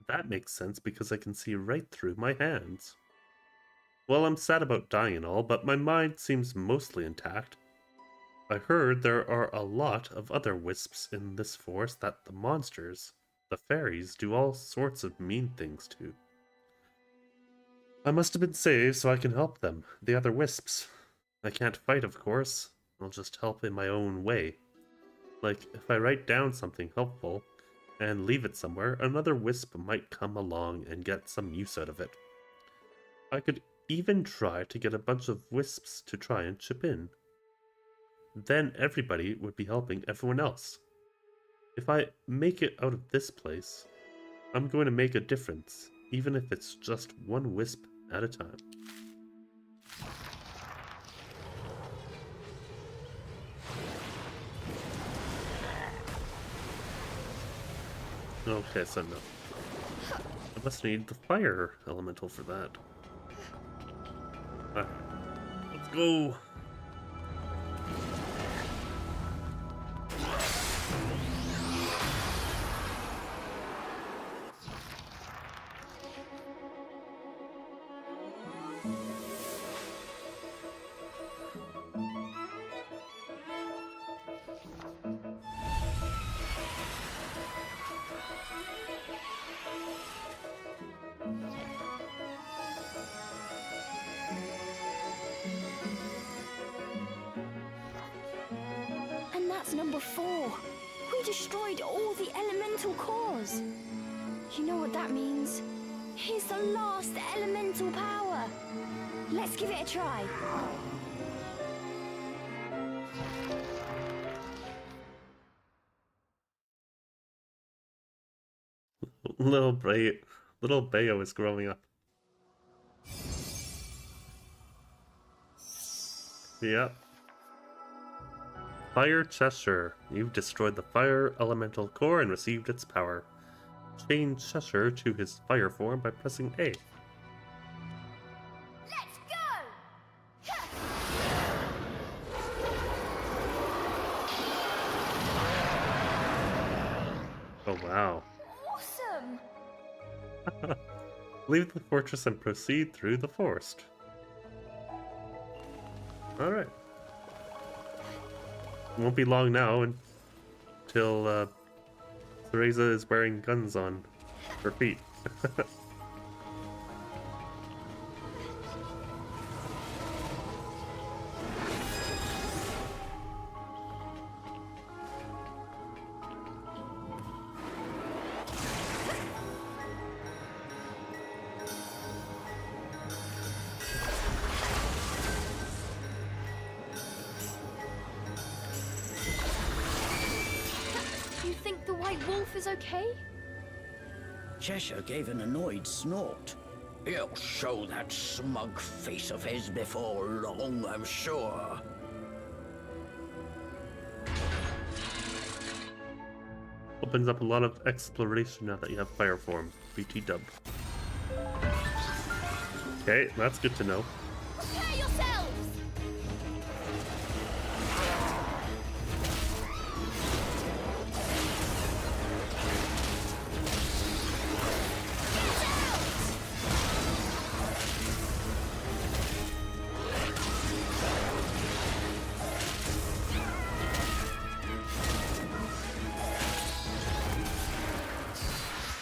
That makes sense because I can see right through my hands. Well, I'm sad about dying and all, but my mind seems mostly intact. I heard there are a lot of other wisps in this forest that the monsters, the fairies, do all sorts of mean things to. I must have been saved so I can help them, the other wisps. I can't fight, of course. I'll just help in my own way. Like, if I write down something helpful and leave it somewhere, another wisp might come along and get some use out of it. I could even try to get a bunch of wisps to try and chip in. Then everybody would be helping everyone else. If I make it out of this place, I'm going to make a difference, even if it's just one wisp at a time. Okay, so no. I must need the fire elemental for that. Alright, let's go! And that's number 4. We destroyed all the elemental cores. You know what that means? Here's the last elemental power. Let's give it a try. Little Bayo is growing up. Yep. Fire Cheshire. You've destroyed the fire elemental core and received its power. Change Cheshire to his fire form by pressing A. Let's go! Oh wow. Awesome! Leave the fortress and proceed through the forest. Alright. Won't be long now until Cereza is wearing guns on her feet. White Wolf is okay? Cheshire gave an annoyed snort. He'll show that smug face of his before long, I'm sure. Opens up a lot of exploration now that you have fire form. BT dub. Okay, that's good to know. Prepare yourselves!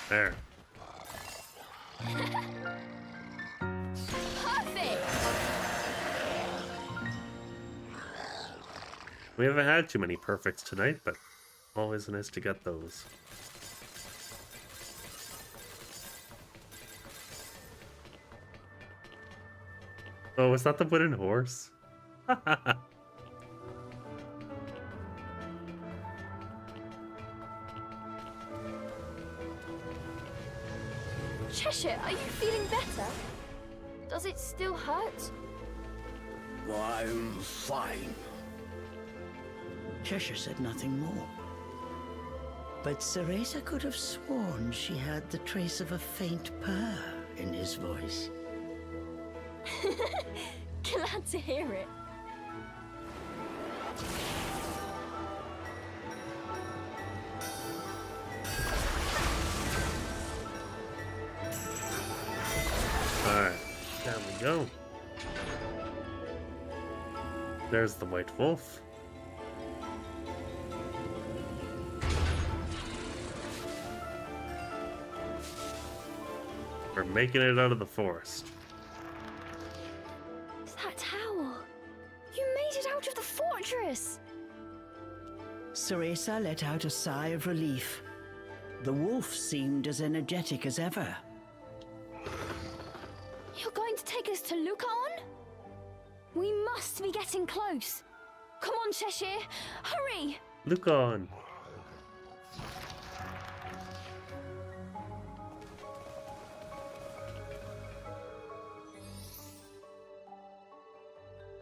There. Perfect! We haven't had too many perfects tonight, but always nice to get those. Oh, is that the wooden horse? Cheshire, are you feeling better? Does it still hurt? I'm fine. Cheshire said nothing more. But Cereza could have sworn she heard the trace of a faint purr in his voice. Glad to hear it. Alright, there we go. There's the White Wolf. We're making it out of the forest. It's that tower. You made it out of the fortress. Cereza let out a sigh of relief. The wolf seemed as energetic as ever. You're going to take us to Lucaon? We must be getting close. Come on, Cheshire. Hurry! Look on.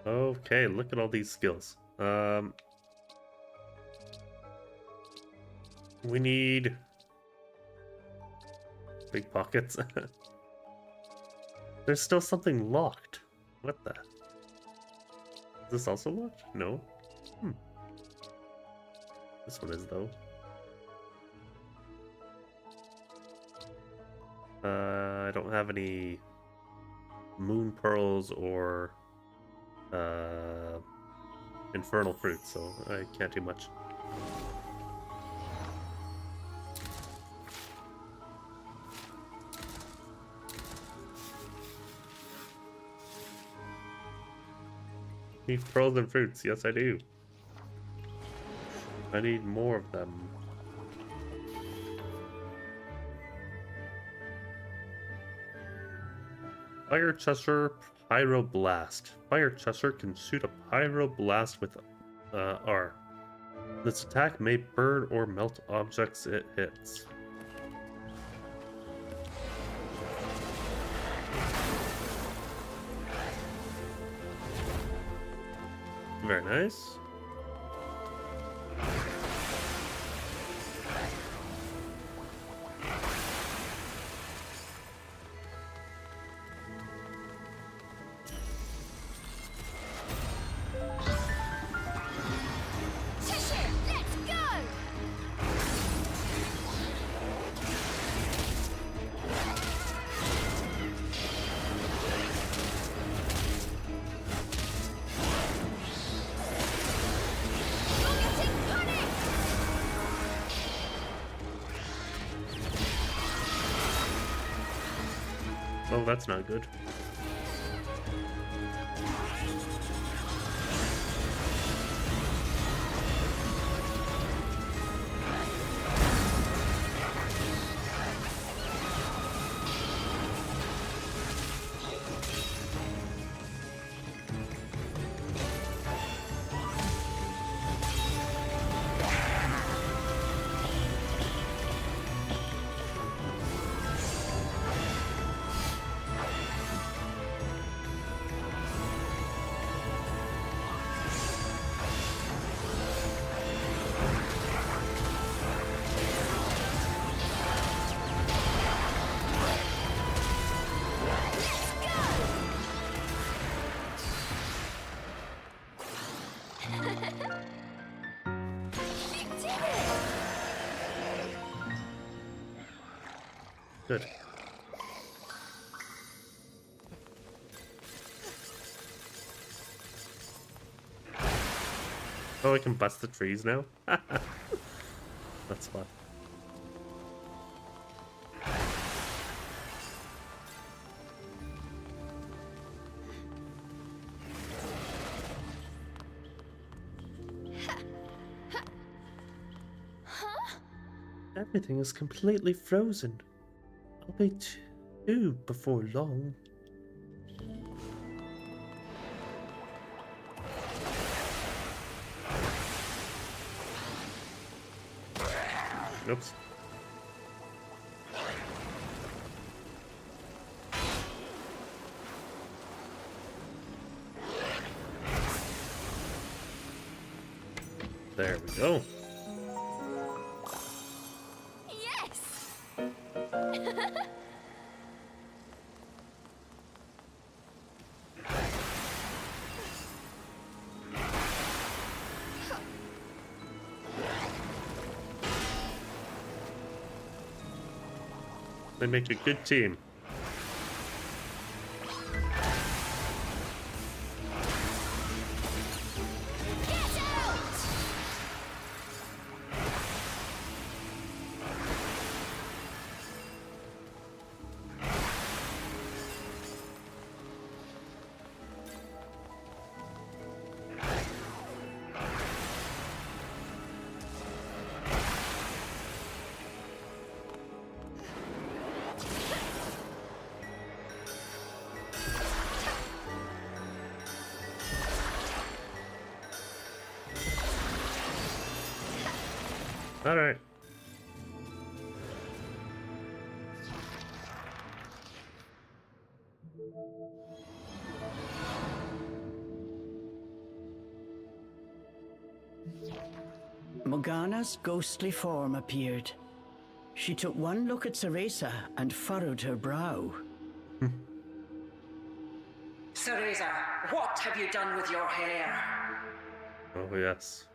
Okay, look at all these skills. We need big pockets. There's still something locked. What the? Is this also locked? No. This one is though. I don't have any moon pearls or infernal fruits, so I can't do much. Need pearls and fruits. Yes, I do. I need more of them. Fire Cheshire Pyro Blast. Fire Cheshire can shoot a Pyro Blast with R. This attack may burn or melt objects it hits. Very nice. Cheshire, let's go! You're getting punished! Oh, that's not good. Good. Oh, I can bust the trees now? That's fun. Everything is completely frozen. I'll be two before long. Oops. There we go. Yes! They make a good team. All right. Morgana's ghostly form appeared. She took one look at Cereza and furrowed her brow. Cereza, what have you done with your hair? Oh, yes.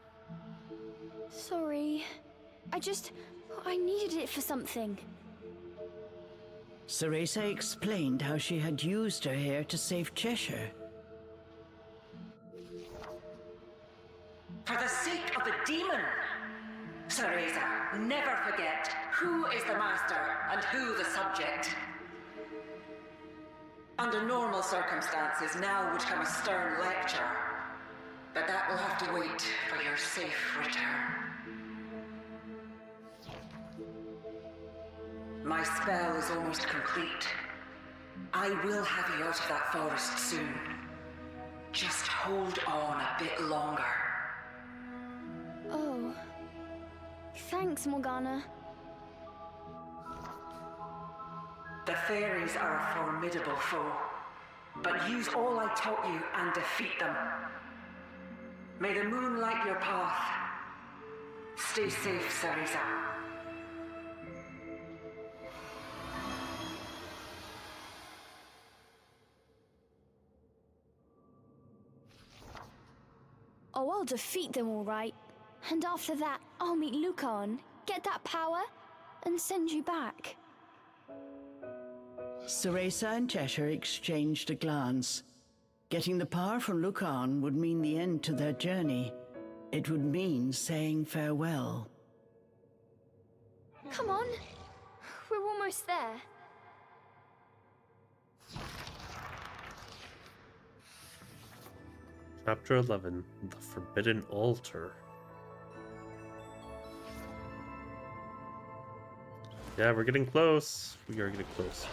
Sorry. I needed it for something. Cereza explained how she had used her hair to save Cheshire. For the sake of the demon! Cereza, never forget who is the master and who the subject. Under normal circumstances, now would come a stern lecture. But that will have to wait for your safe return. My spell is almost complete. I will have you out of that forest soon. Just hold on a bit longer. Oh. Thanks, Morgana. The fairies are a formidable foe, but use all I taught you and defeat them. May the moon light your path. Stay safe, Cereza. Oh, I'll defeat them all right. And after that, I'll meet Lucan, get that power, and send you back. Cereza and Cheshire exchanged a glance. Getting the power from Lucan would mean the end to their journey. It would mean saying farewell. Come on. We're almost there. Chapter 11, The Forbidden Altar. Yeah, we're getting close. We are getting close.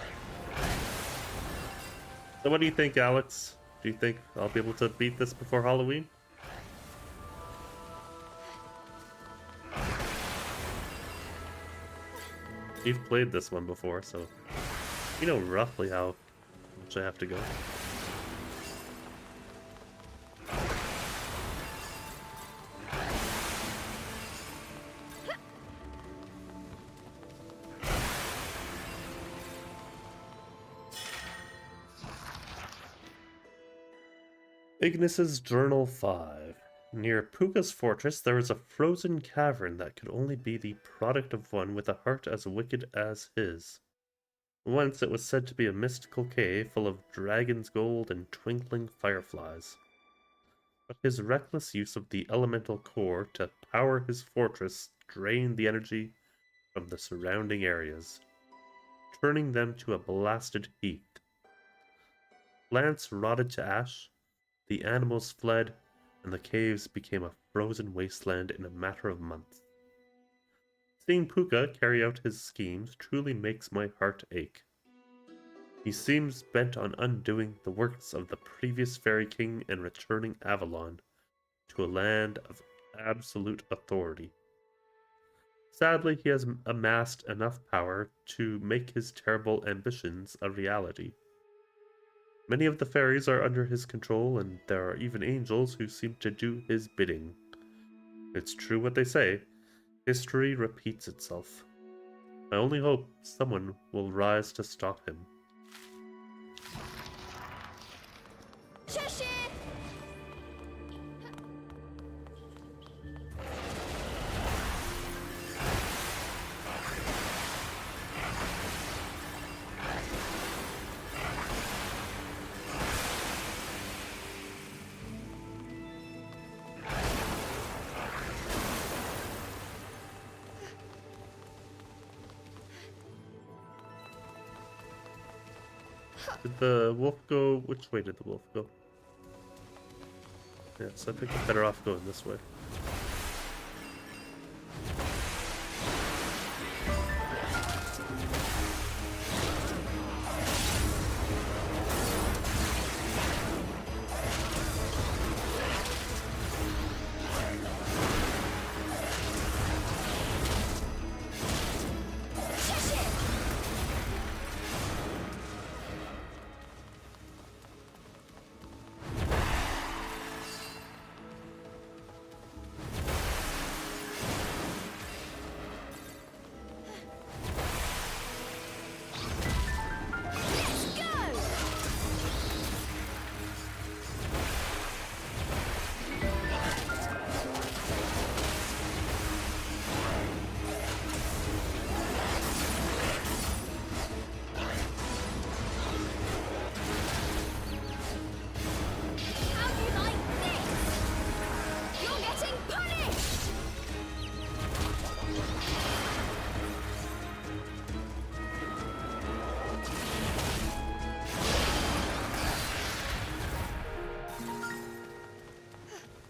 So what do you think, Alex? Do you think I'll be able to beat this before Halloween? You've played this one before, so you know roughly how much I have to go. Ignis's Journal 5. Near Puga's fortress, there is a frozen cavern that could only be the product of one with a heart as wicked as his. Once it was said to be a mystical cave full of dragon's gold and twinkling fireflies. But his reckless use of the elemental core to power his fortress drained the energy from the surrounding areas, turning them to a blasted heat. Plants rotted to ash, the animals fled, and the caves became a frozen wasteland in a matter of months. Seeing Puka carry out his schemes truly makes my heart ache. He seems bent on undoing the works of the previous Fairy King and returning Avalon to a land of absolute authority. Sadly, he has amassed enough power to make his terrible ambitions a reality. Many of the fairies are under his control, and there are even angels who seem to do his bidding. It's true what they say, history repeats itself. I only hope someone will rise to stop him. Cheshire! Did the wolf go? Which way did the wolf go? Yes, I think we're better off going this way.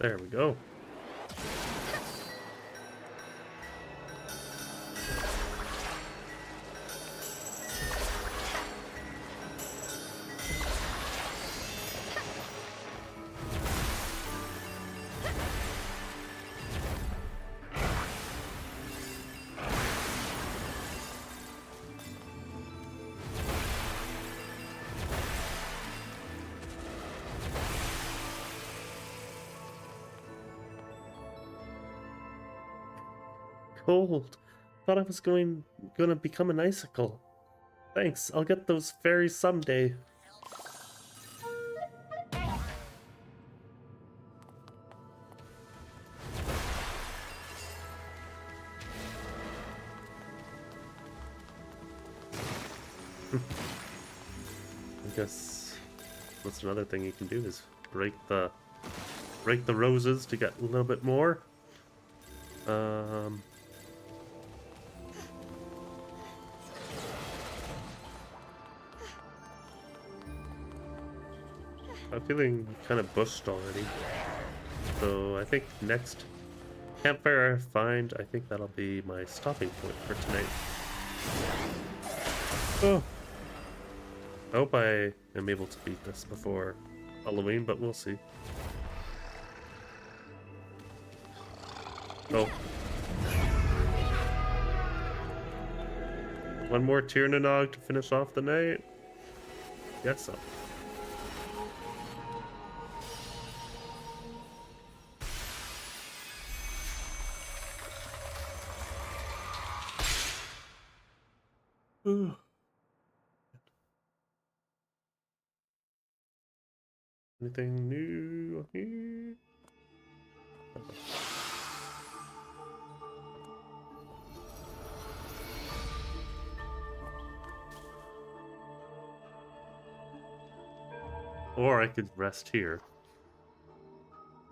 There we go. Cold. Thought I was gonna become an icicle. Thanks, I'll get those fairies someday. I guess that's another thing you can do is break the roses to get a little bit more. I'm feeling kind of bushed already, so I think next campfire I find, I think that'll be my stopping point for tonight. Oh, I hope I am able to beat this before Halloween, but we'll see. Oh. One more Tier Nah Nog to finish off the night? Guess so. Ooh. Anything new here? Or I could rest here.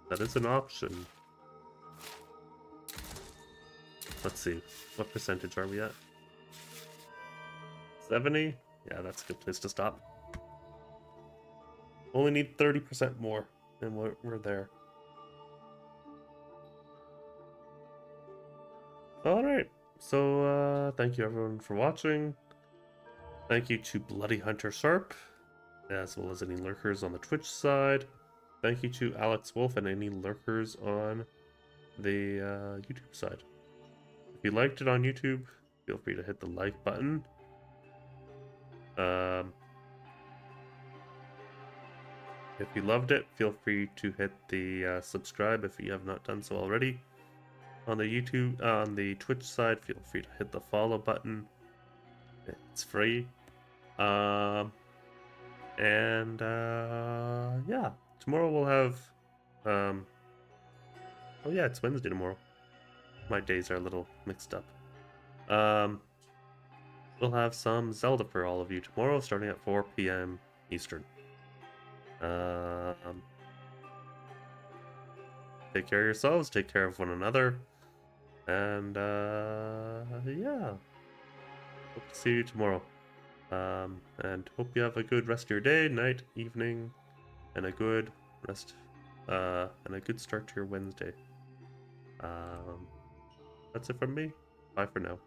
That is an option. Let's see. What percentage are we at? 70? Yeah, that's a good place to stop. Only need 30% more, and we're there. Alright, so thank you everyone for watching. Thank you to Bloody Hunter Sharp, as well as any lurkers on the Twitch side. Thank you to Alex Wolf and any lurkers on the YouTube side. If you liked it on YouTube, feel free to hit the like button. If you loved it, feel free to hit the subscribe if you have not done so already. On the YouTube, on the Twitch side, feel free to hit the follow button. It's free. Yeah, tomorrow we'll have. Oh yeah, it's Wednesday tomorrow. My days are a little mixed up. We'll have some Zelda for all of you tomorrow, starting at 4 p.m. Eastern. Take care of yourselves, take care of one another, and yeah, hope to see you tomorrow. And hope you have a good rest of your day, night, evening, and a good rest, and a good start to your Wednesday. That's it from me. Bye for now.